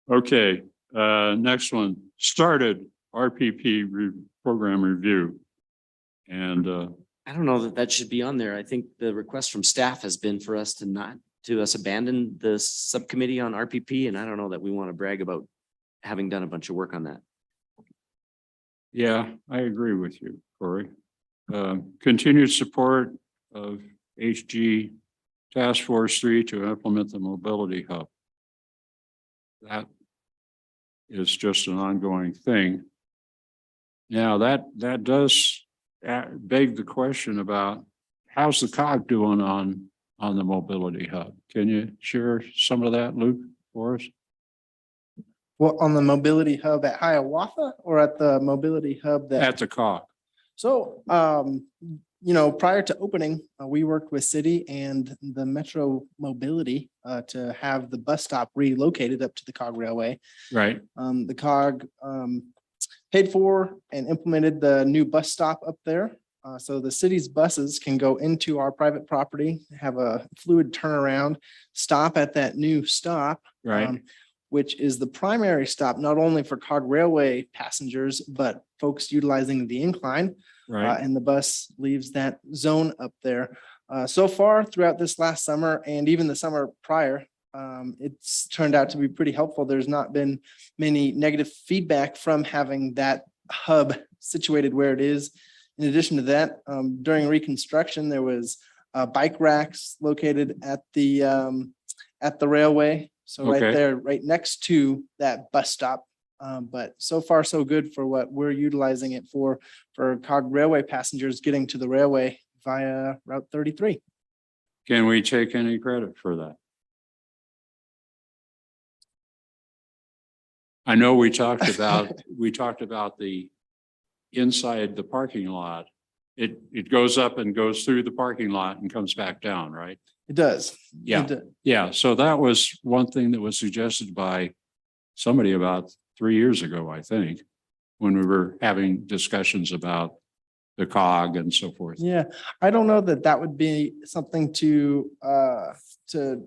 Okay, next one, started RPP program review. And I don't know that that should be on there. I think the request from staff has been for us to abandon the subcommittee on RPP, and I don't know that we want to brag about having done a bunch of work on that. yeah, I agree with you, Corey. Continued support of HG Task Force 3 to implement the mobility hub. That is just an ongoing thing. Now, that does beg the question about how's the COG doing on the mobility hub? Can you share some of that, Luke, for us? Well, on the mobility hub at Hiawatha or at the mobility hub that? At the COG. So, prior to opening, we worked with city and the Metro Mobility to have the bus stop relocated up to the COG Railway. Right, The COG paid for and implemented the new bus stop up there. So the city's buses can go into our private property, have a fluid turnaround, stop at that new stop. right. Which is the primary stop, not only for COG Railway passengers, but folks utilizing the incline. Right. And the bus leaves that zone up there. So far throughout this last summer and even the summer prior, it's turned out to be pretty helpful. There's not been many negative feedback from having that hub situated where it is. In addition to that, during reconstruction, there was bike racks located at the railway. So right Okay. there, right next to that bus stop. But so far, so good for what we're utilizing it for COG Railway passengers getting to the railway via Route 33. Can we take any credit for that? I know we talked about the inside the parking lot. It goes up and goes through the parking lot and comes back down, right? It does. Yeah. It does. Yeah, so that was one thing that was suggested by somebody about 3 years ago, I think, when we were having discussions about the COG and so forth. Yeah, I don't know that that would be something to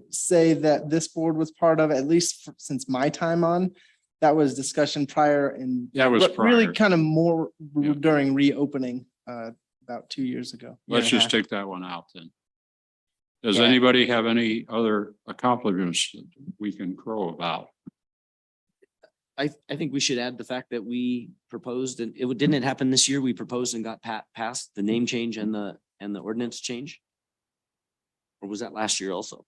say that this board was part of, at least since my time on. That was discussion prior and That was really prior. kind of more Yeah. during reopening about 2 years ago. Let's year and a just half. take that one out then. Does Yeah. anybody have any other accomplishments that we can crow about? I think we should add the fact that we proposed, and didn't it happen this year? We proposed and got passed the name change and the ordinance change? Or was that last year also?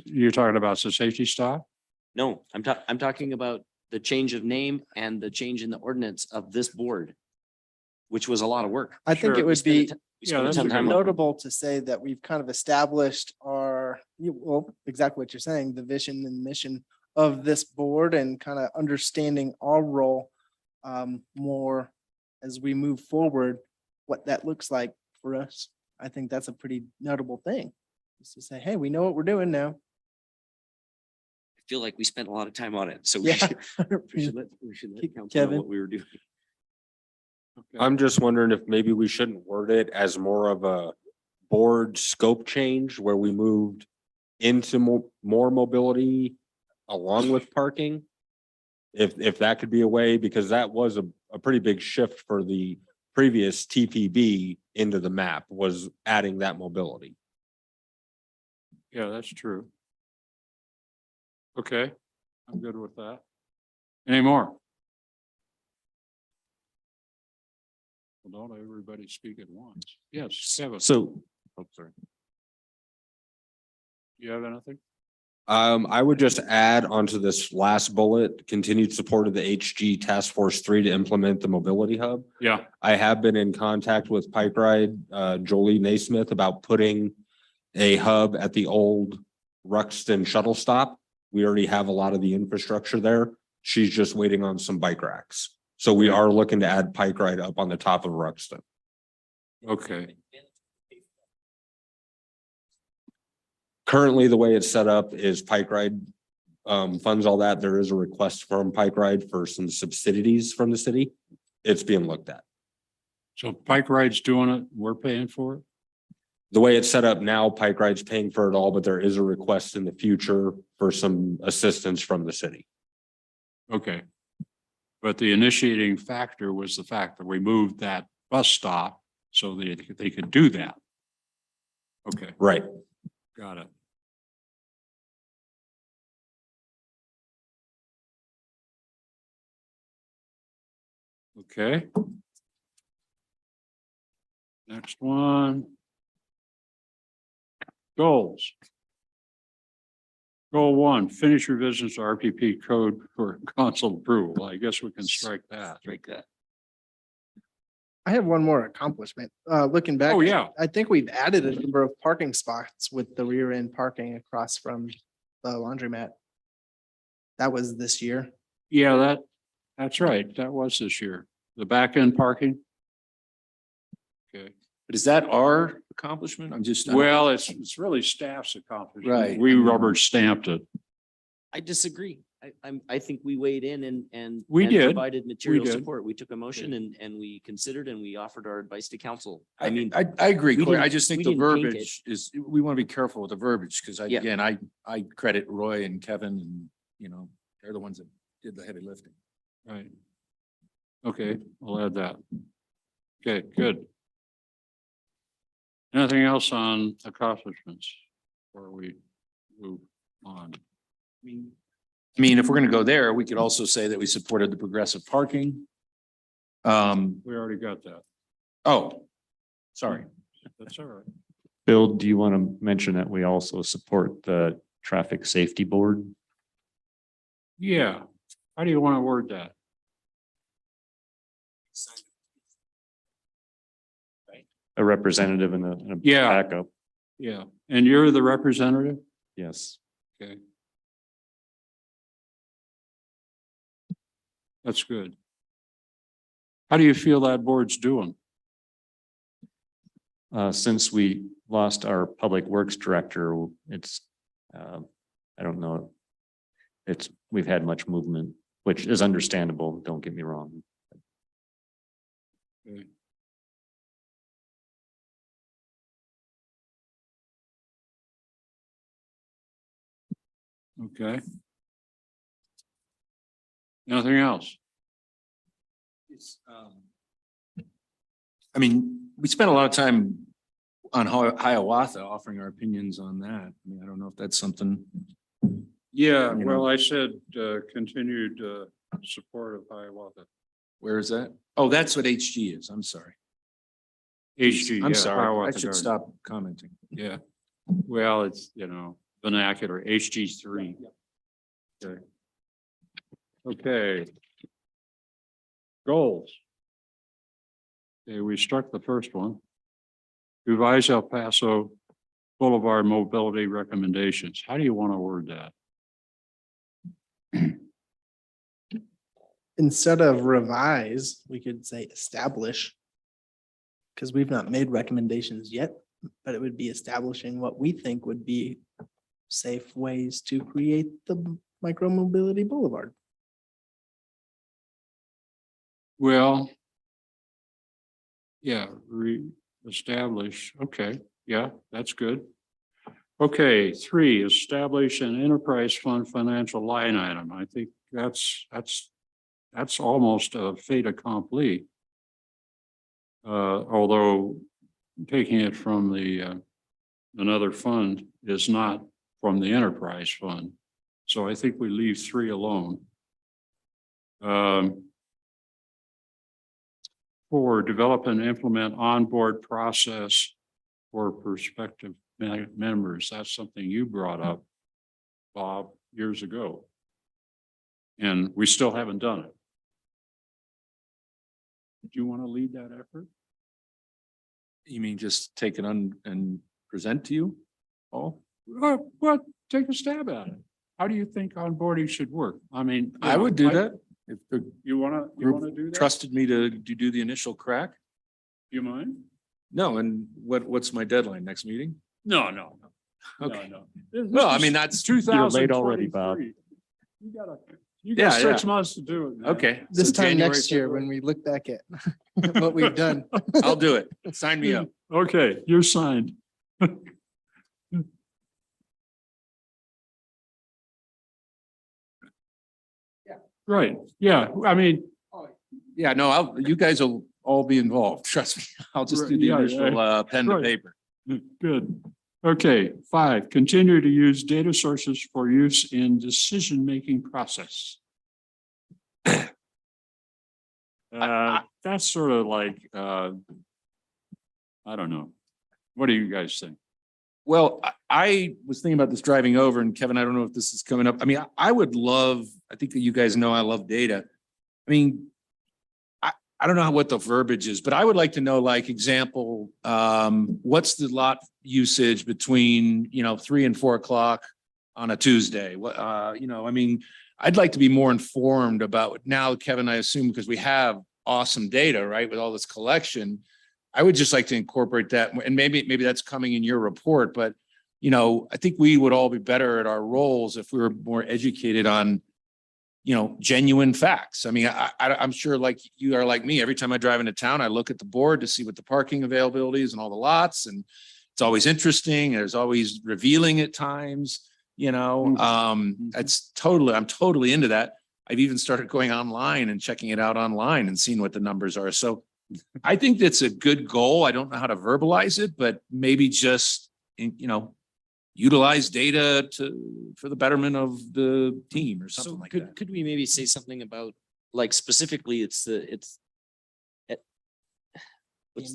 You're talking about the safety stop? No, I'm talking about the change of name and the change in the ordinance of this board, which was a lot of work. I think Sure. it would We be spent Yeah, that's a some good time one. on it. notable to say that we've kind of established exactly what you're saying, the vision and mission of this board and kind of understanding our role more as we move forward, what that looks like for us. I think that's a pretty notable thing. Is to say, hey, we know what we're doing now. I feel like we spent a lot of time on it, so Yeah. we should let council know Kevin? what we were doing. Okay. I'm just wondering if maybe we shouldn't word it as more of a board scope change where we moved into more mobility along with parking. If that could be a way, because that was a pretty big shift for the previous TPB into the map, was adding that mobility. Yeah, that's true. Okay, I'm good with that. Any more? Well, don't everybody speak at once. Yes, Kevin, so, oh, sorry. you have anything? I would just add onto this last bullet, continued support of the HG Task Force 3 to implement the mobility hub. Yeah, I have been in contact with Pike Ride, Jolie Naismith about putting a hub at the old Ruxton shuttle stop. We already have a lot of the infrastructure there. She's just waiting on some bike racks. So we are looking to add Pike Ride up on the top of Ruxton. Okay, Currently, the way it's set up is Pike Ride funds all that. There is a request from Pike Ride for some subsidies from the city. It's being looked at. so Pike Ride's doing it, we're paying for it? The way it's set up now, Pike Ride's paying for it all, but there is a request in the future for some assistance from the city. Okay. But the initiating factor was the fact that we moved that bus stop so they could do that. Okay, Right. got it. Okay. Next one. Goals. Goal 1, finish revisions to RPP code for council approval. I guess we can strike that. Strike that. I have one more accomplishment. Looking back. Oh, yeah. I think we've added a number of parking spots with the rear end parking across from the laundromat. That was this year. Yeah, that's right. That was this year. The back end parking. Okay, But is that our accomplishment? I'm just. well, it's really staff's accomplishment. Right. We rubber stamped it. I disagree. I think we weighed in and. We and did. Provided material did. support. We took a motion and we considered and we offered our advice to council. I mean, I agree, we Corey. I didn't- just think we the didn't kink it. verbiage is, we want to be careful with the verbiage because Yeah. again, I credit Roy and Kevin and, you know, they're the ones that did the heavy lifting. Right. Okay, I'll add that. Okay, good. Anything else on accomplishments before we move on? I mean, if we're going to go there, we could also say that we supported the progressive parking. We already got that. Oh, sorry. That's all right. Bill, do you want to mention that we also support the traffic safety board? Yeah. How do you want to word that? A representative and a Yeah. backup, Yeah, and you're the representative? yes. Okay. That's good. How do you feel that board's doing? Since we lost our public works director, it's, I don't know. We've had much movement, which is understandable, don't get me wrong. Okay. Okay. Nothing else? I mean, we spent a lot of time on Hiawatha offering our opinions on that. I mean, I don't know if that's something. Yeah, You well, know. I said continued support of Hiawatha. Where is that? Oh, that's what HG is. I'm sorry. HG. I'm yeah, sorry. I Hiawatha should Garden. stop commenting. Yeah, well, it's, vernacular, HG3. Okay. Okay. Goals. Okay, we struck the first one. Revise El Paso Boulevard mobility recommendations. How do you want to word that? Instead of revise, we could say establish. Because we've not made recommendations yet, but it would be establishing what we think would be safe ways to create the micro mobility boulevard. Well, yeah, re-establish, okay, yeah, that's good. Okay, 3, establish an enterprise fund financial line item. I think that's almost a fait accompli. Although taking it from the another fund is not from the enterprise fund. So I think we leave 3 alone. 4, develop and implement onboard process for prospective members. That's something you brought up, Bob, years ago. And we still haven't done it. Do you want to lead that effort? You mean just take it on and present to you? Oh, Well, take a stab at it. How do you think onboarding should work? I mean. I would do that. If the You wanna group do that? trusted me to do the initial crack? You mind? No, and what's my deadline? Next meeting? No, no. Okay. No. Well, I mean, that's, Two You're late already, Bob. You got Yeah, 6 months to do it. man. okay. This so time January, next year, February. when we look back at what we've done. I'll do it. Sign me up. Okay, you're signed. Right, yeah, I mean, Yeah, no, you guys will all be involved. Trust me. I'll just do the Yeah, initial pen to right. paper. good. Okay, 5, continue to use data sources for use in decision-making process. That's sort of like, I don't know. What do you guys think? Well, I was thinking about this driving over, and Kevin, I don't know if this is coming up. I mean, I would love, I think that you guys know I love data. I mean, I don't know what the verbiage is, but I would like to know, like, example, what's the lot usage between, 3 and 4 o'clock on a Tuesday? What, I mean, I'd like to be more informed about now, Kevin, I assume, because we have awesome data, right, with all this collection. I would just like to incorporate that, and maybe that's coming in your report, but I think we would all be better at our roles if we were more educated on, genuine facts. I mean, I'm sure, like you are like me, every time I drive into town, I look at the board to see what the parking availability is and all the lots, and it's always interesting. There's always revealing at times, I'm totally into that. I've even started going online and checking it out online and seeing what the numbers are. So I think that's a good goal. I don't know how to verbalize it, but maybe just, utilize data for the betterment of the team or something So like could, that. could we maybe say something about, like, specifically, what's the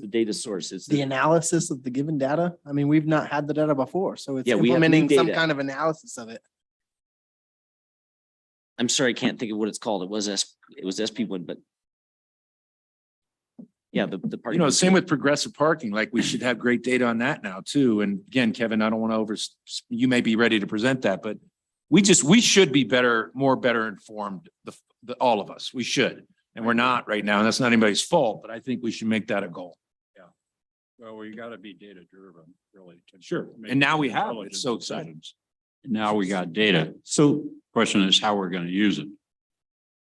data source? It's The analysis of the given data. I mean, we've not had the data before, so it's Yeah, we have new implementing some data. kind of analysis of it. I'm sorry, I can't think of what it's called. It was SP1, but yeah, the part. Same with progressive parking, like we should have great data on that now too. And again, Kevin, I don't want to you may be ready to present that, but we should be more better informed, all of us, we should. And we're not right now, and that's not anybody's fault, but I think we should make that a goal. Well, we gotta be data driven, really. to Sure. make And now we have it. intelligent It's so exciting. decisions. Now we got data. So Question is how we're gonna use it.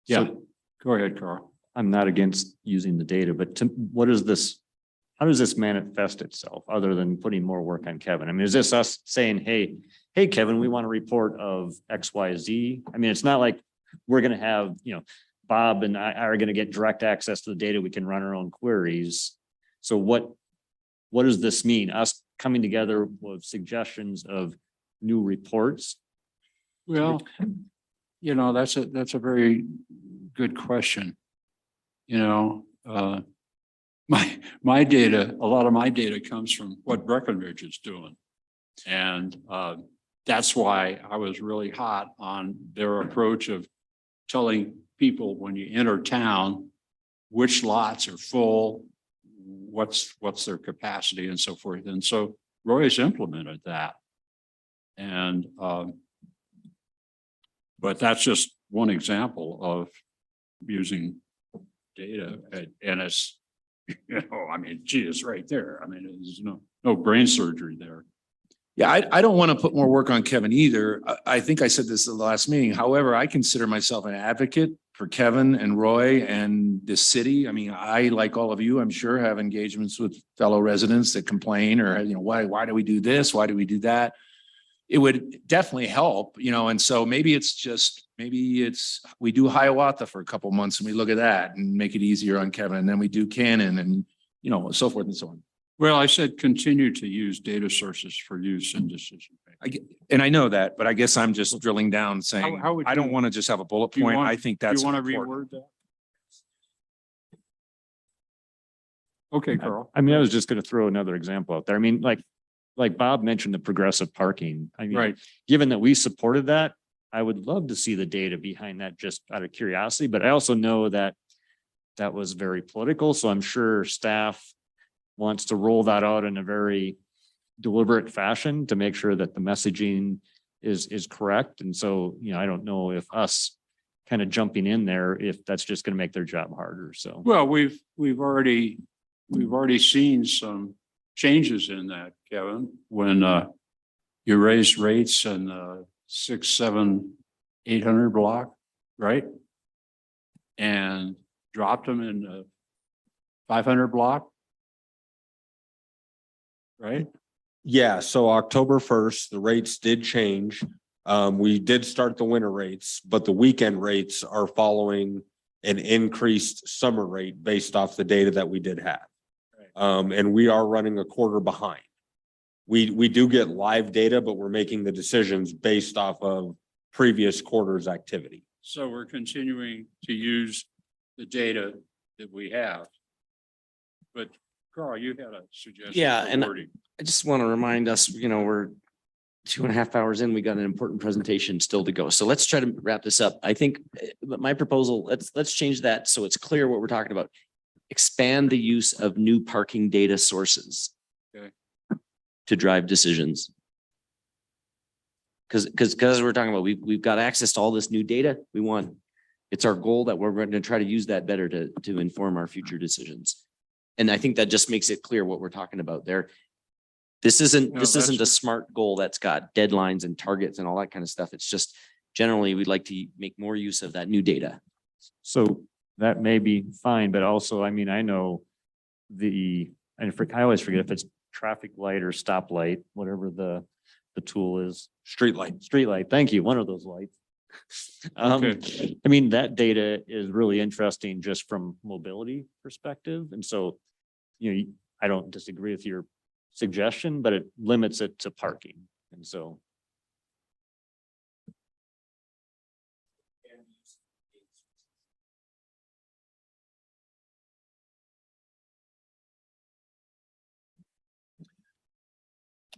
Yeah, So- go ahead, Carl. I'm not against using the data, but how does this manifest itself other than putting more work on Kevin? I mean, is this us saying, hey, Kevin, we want a report of X, Y, Z? I mean, it's not like we're gonna have, Bob and I are gonna get direct access to the data. We can run our own queries. So what does this mean? Us coming together with suggestions of new reports? Well, that's a very good question. My data, a lot of my data comes from what Breckenridge is doing. And that's why I was really hot on their approach of telling people when you enter town, which lots are full, what's their capacity and so forth. And so Roy's implemented that. And but that's just one example of using data and it's, I mean, gee, it's right there. I mean, there's no brain surgery there. Yeah, I don't want to put more work on Kevin either. I think I said this at the last meeting. However, I consider myself an advocate for Kevin and Roy and this city. I mean, I, like all of you, I'm sure, have engagements with fellow residents that complain or, why do we do this? Why do we do that? It would definitely help, and so maybe it's we do Hiawatha for a couple months and we look at that and make it easier on Kevin. And then we do Cannon and, so forth and so on. Well, I said continue to use data sources for use in decision making. And I know that, but I guess I'm just drilling down saying, how would I don't you- want to just have a bullet do you point. want- I think Do that's you want to important. reword that? Okay, Carl. I mean, I was just gonna throw another example out there. I mean, like Bob mentioned, the progressive parking. I mean, Right. given that we supported that, I would love to see the data behind that just out of curiosity, but I also know that that was very political, so I'm sure staff wants to roll that out in a very deliberate fashion to make sure that the messaging is correct. And so, I don't know if us kind of jumping in there if that's just going to make their job harder. So. Well, we've already seen some changes in that, Kevin, when you raised rates in the 600, 700, 800 block, right? And dropped them in the 500 block. Right? Yeah, so October first, the rates did change. We did start the winter rates, but the weekend rates are following an increased summer rate based off the data that we did have. And we are running a quarter behind. We do get live data, but we're making the decisions based off of previous quarter's activity. So we're continuing to use the data that we have. But Carl, you had a suggestion. Yeah, for and wording. I just want to remind us, we're 2.5 hours in, we got an important presentation still to go. So let's try to wrap this up. I think my proposal, let's change that so it's clear what we're talking about. Expand the use of new parking data sources. Okay. To drive decisions. Because we're talking about, we've got access to all this new data. It's our goal that we're going to try to use that better to inform our future decisions. And I think that just makes it clear what we're talking about there. This isn't a smart goal that's got deadlines and targets and all that kind of stuff. It's just generally we'd like to make more use of that new data. So that may be fine, but also, I mean, I know I always forget if it's traffic light or stoplight, whatever the tool is. Street light. Thank you. One of those lights. Okay. I mean, that data is really interesting just from mobility perspective. And so, I don't disagree with your suggestion, but it limits it to parking. And so.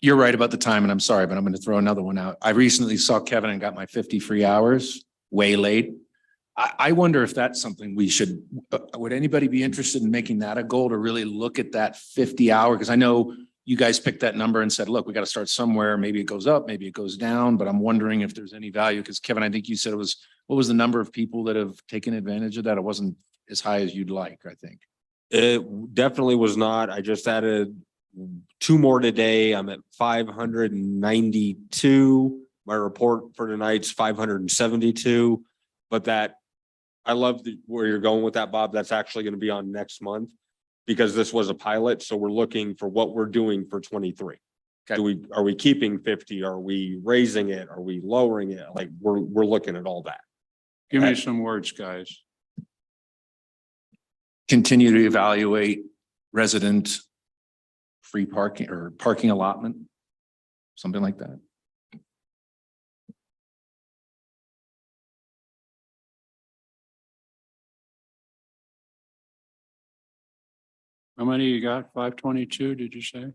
You're right about the time, and I'm sorry, but I'm going to throw another one out. I recently saw Kevin and got my 50 free hours, way late. I wonder if that's something we should, would anybody be interested in making that a goal to really look at that 50 hour? Because I know you guys picked that number and said, look, we got to start somewhere. Maybe it goes up, maybe it goes down, but I'm wondering if there's any value. Because Kevin, I think you said what was the number of people that have taken advantage of that? It wasn't as high as you'd like, I think. It definitely was not. I just added 2 more today. I'm at 592. My report for tonight's 572, but I love where you're going with that, Bob. That's actually going to be on next month because this was a pilot. So we're looking for what we're doing for 23. Okay. Are we keeping 50? Are we raising it? Are we lowering it? Like we're looking at all that. Give me some words, guys. Continue to evaluate resident free parking or parking allotment, something like that. How many you got? 522, did you say?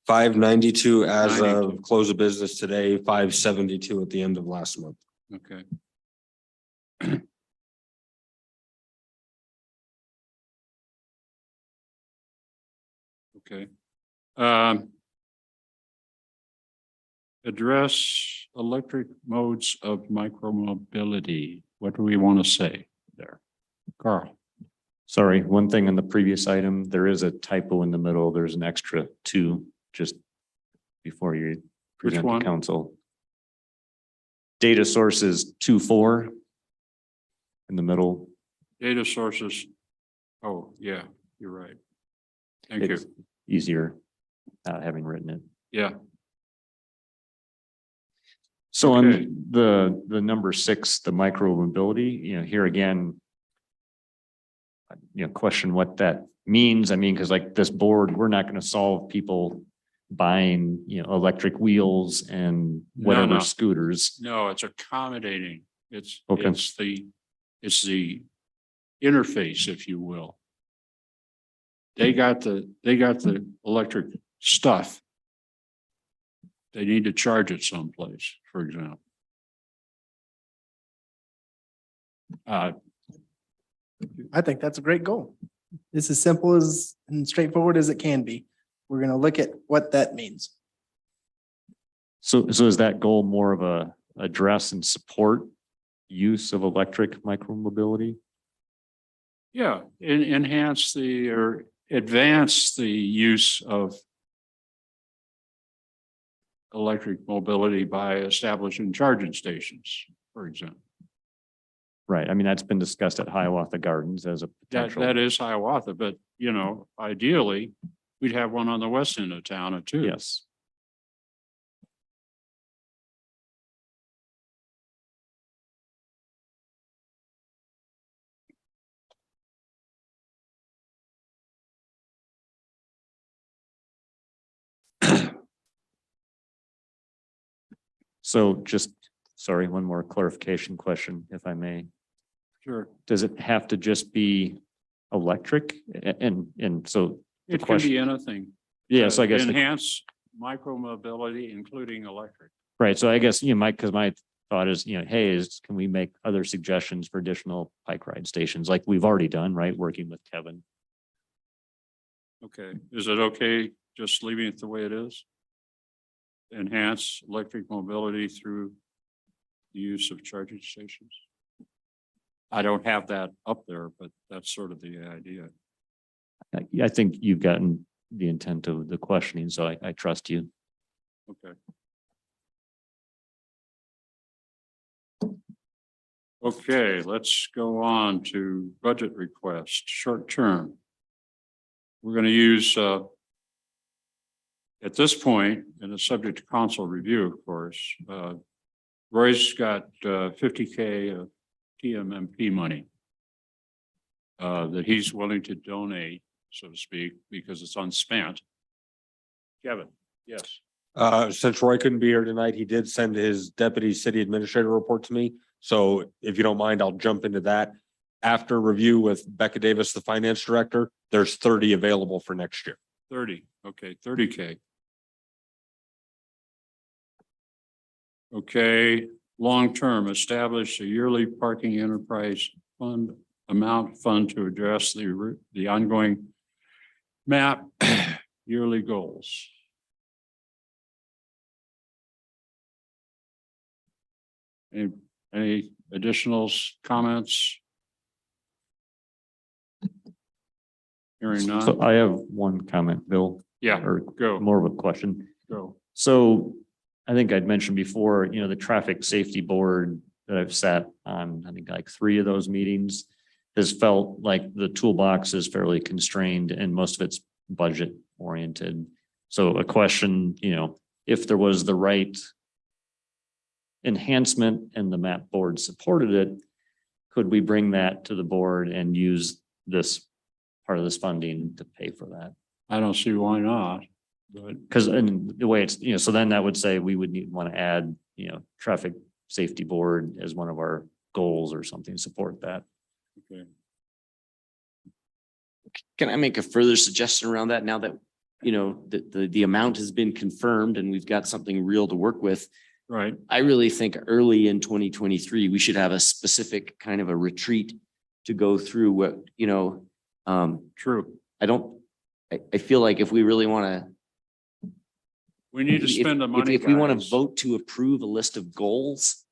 592 as 92. of close of business today, 572 at the end of last month. Okay. Okay. Address electric modes of micromobility. What do we want to say there? Carl? Sorry, one thing on the previous item, there is a typo in the middle. There's an extra 2 just before you present one? to council. Data sources 2.4 in the middle. Data sources. Oh, yeah, you're right. Thank you. It's easier not having written it. Yeah. So Okay. on the number 6, the micro mobility, here again, question what that means. I mean, because like this board, we're not going to solve people buying, electric wheels and whatever No. scooters. No, it's accommodating. It's, Okay. it's the interface, if you will. They got the electric stuff. They need to charge it someplace, for example. I think that's a great goal. It's as simple as and straightforward as it can be. We're going to look at what that means. So is that goal more of a address and support use of electric micromobility? Yeah, enhance or advance the use of electric mobility by establishing charging stations, for example. Right, I mean, that's been discussed at Hiawatha Gardens as a potential. That is Hiawatha, but ideally, we'd have one on the west end of town too. Yes. So just, sorry, one more clarification question, if I may. Sure. Does it have to just be electric? And so the It can question, be anything. yes, I guess, Enhance micro mobility, including electric. right. So I guess, Mike, because my thought is, hey, can we make other suggestions for additional bike ride stations like we've already done, right? Working with Kevin. Okay, is it okay just leaving it the way it is? Enhance electric mobility through the use of charging stations? I don't have that up there, but that's sort of the idea. I think you've gotten the intent of the questioning, so I trust you. Okay. Okay, let's go on to budget request, short term. We're going to use, at this point, and it's subject to council review, of course, Roy's got $50K of TMMP money that he's willing to donate, so to speak, because it's unspent. Kevin, yes. Since Roy couldn't be here tonight, he did send his deputy city administrator report to me. So if you don't mind, I'll jump into that. After review with Becca Davis, the finance director, there's 30 available for next year. 30, okay, 30K. Okay, long-term, establish a yearly parking enterprise fund to address the ongoing MAP yearly goals. Any additional comments? Hearing none. So I have one comment, Bill, Yeah, or go, more of a question. go. So I think I'd mentioned before, the traffic safety board that I've sat on, I think like 3 of those meetings has felt like the toolbox is fairly constrained and most of it's budget oriented. So a question, if there was the right enhancement and the MAP board supported it, could we bring that to the board and use this part of this funding to pay for that? I don't see why not, but Because in the way it's, so then that would say we would want to add, traffic safety board as one of our goals or something, support that. okay. Can I make a further suggestion around that now that, the amount has been confirmed and we've got something real to work with? Right, I really think early in 2023, we should have a specific kind of a retreat to go through what, true. I feel like if we really want We need to spend the money. if we want to guys. vote to approve a list of goals,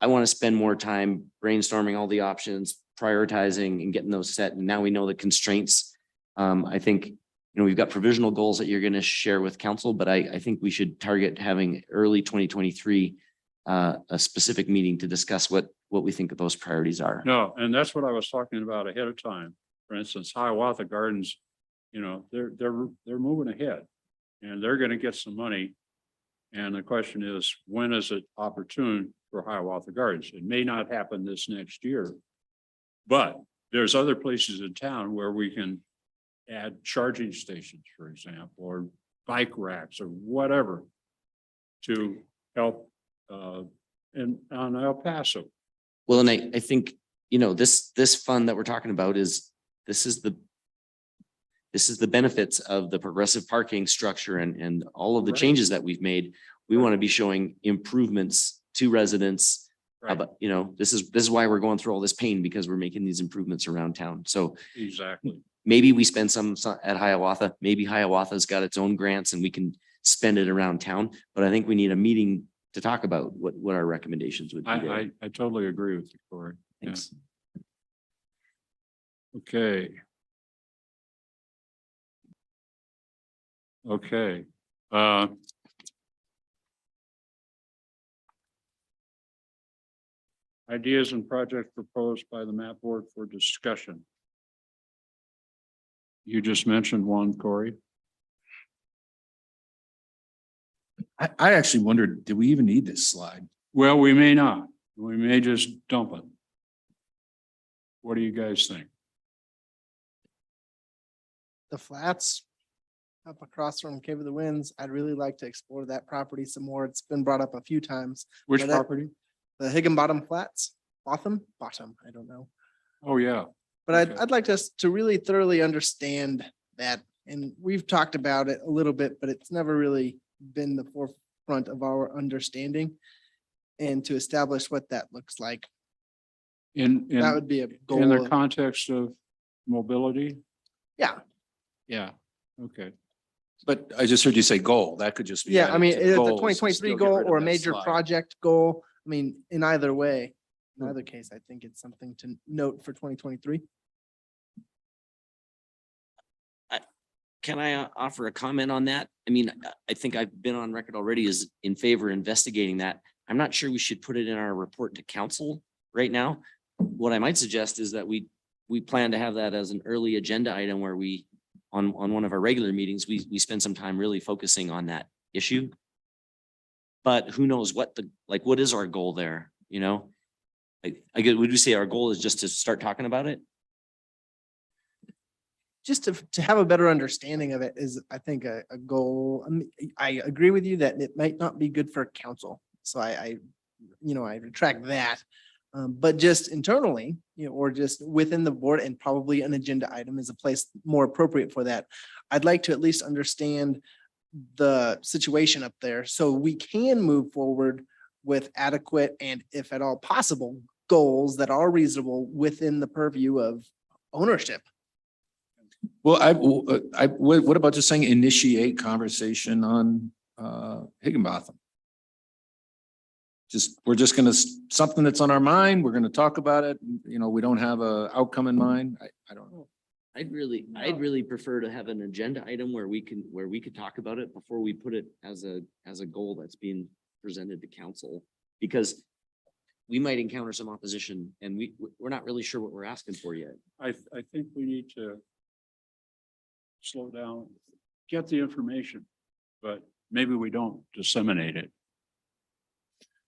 I want to spend more time brainstorming all the options, prioritizing and getting those set. And now we know the constraints. I think, we've got provisional goals that you're going to share with council, but I think we should target having early 2023 a specific meeting to discuss what we think of those priorities are. No, and that's what I was talking about ahead of time. For instance, Hiawatha Gardens, they're moving ahead and they're going to get some money. And the question is, when is it opportune for Hiawatha Gardens? It may not happen this next year, but there's other places in town where we can add charging stations, for example, or bike racks or whatever to help on El Paso. Well, and I think, this fund that we're talking about this is the benefits of the progressive parking structure and all of the Right. changes that we've made. We want to be showing improvements to residents. Right. But, this is why we're going through all this pain, because we're making these improvements around town. So Exactly. maybe we spend some at Hiawatha, maybe Hiawatha's got its own grants and we can spend it around town. But I think we need a meeting to talk about what our recommendations would be there. I totally agree with you, Corey. Yeah. Thanks. Okay. Okay. Ideas and projects proposed by the map board for discussion. You just mentioned one, Corey. I actually wondered, do we even need this slide? Well, we may not. We may just dump it. What do you guys think? The flats up across from Cave of the Winds, I'd really like to explore that property some more. It's been brought up a few times. Which But that- property? The Higginbottom Flats, bottom, I don't know. Oh, yeah. But Okay. I'd like us to really thoroughly understand that. And we've talked about it a little bit, but it's never really been the forefront of our understanding. And to establish what that looks like, In that would be a in the goal. context of mobility? Yeah, Yeah. Okay. But I just heard you say goal. That could just be. yeah, I added mean, to the it's a goals and 2023 still get goal rid of or a that major slide. project goal. I mean, in either way, in either case, I think it's something to note for 2023. Can I offer a comment on that? I mean, I think I've been on record already as in favor of investigating that. I'm not sure we should put it in our report to council right now. What I might suggest is that we plan to have that as an early agenda item where we, on one of our regular meetings, we spend some time really focusing on that issue. But who knows what what is our goal there, you know? I get, would you say our goal is just to start talking about it? Just to have a better understanding of it is, I think, a goal. I mean, I agree with you that it might not be good for council. So I retract that. But just internally, or just within the board, and probably an agenda item is a place more appropriate for that. I'd like to at least understand the situation up there so we can move forward with adequate and, if at all possible, goals that are reasonable within the purview of ownership. Well, what about just saying initiate conversation on Higginbotham? We're just gonna, something that's on our mind, we're gonna talk about it, we don't have a outcome in mind. I don't know. I'd really prefer to have an agenda item where we could talk about it before we put it as a goal that's being presented to council. Because we might encounter some opposition and we're not really sure what we're asking for yet. I think we need to slow down, get the information, but maybe we don't disseminate it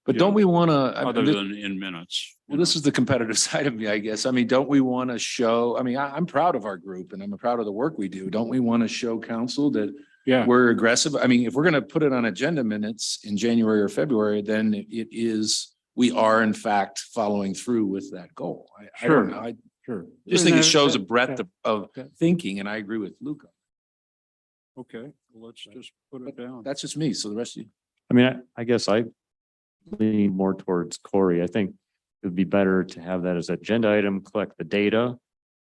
But Yeah. don't we want other to, than in minutes. well, this is the competitive side of me, I guess. I mean, don't we want to show, I'm proud of our group and I'm proud of the work we do. Don't we want to show council that Yeah, we're aggressive? I mean, if we're going to put it on agenda minutes in January or February, then we are in fact following through with that goal. I don't know. I sure. just think it shows a Yeah. breadth of thinking, and I agree with Luca. Okay, well, let's just put it down. That's just me. So the rest of you. I mean, I guess I lean more towards Corey. I think it would be better to have that as agenda item, collect the data.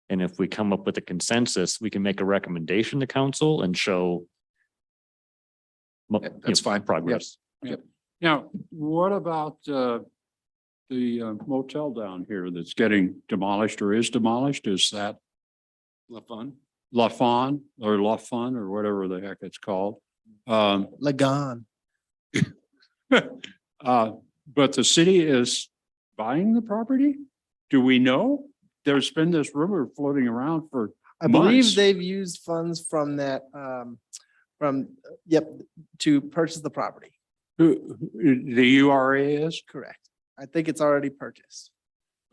And if we come up with a consensus, we can make a recommendation to council and show That's fine. progress. Now, what about the motel down here that's getting demolished or is demolished? Is that Fun. La Fawn or La Fun or whatever the heck it's called? Lagan. But the city is buying the property? Do we know? There's been this rumor floating around for, I believe months. they've used funds from that, to purchase the property. who the URA is? Correct. I think it's already purchased.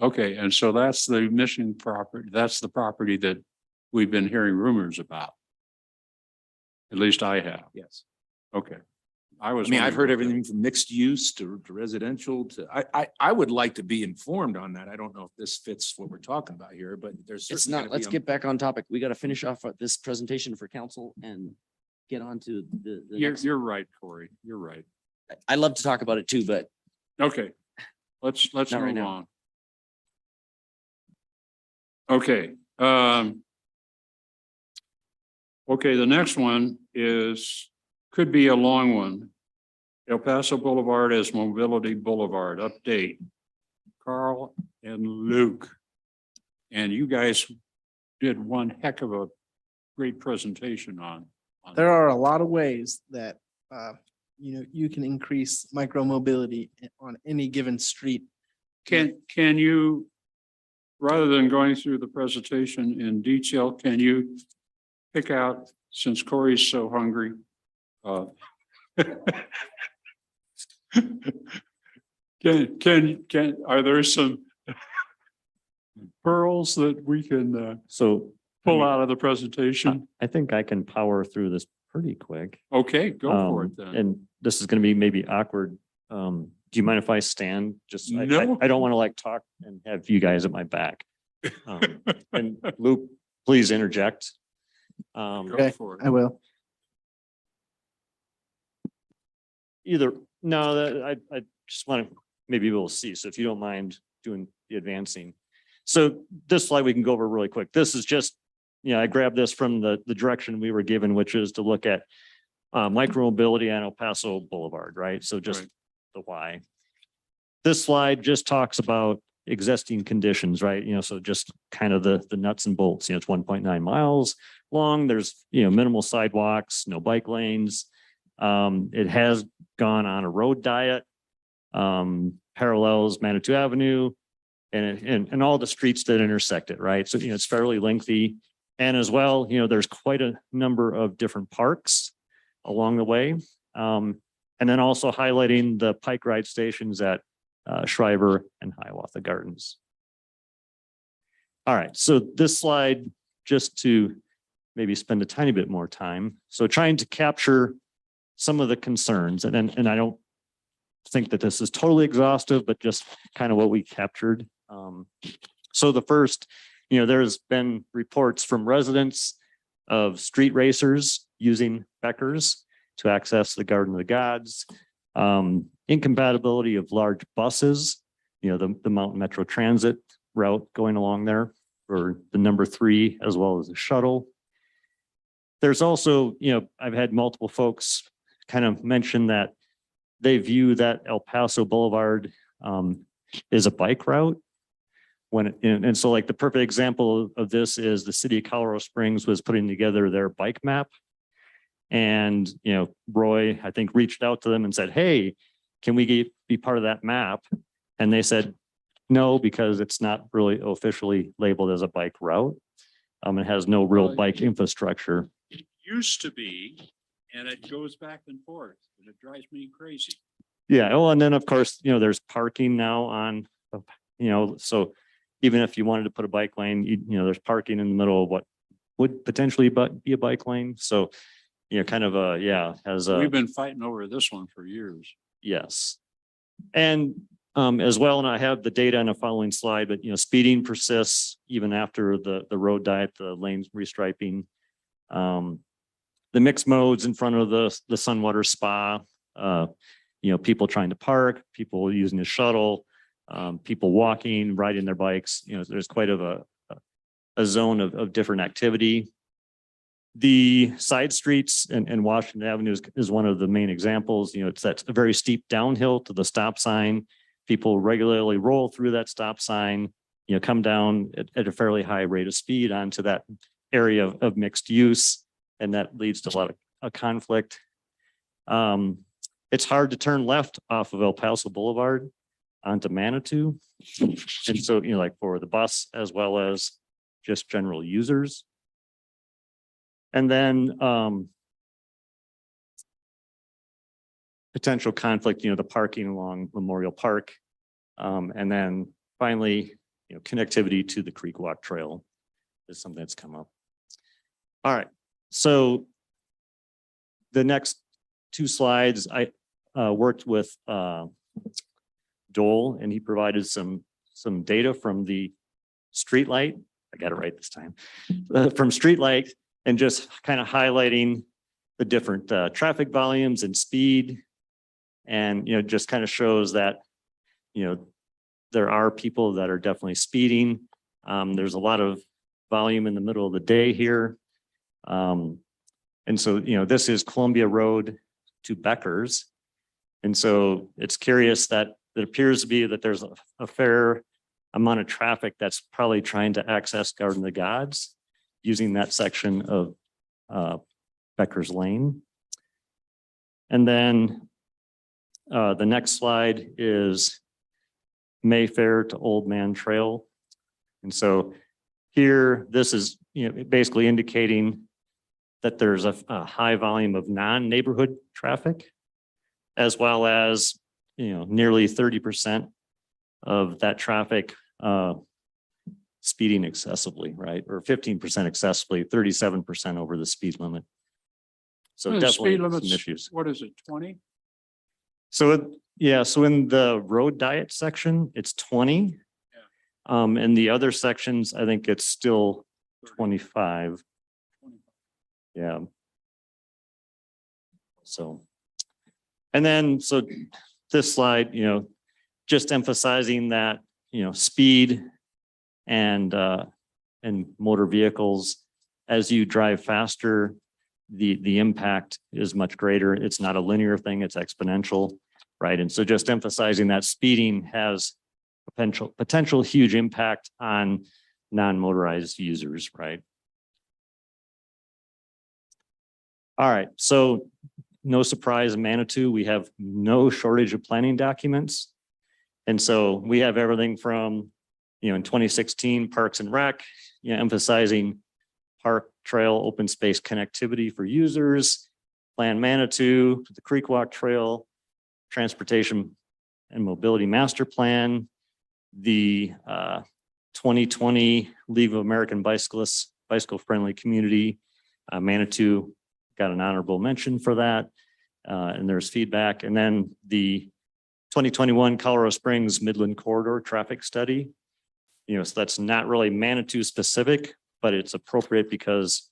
Okay, and so that's the missing property. That's the property that we've been hearing rumors about. At least I have. Yes. Okay. I mean, I've heard everything from mixed use to residential to, I would like to be informed on that. I don't know if this fits what we're talking about here, but there's. It's certainly not, gotta let's be a- get back on topic. We got to finish off this presentation for council and get on to the next. You're right, Corey. You're right. I love to talk about it too, but Okay, let's Not right move now. on. Okay, okay, the next one could be a long one. El Paso Boulevard as Mobility Boulevard update. Carl and Luke. And you guys did one heck of a great presentation on. There are a lot of ways that, you can increase micro mobility on any given street. Can you, rather than going through the presentation in detail, can you pick out, since Corey's so hungry? Are there some pearls that we can So pull out of the presentation? I think I can power through this pretty quick. Okay, go for it then. And this is gonna be maybe awkward. Do you mind if I stand? Just, No. I don't want to like talk and have you guys at my back. And Luke, please interject. Go Okay, for it. I will. Either, no, I just want to maybe we'll see. So if you don't mind doing the advancing. So this slide we can go over really quick. This is just, I grabbed this from the direction we were given, which is to look at micromobility on El Paso Boulevard, right? So just Right. the why. This slide just talks about existing conditions, right? So just kind of the nuts and bolts, it's 1.9 miles long. There's, minimal sidewalks, no bike lanes. It has gone on a road diet, parallels Manitou Avenue and all the streets that intersect it, right? So, it's fairly lengthy. And as well, there's quite a number of different parks along the way. And then also highlighting the bike ride stations at Shriver and Hiawatha Gardens. All right, so this slide, just to maybe spend a tiny bit more time. So trying to capture some of the concerns, and I don't think that this is totally exhaustive, but just kind of what we captured. So the first, there's been reports from residents of street racers using Beckers to access the Garden of the Gods. Incompatibility of large buses, the Mountain Metro Transit route going along there for the number 3, as well as the shuttle. There's also, I've had multiple folks kind of mention that they view that El Paso Boulevard is a bike route. And so like the perfect example of this is the city of Colorado Springs was putting together their bike map. And, Roy, I think, reached out to them and said, hey, can we be part of that map? And they said, no, because it's not really officially labeled as a bike route. It has no real Well, bike infrastructure. It used to be, and it goes back and forth, and it drives me crazy. Yeah. Oh, and then of course, there's parking now on, so even if you wanted to put a bike lane, there's parking in the middle of what would potentially be a bike lane. So, kind of has a. We've been fighting over this one for years. Yes. And as well, and I have the data on the following slide, but speeding persists even after the road diet, the lanes restriping. The mixed modes in front of the Sunwater Spa, people trying to park, people using the shuttle, people walking, riding their bikes, there's quite of a zone of different activity. The side streets and Washington Avenue is one of the main examples. It's a very steep downhill to the stop sign. People regularly roll through that stop sign, come down at a fairly high rate of speed onto that area of mixed use. And that leads to a lot of conflict. It's hard to turn left off of El Paso Boulevard onto Manitou. And so, like for the bus as well as just general users. And then potential conflict, the parking along Memorial Park. And then finally, connectivity to the Creek Walk Trail is something that's come up. All right, so the next 2 slides, I worked with Dole, and he provided some data from the streetlight. I got it right this time. From streetlight, and just kind of highlighting the different traffic volumes and speed. And, just kind of shows that, there are people that are definitely speeding. There's a lot of volume in the middle of the day here. And so, this is Columbia Road to Beckers. And so it's curious that it appears to be that there's a fair amount of traffic that's probably trying to access Garden of the Gods using that section of Becker's Lane. And then the next slide is Mayfair to Old Man Trail. And so here, this is, basically indicating that there's a high volume of non-neighborhood traffic, as well as, nearly 30% of that traffic speeding excessively, right? Or 15% excessively, 37% over the speed limit. So The definitely speed some limits, issues. what is it, 20? So, so in the road diet section, it's 20. In the other sections, I think it's still 25. Yeah. So, and then, so this slide, just emphasizing that, speed and motor vehicles, as you drive faster, the impact is much greater. It's not a linear thing, it's exponential, right? And so just emphasizing that speeding has potential huge impact on non-motorized users, right? All right, so no surprise in Manitou, we have no shortage of planning documents. And so we have everything from, in 2016, Parks and Rec, emphasizing park, trail, open space connectivity for users, Plan Manitou, the Creek Walk Trail, Transportation and Mobility Master Plan, the 2020 League of American Bicyclists, Bicycle Friendly Community, Manitou got an honorable mention for that. And there's feedback. And then the 2021 Colorado Springs Midland Corridor Traffic Study. So that's not really Manitou specific, but it's appropriate because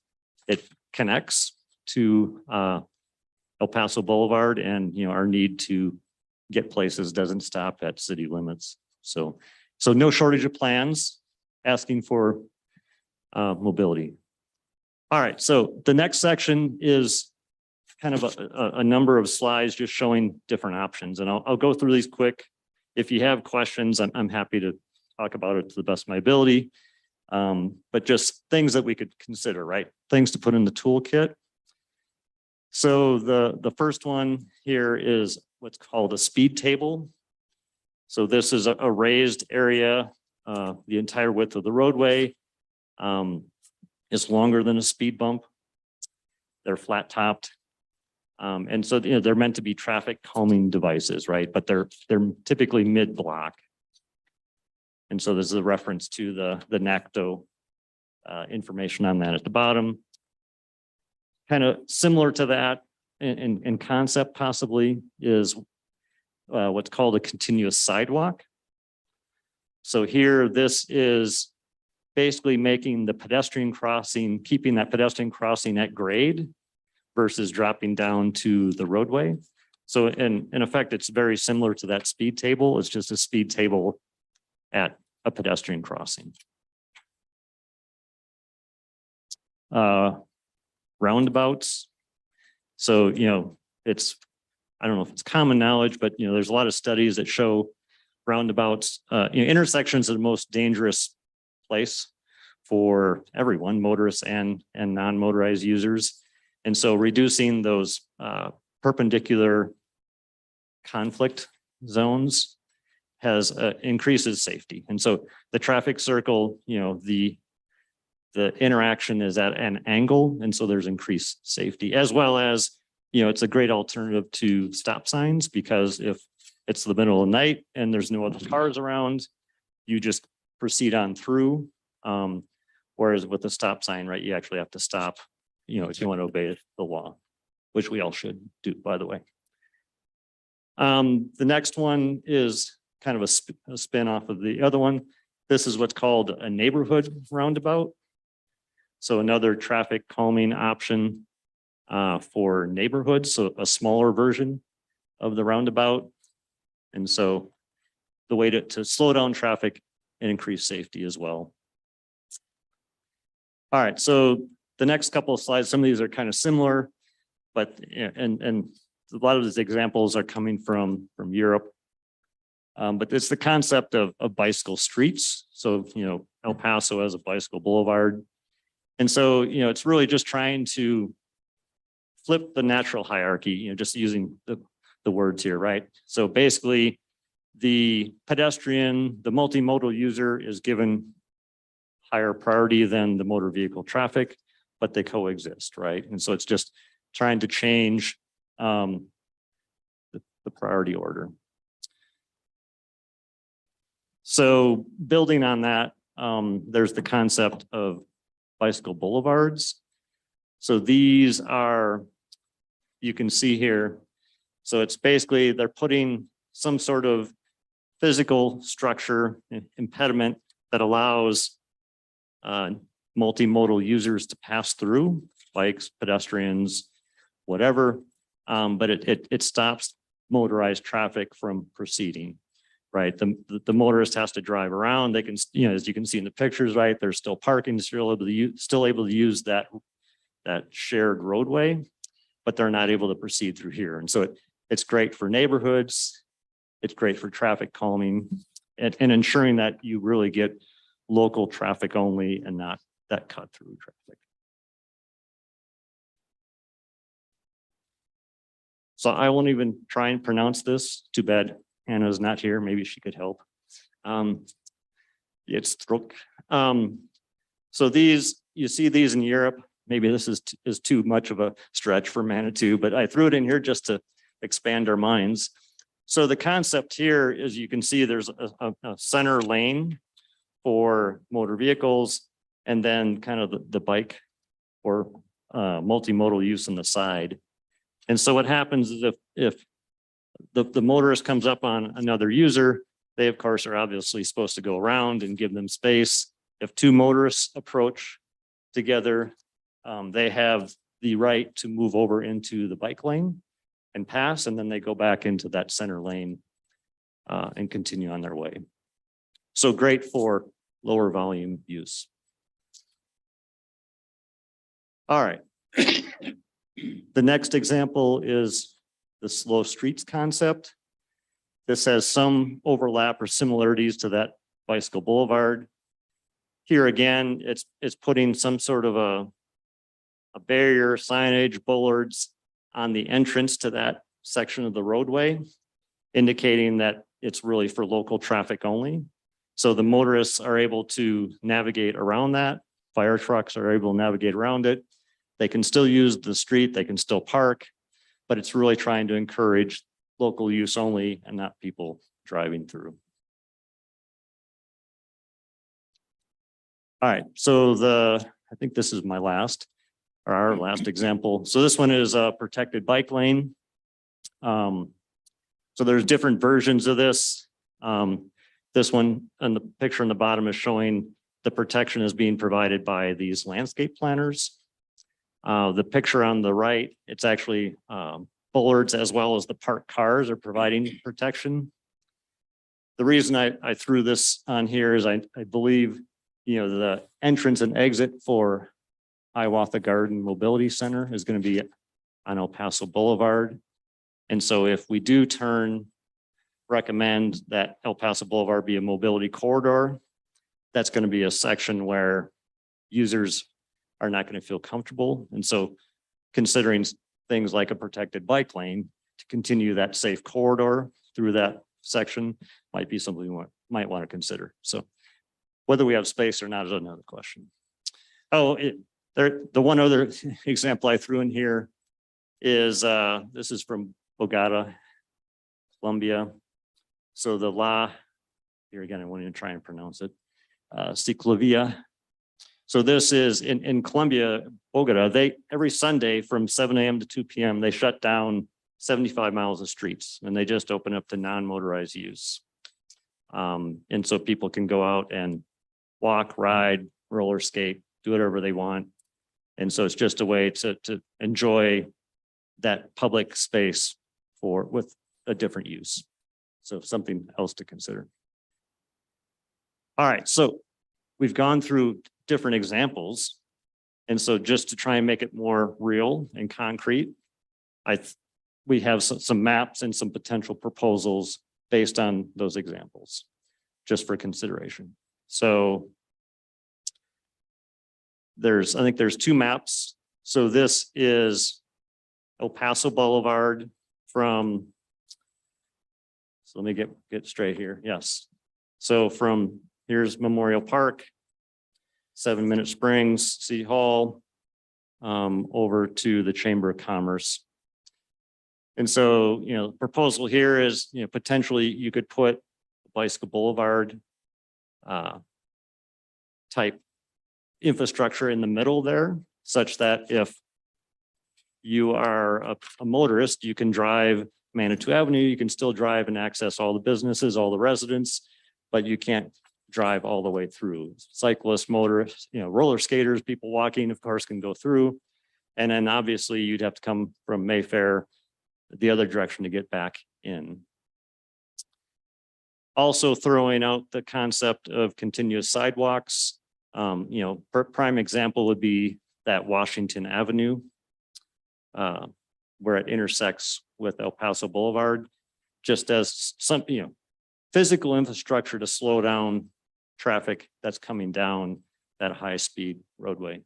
it connects to El Paso Boulevard, and our need to get places doesn't stop at city limits. So no shortage of plans asking for mobility. All right, so the next section is kind of a number of slides just showing different options, and I'll go through these quick. If you have questions, I'm happy to talk about it to the best of my ability. But just things that we could consider, right? Things to put in the toolkit. So the first one here is what's called a speed table. So this is a raised area, the entire width of the roadway is longer than a speed bump. They're flat topped. And so they're meant to be traffic calming devices, right? But they're typically mid-block. And so this is a reference to the NACTO information on that at the bottom. Kind of similar to that in concept possibly is what's called a continuous sidewalk. So here, this is basically making the pedestrian crossing, keeping that pedestrian crossing at grade versus dropping down to the roadway. So in effect, it's very similar to that speed table. It's just a speed table at a pedestrian crossing. Roundabouts. So, it's, I don't know if it's common knowledge, but there's a lot of studies that show roundabouts, intersections are the most dangerous place for everyone, motorists and non-motorized users. And so reducing those perpendicular conflict zones has increases safety. And so the traffic circle, the interaction is at an angle, and so there's increased safety, as well as, it's a great alternative to stop signs, because if it's the middle of the night and there's no other cars around, you just proceed on through. Whereas with the stop sign, right, you actually have to stop, if you want to obey the law, which we all should do, by the way. The next one is kind of a spin off of the other one. This is what's called a neighborhood roundabout. So another traffic calming option for neighborhoods, so a smaller version of the roundabout. And so the way to slow down traffic and increase safety as well. All right, so the next couple of slides, some of these are kind of similar, but and a lot of these examples are coming from Europe. But it's the concept of bicycle streets. So, El Paso has a bicycle boulevard. And so, it's really just trying to flip the natural hierarchy, just using the words here, right? So basically, the pedestrian, the multimodal user is given higher priority than the motor vehicle traffic, but they coexist, right? And so it's just trying to change the priority order. So building on that, there's the concept of bicycle boulevards. So these are, you can see here, so it's basically they're putting some sort of physical structure impediment that allows multimodal users to pass through, bikes, pedestrians, whatever. But it stops motorized traffic from proceeding, right? The motorist has to drive around. They can, as you can see in the pictures, right? They're still parking, still able to use that shared roadway, but they're not able to proceed through here. And so it's great for neighborhoods. It's great for traffic calming and ensuring that you really get local traffic only and not that cut through traffic. So I won't even try and pronounce this. Too bad Hannah's not here. Maybe she could help. It's Truk. So these, you see these in Europe. Maybe this is too much of a stretch for Manitou, but I threw it in here just to expand our minds. So the concept here is you can see there's a center lane for motor vehicles and then kind of the bike or multimodal use on the side. And so what happens is if the motorist comes up on another user, they of course are obviously supposed to go around and give them space. If two motorists approach together, they have the right to move over into the bike lane and pass, and then they go back into that center lane and continue on their way. So great for lower volume use. All right. The next example is the slow streets concept. This has some overlap or similarities to that bicycle boulevard. Here again, it's putting some sort of a barrier, signage, bollards on the entrance to that section of the roadway, indicating that it's really for local traffic only. So the motorists are able to navigate around that. Fire trucks are able to navigate around it. They can still use the street, they can still park, but it's really trying to encourage local use only and not people driving through. All right, so I think this is my last, or our last example. So this one is a protected bike lane. So there's different versions of this. This one and the picture in the bottom is showing the protection is being provided by these landscape planners. The picture on the right, it's actually bollards as well as the parked cars are providing protection. The reason I threw this on here is I believe, the entrance and exit for Hiawatha Garden Mobility Center is going to be on El Paso Boulevard. And so if we do recommend that El Paso Boulevard be a mobility corridor, that's going to be a section where users are not going to feel comfortable. And so considering things like a protected bike lane to continue that safe corridor through that section might be something we might want to consider. So whether we have space or not is another question. Oh, the one other example I threw in here is this is from Bogota, Colombia. So the here again, I won't even try and pronounce it, Ciclovia. So this is in Colombia, Bogota, every Sunday from 7 a.m. to 2 p.m., they shut down 75 miles of streets and they just open up to non-motorized use. And so people can go out and walk, ride, roller skate, do whatever they want. And so it's just a way to enjoy that public space with a different use. So something else to consider. All right, so we've gone through different examples. And so just to try and make it more real and concrete, I we have some maps and some potential proposals based on those examples, just for consideration. So I think there's two maps. So this is El Paso Boulevard from, so let me get straight here. Yes. So from here's Memorial Park, 7 Minute Springs, City Hall, over to the Chamber of Commerce. And so, the proposal here is, potentially you could put Bicycle Boulevard type infrastructure in the middle there, such that if you are a motorist, you can drive Manitou Avenue, you can still drive and access all the businesses, all the residents, but you can't drive all the way through. Cyclists, motorists, roller skaters, people walking, of course, can go through. And then obviously you'd have to come from Mayfair the other direction to get back in. Also throwing out the concept of continuous sidewalks. Prime example would be that Washington Avenue, where it intersects with El Paso Boulevard, just as some, physical infrastructure to slow down traffic that's coming down that high-speed roadway.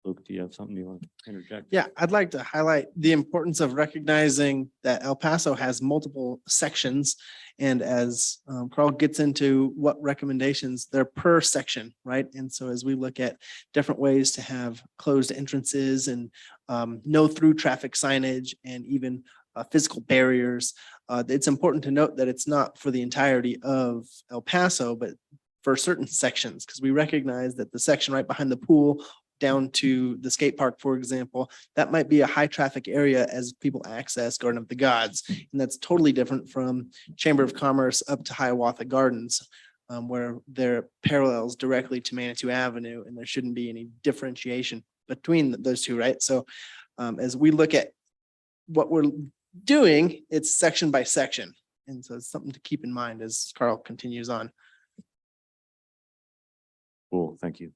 Luke, do you have something you want to interject? Yeah, I'd like to highlight the importance of recognizing that El Paso has multiple sections. And as Carl gets into what recommendations, they're per section, right? And so as we look at different ways to have closed entrances and no through traffic signage and even physical barriers, it's important to note that it's not for the entirety of El Paso, but for certain sections, because we recognize that the section right behind the pool down to the skate park, for example, that might be a high traffic area as people access Garden of the Gods. And that's totally different from Chamber of Commerce up to Hiawatha Gardens, where they're parallels directly to Manitou Avenue, and there shouldn't be any differentiation between those two, right? So as we look at what we're doing, it's section by section. And so it's something to keep in mind as Carl continues on. Cool, thank you.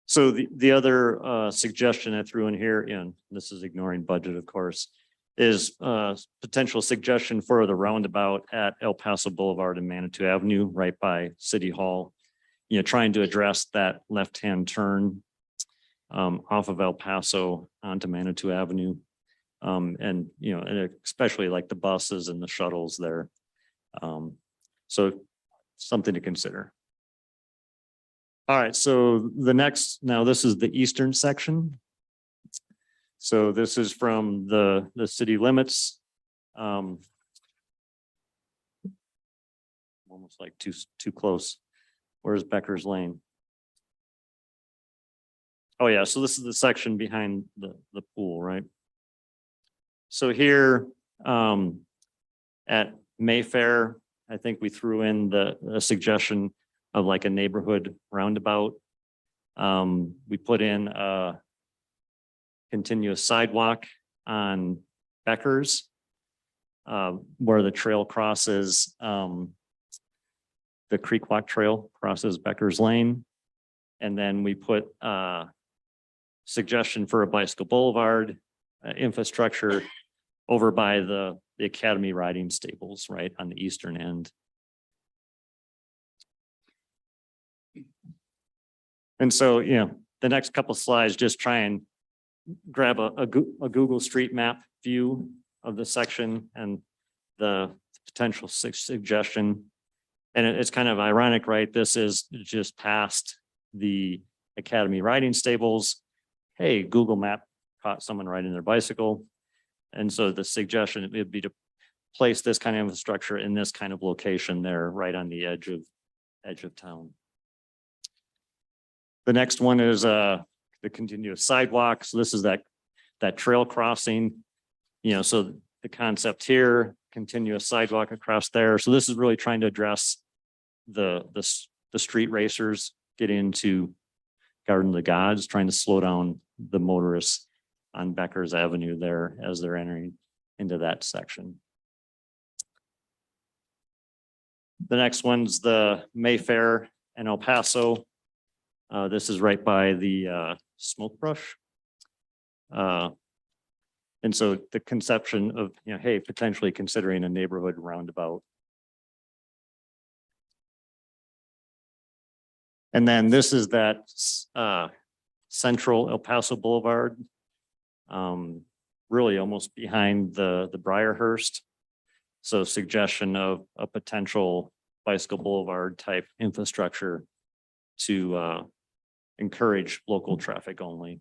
So the other suggestion I threw in here, and this is ignoring budget, of course, is potential suggestion for the roundabout at El Paso Boulevard and Manitou Avenue, right by City Hall. Trying to address that left-hand turn off of El Paso onto Manitou Avenue. And especially like the buses and the shuttles there. So something to consider. All right, so now this is the eastern section. So this is from the city limits. Almost like too close. Where's Becker's Lane? Oh yeah, so this is the section behind the pool, right? So here at Mayfair, I think we threw in the suggestion of like a neighborhood roundabout. We put in a continuous sidewalk on Becker's, where the trail crosses, the Creek Walk Trail crosses Becker's Lane. And then we put a suggestion for a bicycle boulevard infrastructure over by the Academy riding stables, right on the eastern end. And so, the next couple slides, just try and grab a Google Street Map view of the section and the potential suggestion. And it's kind of ironic, right? This is just past the Academy riding stables. Hey, Google Map caught someone riding their bicycle. And so the suggestion would be to place this kind of infrastructure in this kind of location there, right on the edge of town. The next one is the continuous sidewalk. So this is that trail crossing, so the concept here, continuous sidewalk across there. So this is really trying to address the street racers getting into Garden of the Gods, trying to slow down the motorists on Becker's Avenue there as they're entering into that section. The next one's the Mayfair and El Paso. This is right by the Smoke Brush. And so the conception of, hey, potentially considering a neighborhood roundabout. And then this is that central El Paso Boulevard. Really almost behind the Briarhurst. So suggestion of a potential bicycle boulevard type infrastructure to encourage local traffic only.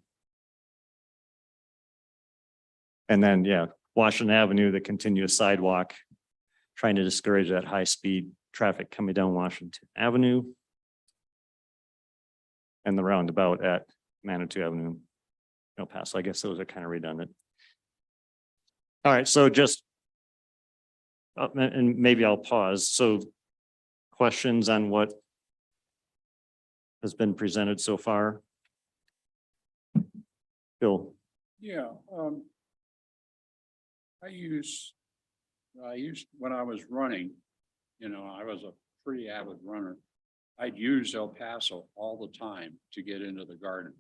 And then, yeah, Washington Avenue, the continuous sidewalk, trying to discourage that high speed traffic coming down Washington Avenue. And the roundabout at Manitou Avenue, El Paso. I guess those are kind of redundant. All right, so just, and maybe I'll pause. So questions on what has been presented so far? Bill? Yeah, I used, when I was running, I was a pretty avid runner. I'd use El Paso all the time to get into the garden.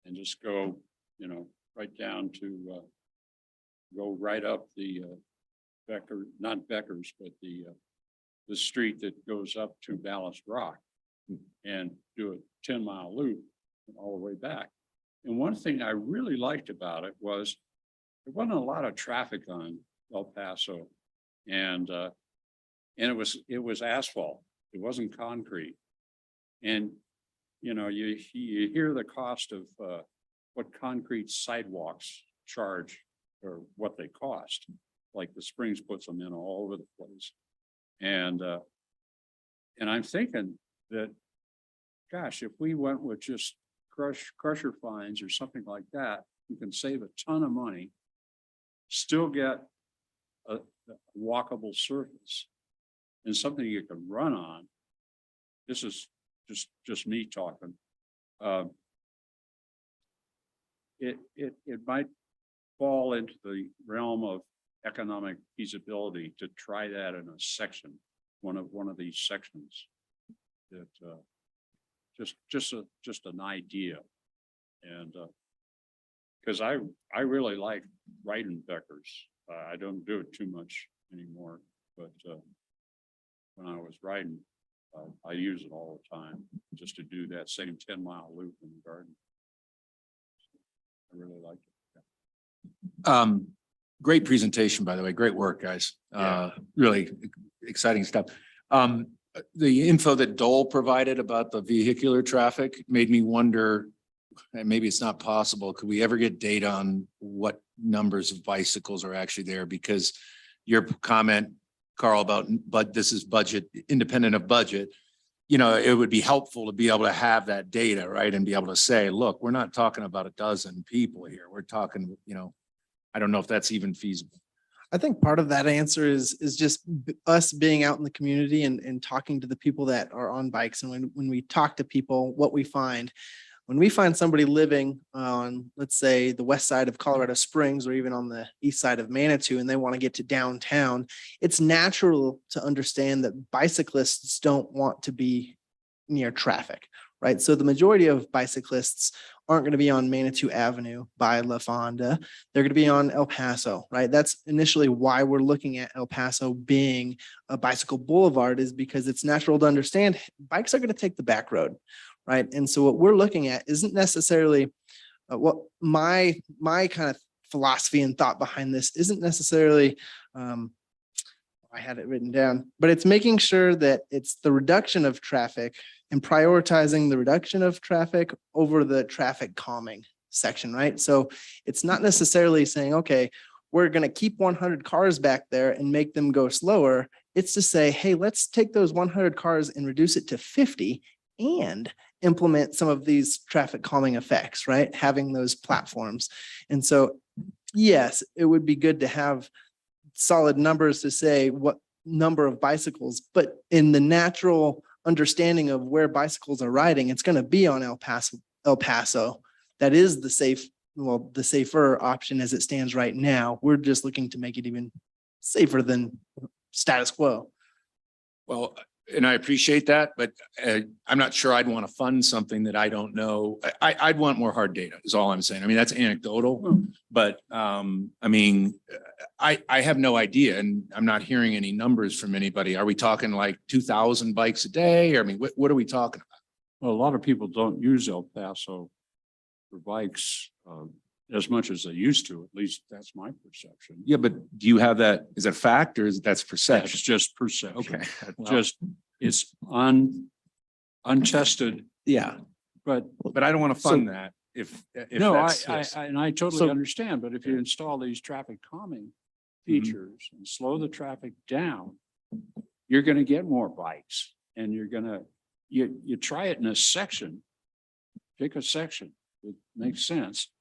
And just go, right down to, go right up the Becker, not Becker's, but the street that goes up to Ballast Rock and do a 10-mile loop all the way back. And one thing I really liked about it was there wasn't a lot of traffic on El Paso, and it was asphalt. It wasn't concrete. And you hear the cost of what concrete sidewalks charge or what they cost. Like the Springs puts them in all over the place. And I'm thinking that, gosh, if we went with just crusher fines or something like that, you can save a ton of money, still get a walkable surface and something you can run on. This is just me talking. It might fall into the realm of economic feasibility to try that in a section, one of these sections. That just an idea, and because I really like riding Beckers. I don't do it too much anymore, but when I was riding, I use it all the time just to do that same 10-mile loop in the garden. I really like it. Great presentation, by the way. Great work, guys. Really exciting stuff. The info that Dole provided about the vehicular traffic made me wonder, and maybe it's not possible, could we ever get data on what numbers of bicycles are actually there? Because your comment, Carl, about, but this is budget, independent of budget, it would be helpful to be able to have that data, right? And be able to say, look, we're not talking about a dozen people here. We're talking, I don't know if that's even feasible. I think part of that answer is just us being out in the community and talking to the people that are on bikes. And when we talk to people, what we find, when we find somebody living on, let's say, the west side of Colorado Springs or even on the east side of Manitou, and they want to get to downtown, it's natural to understand that bicyclists don't want to be near traffic, right? So the majority of bicyclists aren't going to be on Manitou Avenue by La Fonda. They're going to be on El Paso, right? That's initially why we're looking at El Paso being a bicycle boulevard, is because it's natural to understand bikes are going to take the back road, right? And so what we're looking at isn't necessarily what my kind of philosophy and thought behind this isn't necessarily, I had it written down, but it's making sure that it's the reduction of traffic and prioritizing the reduction of traffic over the traffic calming section, right? So it's not necessarily saying, okay, we're going to keep 100 cars back there and make them go slower. It's to say, hey, let's take those 100 cars and reduce it to 50 and implement some of these traffic calming effects, right? Having those platforms. And so, yes, it would be good to have solid numbers to say what number of bicycles, but in the natural understanding of where bicycles are riding, it's going to be on El Paso. That is the safer option as it stands right now. We're just looking to make it even safer than status quo. Well, and I appreciate that, but I'm not sure I'd want to fund something that I don't know. I'd want more hard data is all I'm saying. I mean, that's anecdotal, but I mean, I have no idea and I'm not hearing any numbers from anybody. Are we talking like 2,000 bikes a day? I mean, what are we talking about? Well, a lot of people don't use El Paso for bikes as much as they used to. At least that's my perception. Yeah, but do you have that? Is that fact or is that's That's perception? just perception. Okay. Well, Just, it's untested, yeah, but but I don't want to fund that if no, that's. and I totally So- understand, but if you install these traffic calming features and slow the traffic down, you're gonna get more bikes and you're gonna, you try it in a section. Pick a section that makes sense.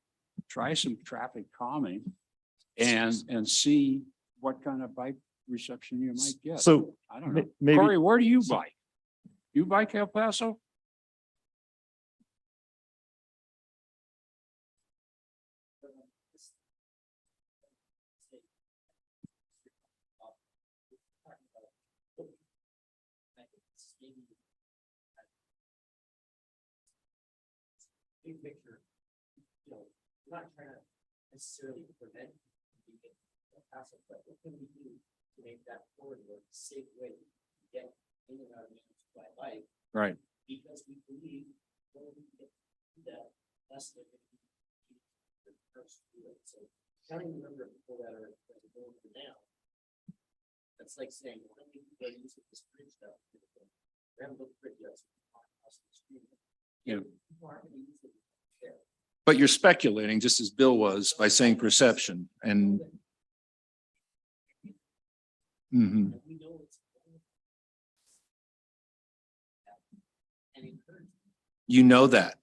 Try some traffic calming and see what kind of bike reception you might get. So I don't know. maybe, Corey, where do you bike? You bike El Paso? Big picture, we're not trying to necessarily prevent. But what can we do to make that corridor a safe way to get in and out of by life? Right. Because we believe when we get to that, less than the first to do it. So counting the number of people that are going for now. That's like saying, well, I think we're using this bridge stuff. We haven't looked pretty yet. Yeah. People aren't gonna use it there. But you're speculating, just as Bill was, by saying perception and. Mhm. And we know it's. And encourage. You know that.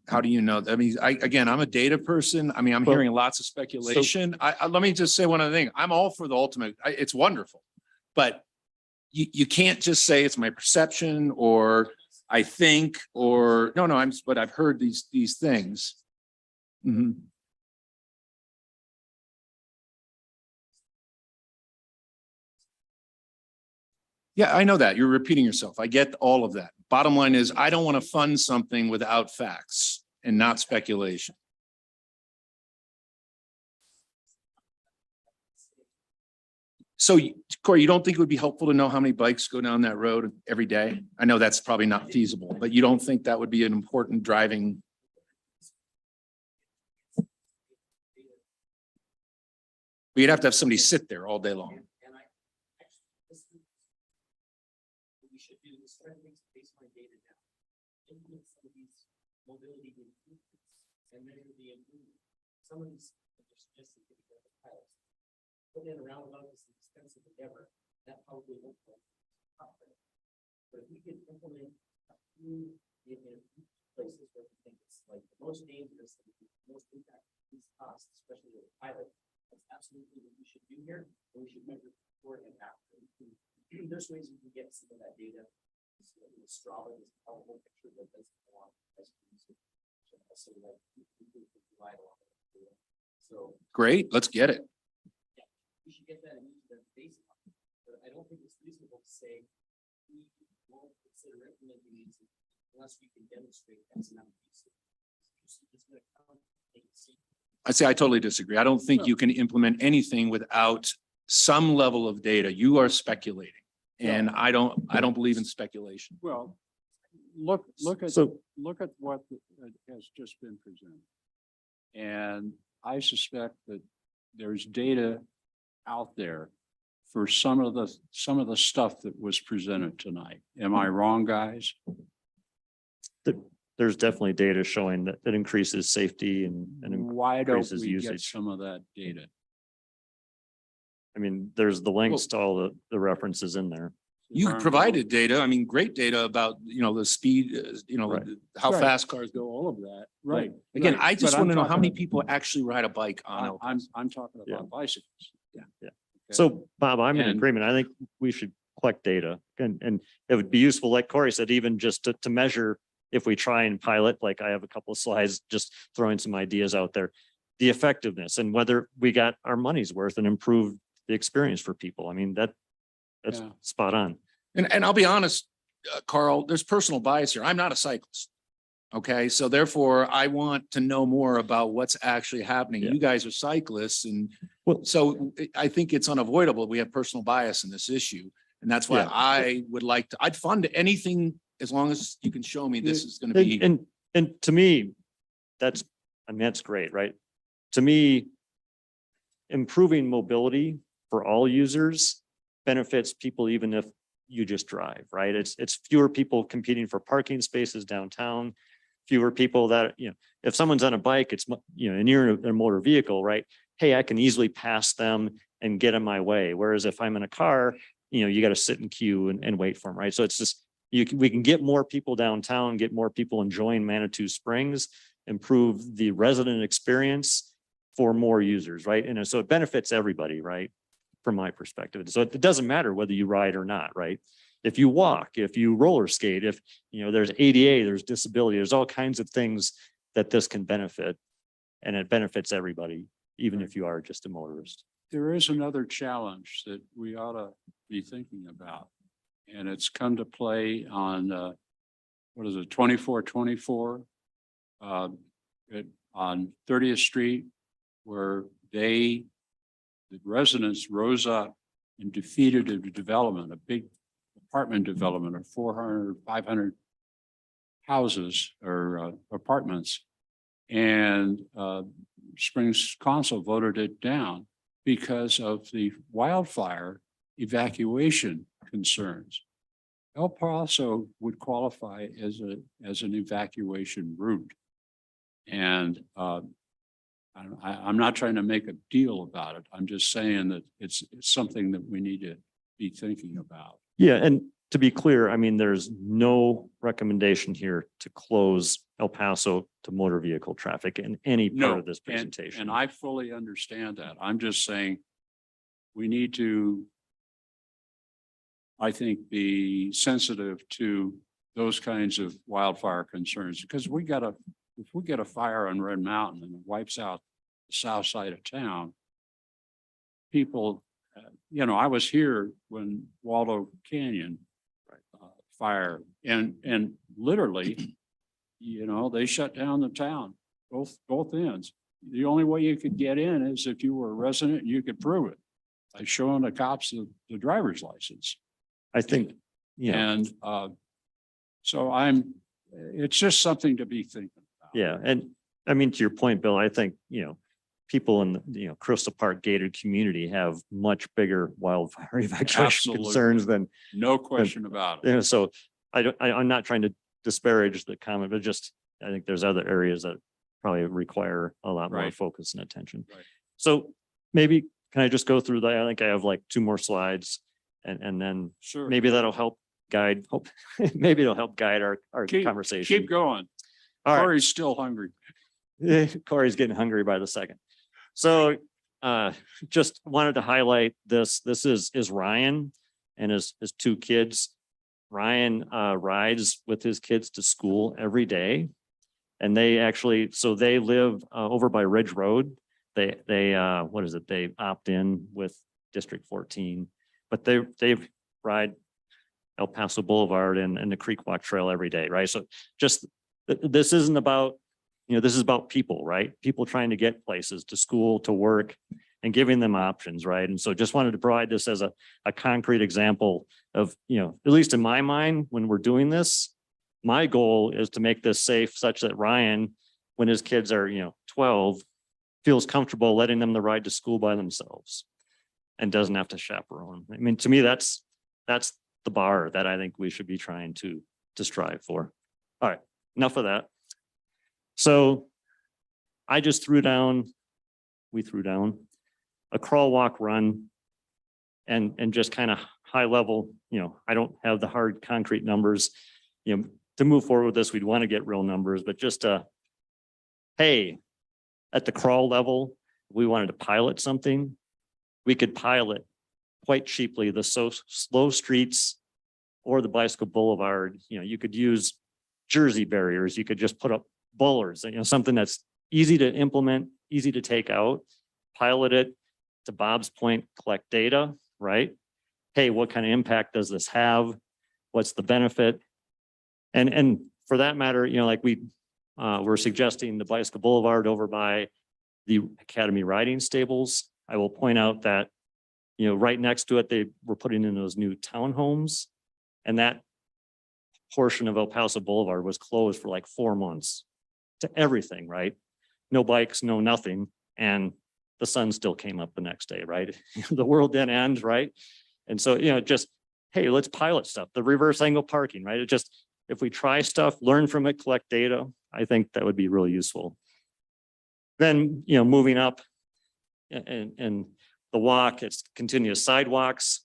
How do you know? that? I mean, again, I'm a data person. I mean, I'm Well, hearing lots of speculation. Let me just say one other thing. I'm all for the ultimate. It's wonderful. But you can't just say it's my perception or I think, or no, but I've heard these things. Mhm. Yeah, I know that. You're repeating yourself. I get all of that. Bottom line is, I don't want to fund something without facts and not speculation. So Corey, you don't think it would be helpful to know how many bikes go down that road every day? I know that's probably not feasible, but you don't think that would be an important driving? You'd have to have somebody sit there all day long. And I actually, this is what we should do is start things based on data now. Implement some of these mobility improvements and measure the improvement. Some of these are just to get the pilots. Put in a roundabout is an expensive endeavor. That probably won't help. But if we could implement a few in places where we think it's like the most dangerous, the most impact, these costs, especially with a pilot. That's absolutely what we should do here, and we should measure before and after. There's ways we can get some of that data. Strava is a powerful picture that doesn't go on as easy. So like we can provide a lot of data. So Great, let's get it. we should get that and use that baseline. But I don't think it's reasonable to say we won't consider implementing these unless we can demonstrate that's not useful. It's gonna come, take a seat. I say I totally disagree. I don't think you can implement anything without some level of data. You are speculating. And I don't believe in speculation. Well, look at so what has just been presented. And I suspect that there's data out there for some of the stuff that was presented tonight. Am I wrong, guys? there's definitely data showing that it increases safety and Why don't increases we get usage. some of that data? I mean, there's the links to all the references in there. You provided data, I mean, great data about, the speed, Right. how Right. fast cars go, all of that. Right. But again, right. I just But want to I'm know how talking many about- people actually ride a bike on El Paso. I'm talking Yeah. about bicycles. Yeah. Yeah. Okay. So Bob, I'm in And- agreement. I think we should collect data and it would be useful, like Corey said, even just to measure if we try and pilot, like I have a couple of slides, just throwing some ideas out there, the effectiveness and whether we got our money's worth and improved the experience for people. I mean, that's Yeah. spot on. And I'll be honest, Carl, there's personal bias here. I'm not a cyclist. Okay, so therefore I want to know more about what's actually happening. Yeah. You guys are cyclists and Well- so I think it's unavoidable. We have personal bias in this issue. And that's why Yeah. I would like to, I'd fund anything as long as you can show me this is gonna be. And to me, that's, I mean, that's great, right? To me, improving mobility for all users benefits people even if you just drive, right? It's fewer people competing for parking spaces downtown, fewer people that, if someone's on a bike, it's, and you're in a motor vehicle, right? Hey, I can easily pass them and get in my way. Whereas if I'm in a car, you got to sit in queue and wait for them, right? So it's just, we can get more people downtown, get more people enjoying Manitou Springs, improve the resident experience for more users, right? And so it benefits everybody, right? From my perspective. So it doesn't matter whether you ride or not, right? If you walk, if you roller skate, if, there's ADA, there's disability, there's all kinds of things that this can benefit. And it benefits everybody, even if you are just a motorist. There is another challenge that we ought to be thinking about. And it's come to play on, 2424 on 30th Street, where the residents rose up and defeated a development, a big apartment development of 400, 500 houses or apartments. And Springs Council voted it down because of the wildfire evacuation concerns. El Paso would qualify as an evacuation route. And I'm not trying to make a deal about it. I'm just saying that it's something that we need to be thinking about. Yeah, and to be clear, I mean, there's no recommendation here to close El Paso to motor vehicle traffic in any part No, of this presentation. And I fully understand that. I'm just saying we need to, I think, be sensitive to those kinds of wildfire concerns, because if we get a fire on Red Mountain and it wipes out the south side of town, people, I was here when Waldo Canyon fire and literally, they shut down the town, both ends. The only way you could get in is if you were a resident and you could prove it by showing the cops the driver's license. I think, And so it's just something to be thinking about. yeah, and I mean, to your point, Bill, I think, people in the, Crystal Park gated community have much bigger wildfire evacuation Absolutely. concerns than, No question about it. so I'm not trying to disparage the comment, but just, I think there's other areas that probably require a lot more Right. focus and attention. Right. So maybe, can I just go through that? I think I have like 2 more slides and then Sure. maybe that'll help guide, maybe it'll help guide our conversation. Keep going. All right. Corey's still hungry. Corey's getting hungry by the second. So just wanted to highlight this. This is Ryan and his 2 kids. Ryan rides with his kids to school every day. And they live over by Ridge Road. They they opt in with District 14, but they ride El Paso Boulevard and the Creek Walk Trail every day, right? So just, this isn't about, this is about people, right? People trying to get places, to school, to work, and giving them options, right? And so just wanted to provide this as a concrete example of, at least in my mind, when we're doing this, my goal is to make this safe such that Ryan, when his kids are, 12, feels comfortable letting them the ride to school by themselves and doesn't have to chaperone. I mean, to me, that's the bar that I think we should be trying to strive for. All right, enough of that. So I just we threw down a crawl, walk, run, and just kind of high level, I don't have the hard concrete numbers, to move forward with this, we'd want to get real numbers, but just hey, at the crawl level, if we wanted to pilot something, we could pilot quite cheaply the slow streets or the bicycle boulevard. You could use Jersey barriers. You could just put up bollards, something that's easy to implement, easy to take out, pilot it, to Bob's point, collect data, right? hey, what kind of impact does this have? What's the benefit? And for that matter, like we're suggesting the bicycle boulevard over by the Academy riding stables. I will point out that, right next to it, they were putting in those new townhomes. And that portion of El Paso Boulevard was closed for like 4 months to everything, right? No bikes, no nothing. And the sun still came up the next day, right? The world didn't end, right? And so, just, hey, let's pilot stuff, the reverse angle parking, right? It just, if we try stuff, learn from it, collect data, I think that would be really useful. Then, moving up and the walk, it's continuous sidewalks.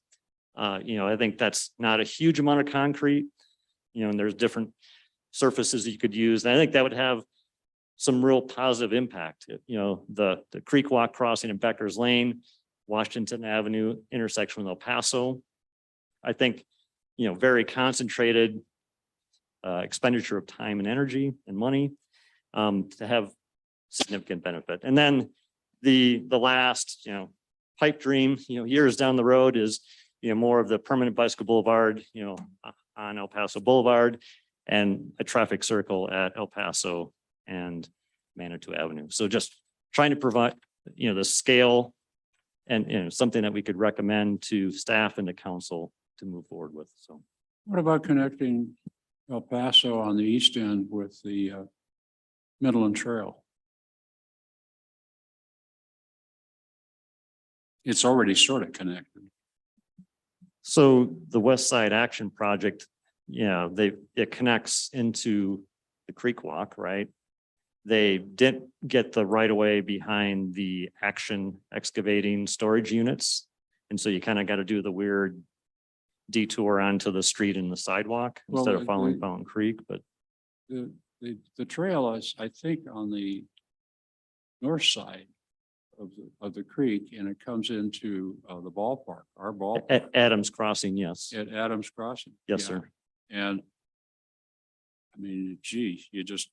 I think that's not a huge amount of concrete, and there's different surfaces you could use. And I think that would have some real positive impact. The creek walk crossing in Becker's Lane, Washington Avenue intersection with El Paso. I think, very concentrated expenditure of time and energy and money to have significant benefit. And then the last, pipe dream, years down the road is, more of the permanent bicycle boulevard, on El Paso Boulevard and a traffic circle at El Paso and Manitou Avenue. So just trying to provide, the scale and, something that we could recommend to staff and the council to move forward with. So. What about connecting El Paso on the east end with the Midland Trail? It's already sort of connected. So the West Side Action Project, it connects into the Creek Walk, right? They didn't get the right of way behind the Action excavating storage units. And so you kind of got to do the weird detour onto the street and the sidewalk Well, instead of following Fountain Creek, but The trail is, I think, on the north side of the creek, and it comes into the ballpark, our ballpark at Adams Crossing, yes. at Adams Crossing. Yes, Yeah. sir. And I mean, gee, you just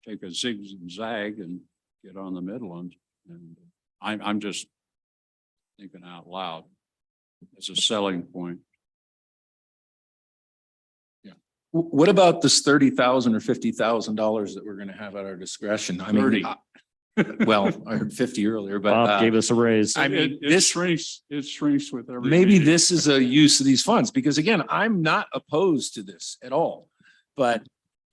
take a zigzag and get on the Midland. And I'm just thinking out loud as a selling point. What about this $30,000 or $50,000 that we're gonna have at our discretion? I mean, 30. well, I heard 50 earlier, but Bob gave us a raise. I mean, It this shrinks with every. maybe meeting. this is a use of these funds, because again, I'm not opposed to this at all. But,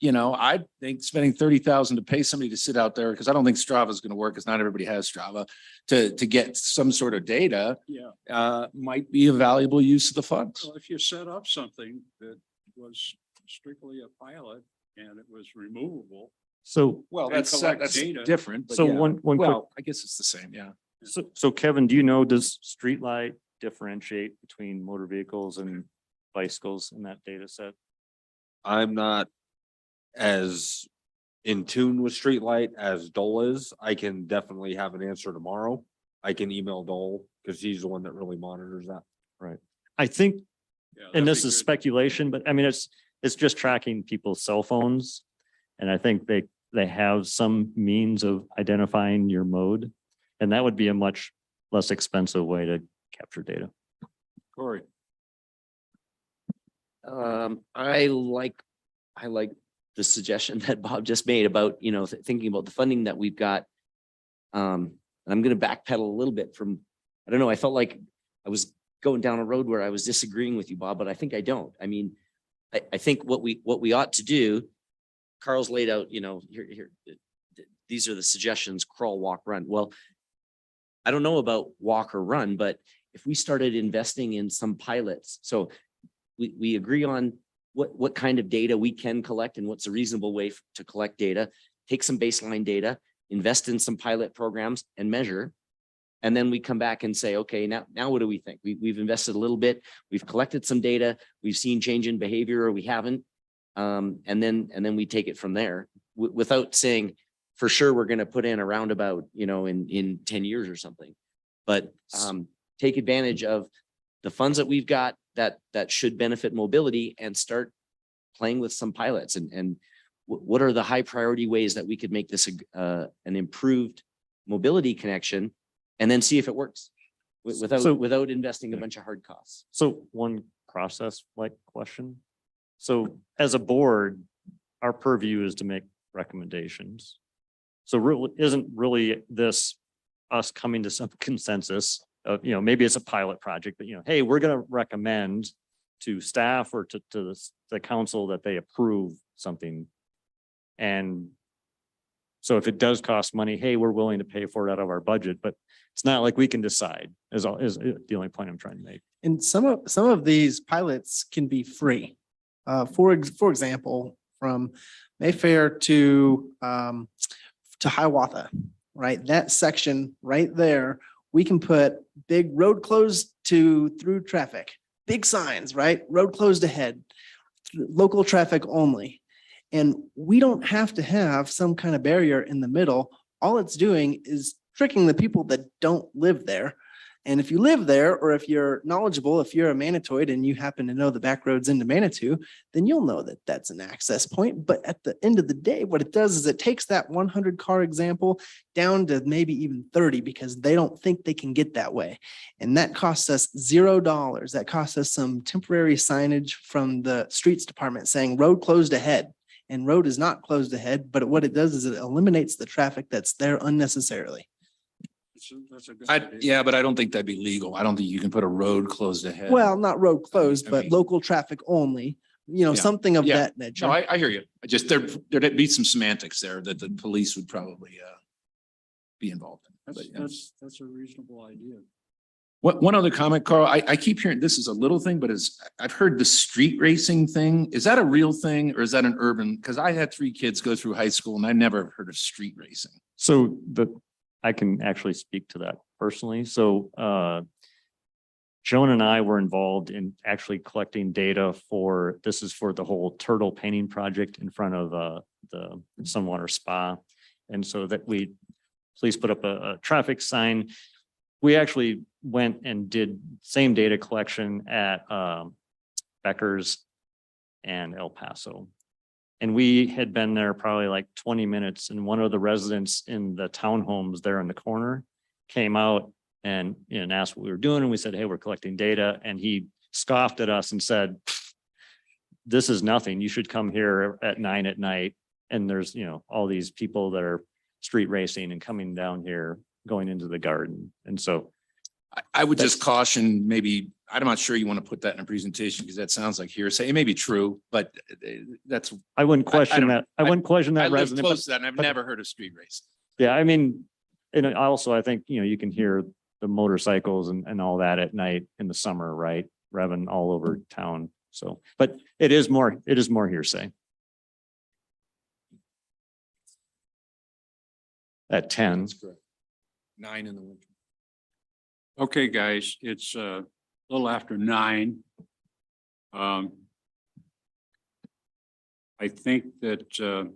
I think spending 30,000 to pay somebody to sit out there, because I don't think Strava is going to work, because not everybody has Strava, to get some sort of data, Yeah, might be a valuable use of the funds. well, if you set up something that was strictly a pilot and it was removable. So, Well, And that's collect data. different. but so yeah. one quick, Well, I guess it's the same, yeah. so Kevin, do you know, does Streetlight differentiate between motor vehicles and bicycles in that data set? I'm not as in tune with Streetlight as Dole is. I can definitely have an answer tomorrow. I can email Dole because he's the one that really monitors that. I think, Yeah, and that'd this be is good. speculation, but I mean, it's just tracking people's cell phones. And I think they have some means of identifying your mode. And that would be a much less expensive way to capture data. Corey. I like the suggestion that Bob just made about, thinking about the funding that we've got. And I'm going to backpedal a little bit from, I don't know, I felt like I was going down a road where I was disagreeing with you, Bob, but I think I don't. I mean, I think what we ought to do, Carl's laid out, here, these are the suggestions, crawl, walk, run. Well, I don't know about walk or run, but if we started investing in some pilots, so we agree on what kind of data we can collect and what's a reasonable way to collect data, take some baseline data, invest in some pilot programs and measure. And then we come back and say, okay, now what do we think? We've invested a little bit, we've collected some data, we've seen change in behavior or we haven't. And then we take it from there without saying, for sure, we're going to put in a roundabout, in 10 years or something. But take advantage of the funds that we've got that should benefit mobility and start playing with some pilots and what are the high priority ways that we could make this an improved mobility connection and then see if it works. So- without investing a bunch of hard costs. So one process like question. So as a board, our purview is to make recommendations. So really, isn't really this us coming to some consensus of, maybe it's a pilot project, but hey, we're gonna recommend to staff or to the council that they approve something. And so if it does cost money, hey, we're willing to pay for it out of our budget, but it's not like we can decide is the only point I'm trying to make. And some of these pilots can be free. For example, from Mayfair to Hiawatha, right? That section right there, we can put big road closed to through traffic, big signs, right? Road closed ahead, local traffic only. And we don't have to have some kind of barrier in the middle. All it's doing is tricking the people that don't live there. And if you live there, or if you're knowledgeable, if you're a Manitoid and you happen to know the back roads into Manitou, then you'll know that that's an access point. But at the end of the day, what it does is it takes that 100 car example down to maybe even 30 because they don't think they can get that way. And that costs us $0. That costs us some temporary signage from the streets department saying road closed ahead. And road is not closed ahead, but what it does is it eliminates the traffic that's there unnecessarily. That's a good idea. Yeah, but I don't think that'd be legal. I don't think you can put a road closed ahead. Well, not road closed, I but mean- local traffic only, Yeah. something of Yeah. that nature. No, I hear you. I just, there'd be some semantics there that the police would probably be involved in. But, yeah. That's a reasonable idea. One other comment, Carl, I keep hearing, this is a little thing, but I've heard the street racing thing. Is that a real thing or is that an urban? Because I had 3 kids go through high school and I never heard of street racing. So I can actually speak to that personally. So Joan and I were involved in actually collecting data this is for the whole turtle painting project in front of the Sunwater Spa. And so that please put up a traffic sign. We actually went and did same data collection at Becker's and El Paso. And we had been there probably like 20 minutes and one of the residents in the townhomes there in the corner came out and asked what we were doing. And we said, hey, we're collecting data. And he scoffed at us and said, this is nothing. You should come here at 9 at night. And there's, all these people that are street racing and coming down here, going into the garden. And so I would just caution, maybe, I'm not sure you want to put that in a presentation because that sounds like hearsay. It may be true, but that's, I wouldn't question don't- that. I wouldn't question I that live resident. but- close to that and I've but- never heard of street racing. Yeah, I mean, and also I think, you can hear the motorcycles and all that at night in the summer, right? Revving all over town. So, but it is more hearsay. At 10. That's correct. 9 in the winter. Okay, guys, it's a little after 9. I think that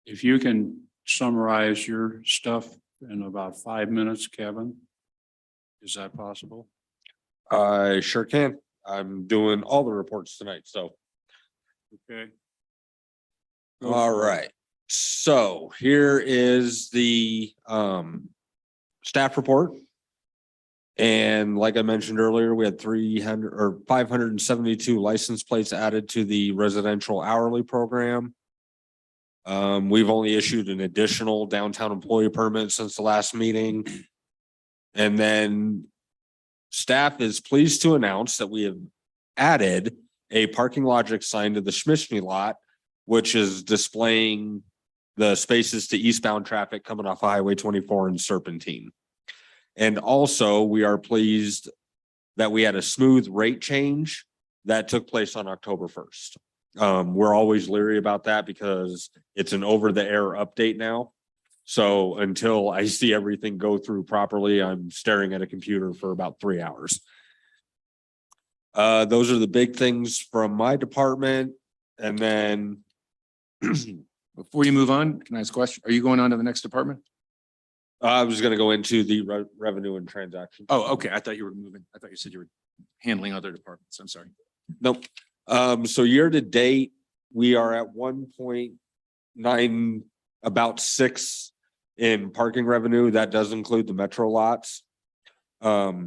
if you can summarize your stuff in about 5 minutes, Kevin, is that possible? I sure can. I'm doing all the reports tonight, so. Okay. Go All for it. right, so here is the staff report. And like I mentioned earlier, we had 300 or 572 license plates added to the residential hourly program. We've only issued an additional downtown employee permit since the last meeting. And then staff is pleased to announce that we have added a parking logic sign to the Schmishny lot, which is displaying the spaces to eastbound traffic coming off Highway 24 and Serpentine. And also, we are pleased that we had a smooth rate change that took place on October 1st. We're always leery about that because it's an over-the-air update now. So until I see everything go through properly, I'm staring at a computer for about 3 hours. Those are the big things from my department. And then Before you move on, can I ask a question? Are you going on to the next department? I was gonna go into the revenue and transaction. Oh, okay. I thought you were moving. I thought you said you were handling other departments. I'm sorry. Nope. So year to date, we are at 1.9, about 6 in parking revenue. That does include the metro lots. A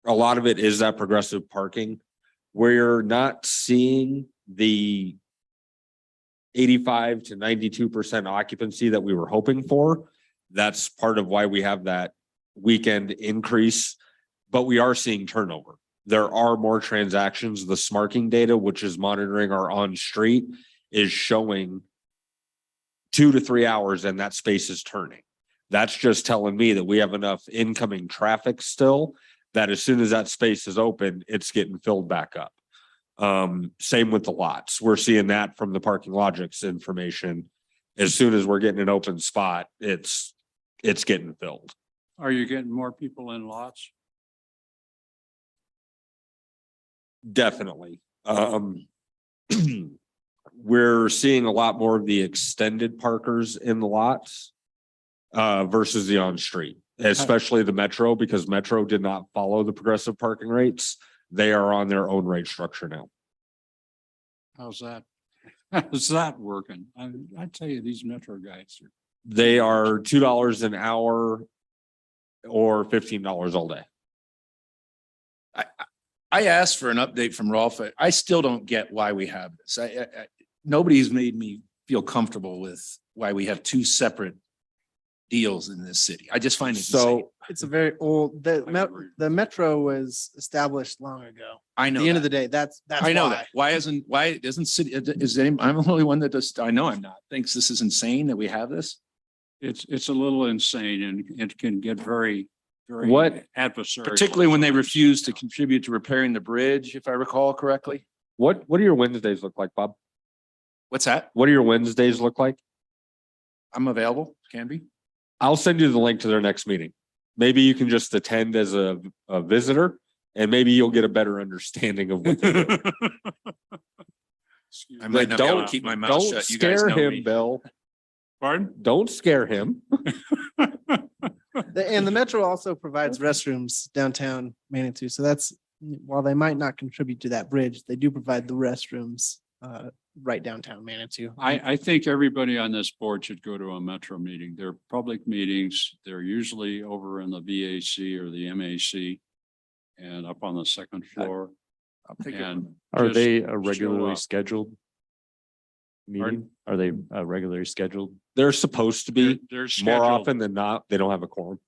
lot of it is that progressive parking. We're not seeing the 85 to 92% occupancy that we were hoping for. That's part of why we have that weekend increase, but we are seeing turnover. There are more transactions. The smarking data, which is monitoring our on-street, is showing 2 to 3 hours and that space is turning. That's just telling me that we have enough incoming traffic still that as soon as that space is open, it's getting filled back up. Same with the lots. We're seeing that from the Parking Logics information. As soon as we're getting an open spot, it's getting filled. Are you getting more people in lots? Definitely. We're seeing a lot more of the extended parkers in the lots versus the on-street, especially the Metro, because Metro did not follow the progressive parking rates. They are on their own rate structure now. How's that? How's that working? I tell you, these Metro guys are. They are $2 an hour or $15 all day. I asked for an update from Rolf. I still don't get why we have this. Nobody's made me feel comfortable with why we have two separate deals in this city. I just find it insane. So It's a very old, agree. the Metro was established long ago. I At know the end of that. the day, that's I know why. that. Why doesn't city, is any, I'm the only one that does, I know I'm not, thinks this is insane that we have this. It's a little insane and it can get very, very What- adversarial. Particularly when they refuse to contribute to repairing the bridge, if I recall correctly. what do your Wednesdays look like, Bob? What's that? What do your Wednesdays look like? I'm available, can be. I'll send you the link to their next meeting. Maybe you can just attend as a visitor and maybe you'll get a better understanding of what. they're doing. I might not be able to Don't- keep my mouth Don't shut. You guys scare know him, me. Bill. Pardon? Don't scare him. And the Metro also provides restrooms downtown Manitou. So that's, while they might not contribute to that bridge, they do provide the restrooms right downtown Manitou. I think everybody on this board should go to a Metro meeting. They're public meetings. They're usually over in the VAC or the MAC and up on the second floor. I'll take it. And Are just they a show regularly up. scheduled meeting? Are they regularly scheduled? They're supposed to be. They're More scheduled. often than not, they don't have a quorum.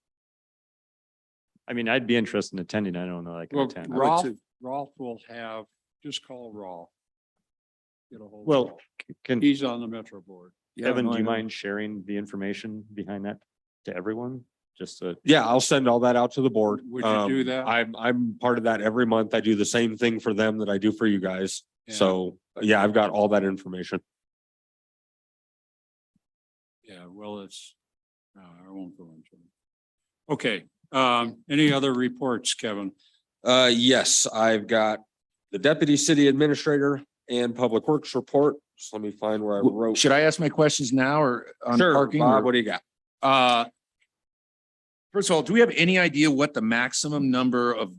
I mean, I'd be interested in attending. I don't know, I can Well, attend. Rolf will have, just call Rolf. Get a hold of Well, Rolf. can, He's on the Metro board. Yeah, Kevin, no, do I you know. mind sharing the information behind that to everyone? Just to, Yeah, I'll send all that out to the board. Would you do that? I'm part of that every month. I do the same thing for them that I do for you guys. Yeah. So, yeah, I've got all that information. Yeah, well, I won't go into it. Okay, any other reports, Kevin? Yes, I've got the deputy city administrator and public works report. So let me find where I wrote. Should I ask my questions now or on Sure, parking? Bob, or- what do you got? First of all, do we have any idea what the maximum number of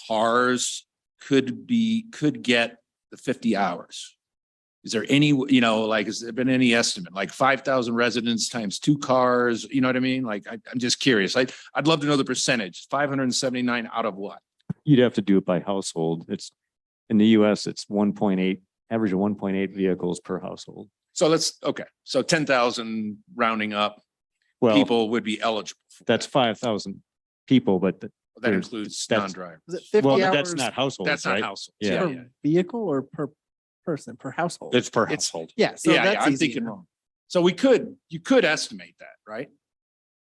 cars could get the 50 hours? Is there any, like, has there been any estimate, like 5,000 residents times 2 cars? You know what I mean? Like, I'm just curious. I'd love to know the percentage. 579 out of what? you'd have to do it by household. It's, in the US, it's 1.8, average of 1.8 vehicles per household. So okay. So 10,000 rounding up Well, people would be eligible. for that's that. 5,000 people, but That there's- includes that's- non-driver. Is it 50 well, hours that's not households, That's not right? households. Yeah. per vehicle or per person, per household? It's per It's- household. Yeah, so Yeah, that's I'm easy. thinking wrong. So you could estimate that, right?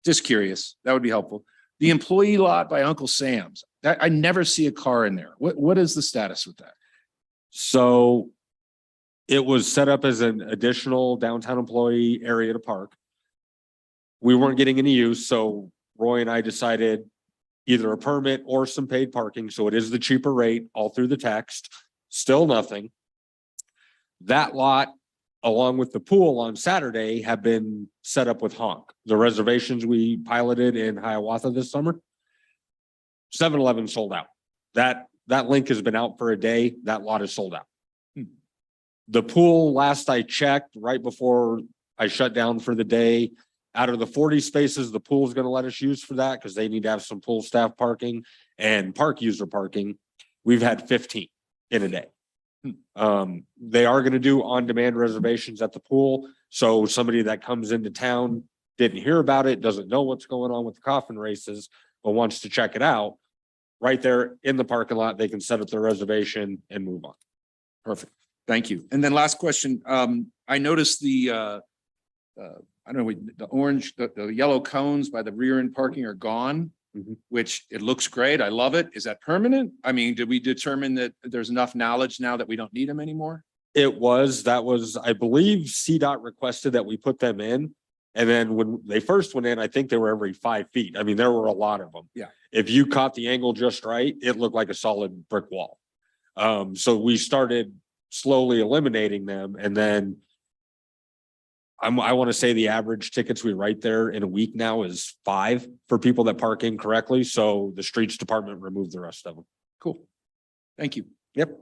Just curious. That would be helpful. The employee lot by Uncle Sam's, I never see a car in there. What is the status with that? So it was set up as an additional downtown employee area to park. We weren't getting any use, so Roy and I decided either a permit or some paid parking. So it is the cheaper rate all through the text, still nothing. That lot, along with the pool on Saturday, have been set up with Honk. The reservations we piloted in Hiawatha this summer. 7-Eleven sold out. That link has been out for a day. That lot is sold out. The pool, last I checked, right before I shut down for the day, Out of the 40 spaces, the pool is going to let us use for that because they need to have some pool staff parking and park user parking. We've had 15 in a day. They are going to do on-demand reservations at the pool. So somebody that comes into town, didn't hear about it, doesn't know what's going on with the coffin races, but wants to check it out. Right there in the parking lot, they can set up their reservation and move on. Perfect. Thank you. And then last question, I noticed I don't know, the orange, the yellow cones by the rear end parking are gone, Mhm. which it looks great. I love it. Is that permanent? I mean, did we determine that there's enough knowledge now that we don't need them anymore? That was, I believe CDOT requested that we put them in. And then when they first went in, I think they were every 5 feet. I mean, there were a lot of them. Yeah. If you caught the angle just right, it looked like a solid brick wall. So we started slowly eliminating them, and then I want to say the average tickets we write there in a week now is 5 for people that park incorrectly. So the streets department removed the rest of them. Cool. Thank you. Yep.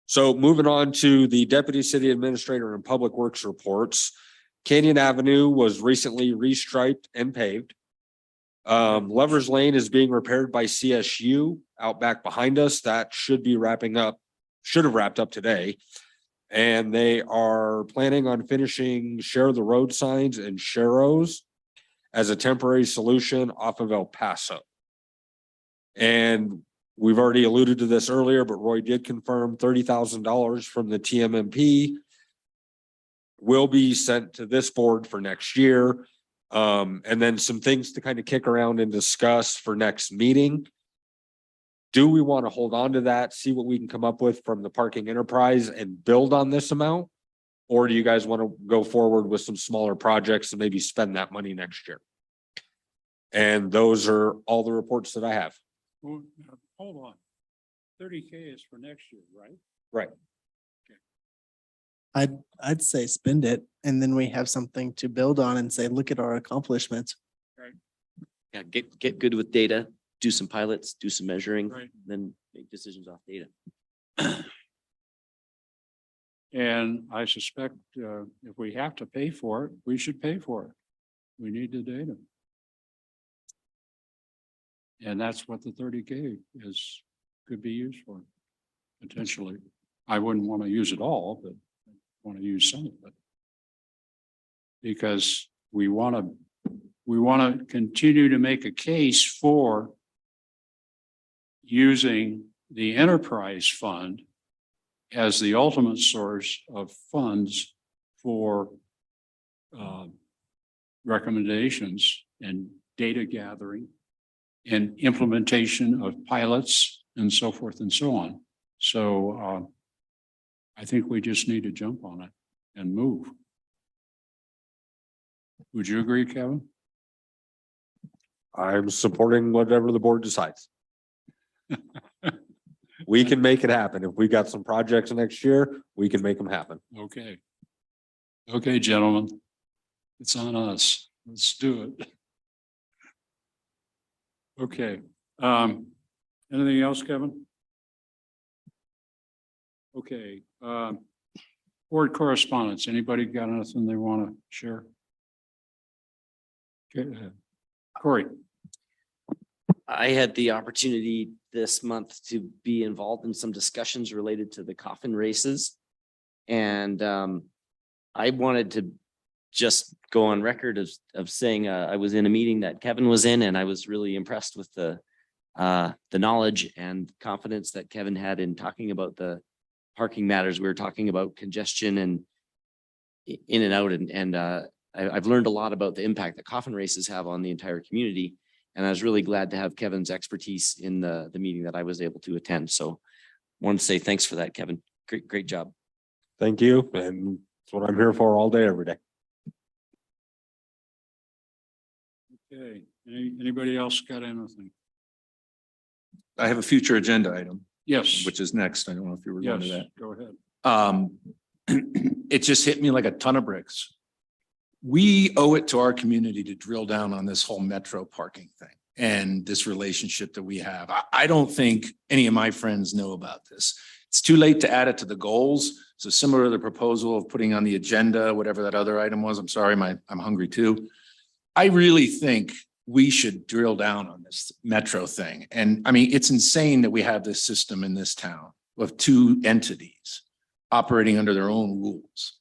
So moving on to the deputy city administrator and public works reports. Canyon Avenue was recently restriped and paved. Lovers Lane is being repaired by CSU out back behind us. That should be wrapping up, should have wrapped up today. And they are planning on finishing Share the Road signs and Sharrows as a temporary solution off of El Paso. And we've already alluded to this earlier, but Roy did confirm $30,000 from the TMMP will be sent to this board for next year. And then some things to kind of kick around and discuss for next meeting. Do we want to hold on to that, see what we can come up with from the parking enterprise and build on this amount? Or do you guys want to go forward with some smaller projects and maybe spend that money next year? And those are all the reports that I have. Well, hold on. 30K is for next year, right? Right. I'd say spend it and then we have something to build on and say, look at our accomplishments. Yeah, get good with data, do some pilots, do some measuring, Right. then make decisions off data. And I suspect if we have to pay for it, we should pay for it. We need the data. And that's what the 30K is, could be used for, potentially. I wouldn't want to use it all, but I want to use some of it. Because we want to continue to make a case for using the enterprise fund as the ultimate source of funds for recommendations and data gathering and implementation of pilots and so forth and so on. So I think we just need to jump on it and move. Would you agree, Kevin? I'm supporting whatever the board decides. We can make it happen. If we got some projects next year, we can make them happen. Okay. Okay, gentlemen. It's on us. Let's do it. Okay. Anything else, Kevin? Okay. Board correspondence. Anybody got anything they want to share? Okay. Corey. I had the opportunity this month to be involved in some discussions related to the coffin races. And I wanted to just go on record of saying I was in a meeting that Kevin was in, and I was really impressed with the knowledge and confidence that Kevin had in talking about the parking matters. We were talking about congestion and in and out, and I've learned a lot about the impact that coffin races have on the entire community. And I was really glad to have Kevin's expertise in the meeting that I was able to attend. So I want to say thanks for that, Kevin. Great job. Thank you. And that's what I'm here for all day, every day. Okay. Anybody else got anything? I have a future agenda item, Yes. which is next. I don't know if you were going to Yes, that. go ahead. It just hit me like a ton of bricks. We owe it to our community to drill down on this whole metro parking thing and this relationship that we have. I don't think any of my friends know about this. It's too late to add it to the goals. So similar to the proposal of putting on the agenda, whatever that other item was, I'm sorry, I'm hungry too. I really think we should drill down on this metro thing. And I mean, it's insane that we have this system in this town of two entities operating under their own rules.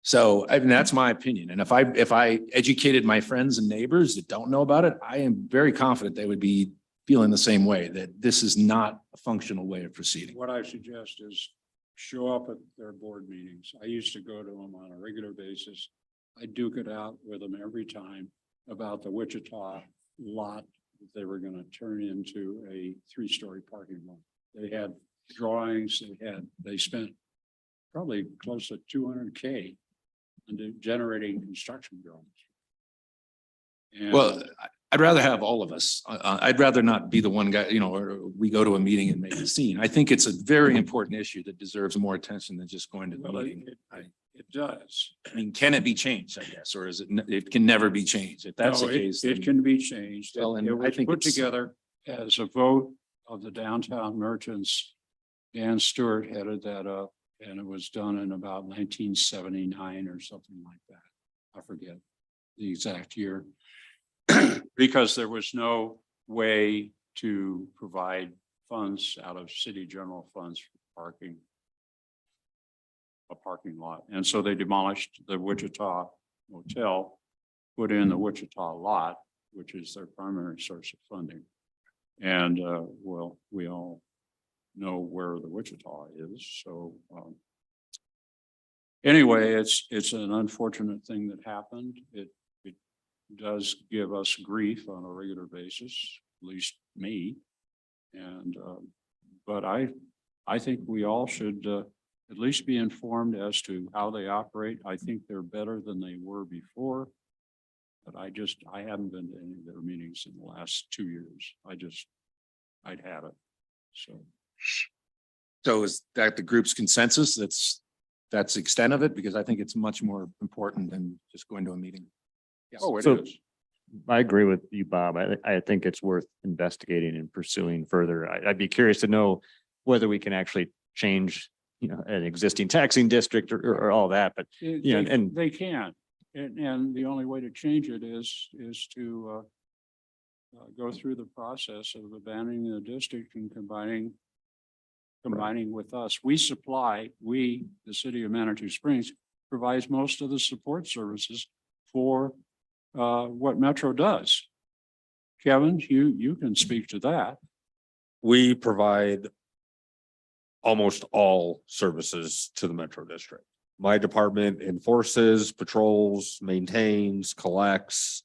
So I mean, that's my opinion. And if I educated my friends and neighbors that don't know about it, I am very confident they would be feeling the same way, that this is not a functional way of proceeding. What I suggest is show up at their board meetings. I used to go to them on a regular basis. I duke it out with them every time about the Wichita lot that they were gonna turn into a 3-story parking lot. They had drawings, they spent probably close to $200K into generating construction drawings. And- Well, I'd rather have all of us. I'd rather not be the one guy, or we go to a meeting and make a scene. I think it's a very important issue that deserves more attention than just going to the Well, meeting. it does. I mean, can it be changed, I guess, or is it, it can never be changed? If that's the No, case. it then- can be changed. Well, and It I was think put it's- together as a vote of the downtown merchants. Dan Stewart headed that up, and it was done in about 1979 or something like that. I forget the exact year. Because there was no way to provide funds out of city general funds for parking. A parking lot. And so they demolished the Wichita Motel, put in the Wichita lot, which is their primary source of funding. And well, we all know where the Wichita is, so anyway, it's an unfortunate thing that happened. It does give us grief on a regular basis, at least me. And but I think we all should at least be informed as to how they operate. I think they're better than they were before. But I haven't been to any of their meetings in the last 2 years. I'd had it. So is that the group's consensus? That's the extent of it, because I think it's much more important than just going to a meeting. Oh, it So- is. I agree with you, Bob. I think it's worth investigating and pursuing further. I'd be curious to know whether we can actually change, an existing taxing district or all that, but Yeah, and- They can, and the only way to change it is to go through the process of abandoning the district and combining with us. The city of Manitou Springs provides most of the support services for what Metro does. Kevin, you can speak to that. We provide almost all services to the Metro District. My department enforces, patrols, maintains, collects.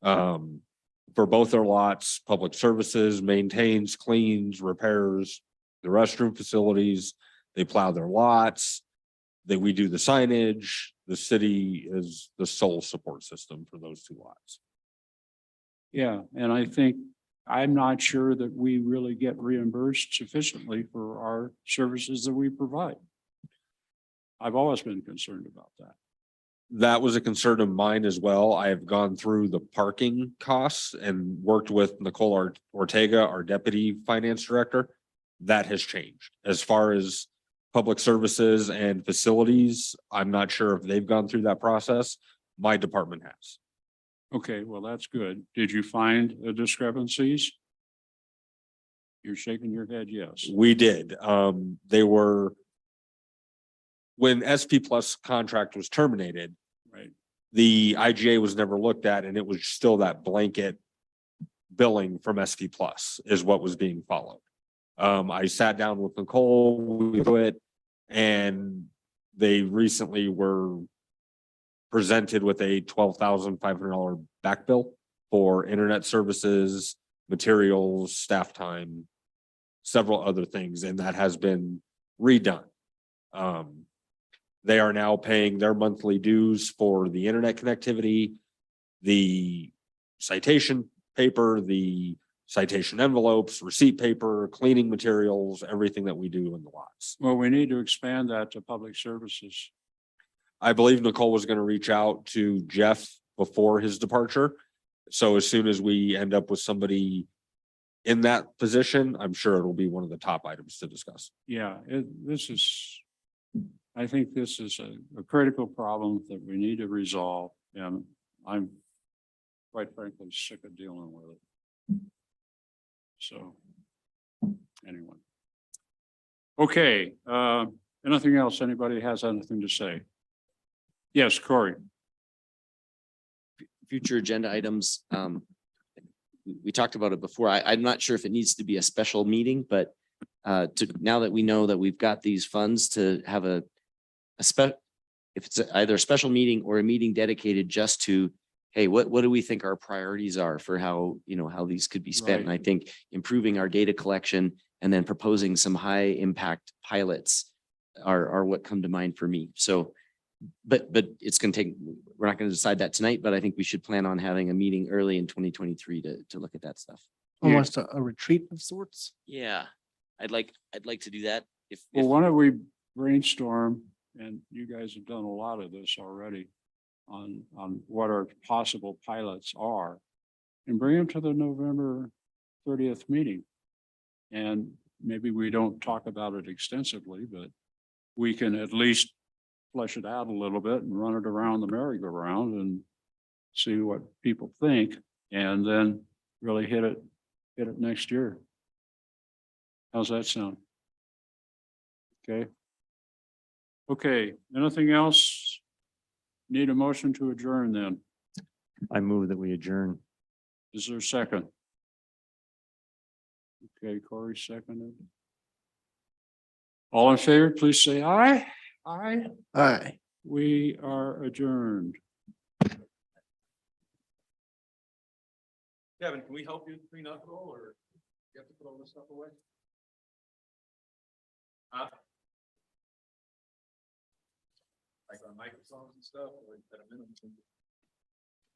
For both their lots, public services, maintains, cleans, repairs the restroom facilities. They plow their lots. We do the signage. The city is the sole support system for those two lots. Yeah, and I think, I'm not sure that we really get reimbursed sufficiently for our services that we provide. I've always been concerned about that. That was a concern of mine as well. I have gone through the parking costs and worked with Nicole Ortega, our deputy finance director. That has changed. As far as public services and facilities, I'm not sure if they've gone through that process. My department has. Okay, well, that's good. Did you find discrepancies? You're shaking your head, yes. We did. They were. When SP Plus contract was terminated, Right. the IGA was never looked at, and it was still that blanket billing from SP Plus is what was being followed. I sat down with Nicole, we do it, and they recently were presented with a $12,500 back bill for internet services, materials, staff time, several other things, and that has been redone. They are now paying their monthly dues for the internet connectivity, the citation paper, the citation envelopes, receipt paper, cleaning materials, everything that we do in the lots. Well, we need to expand that to public services. I believe Nicole was going to reach out to Jeff before his departure. So as soon as we end up with somebody in that position, I'm sure it'll be one of the top items to discuss. Yeah, I think this is a critical problem that we need to resolve, and I'm quite frankly sick of dealing with it. So, anyway. Okay, anything else? Anybody has anything to say? Yes, Corey. Future agenda items, we talked about it before. I'm not sure if it needs to be a special meeting, but now that we know that we've got these funds to have a if it's either a special meeting or a meeting dedicated just to, hey, what do we think our priorities are for how, how these could be spent? And I think improving our data collection and then proposing some high impact pilots are what come to mind for me. So, but it's going to take, we're not going to decide that tonight, but I think we should plan on having a meeting early in 2023 to look at that stuff. Almost a retreat of sorts. Yeah, I'd like to do that. Well, why don't we brainstorm, and you guys have done a lot of this already on what our possible pilots are, and bring them to the November 30th meeting. And maybe we don't talk about it extensively, but we can at least flesh it out a little bit and run it around the merry-go-round and see what people think, and then really hit it next year. How's that sound? Okay. Okay, anything else? Need a motion to adjourn then? I move that we adjourn. Is there a second? Okay, Corey seconded. All in favor, please say aye. Aye. Aye. We are adjourned. Kevin, can we help you clean up at all, or you have to put all this stuff away? Huh? Like on microphones and stuff, or at a minimum?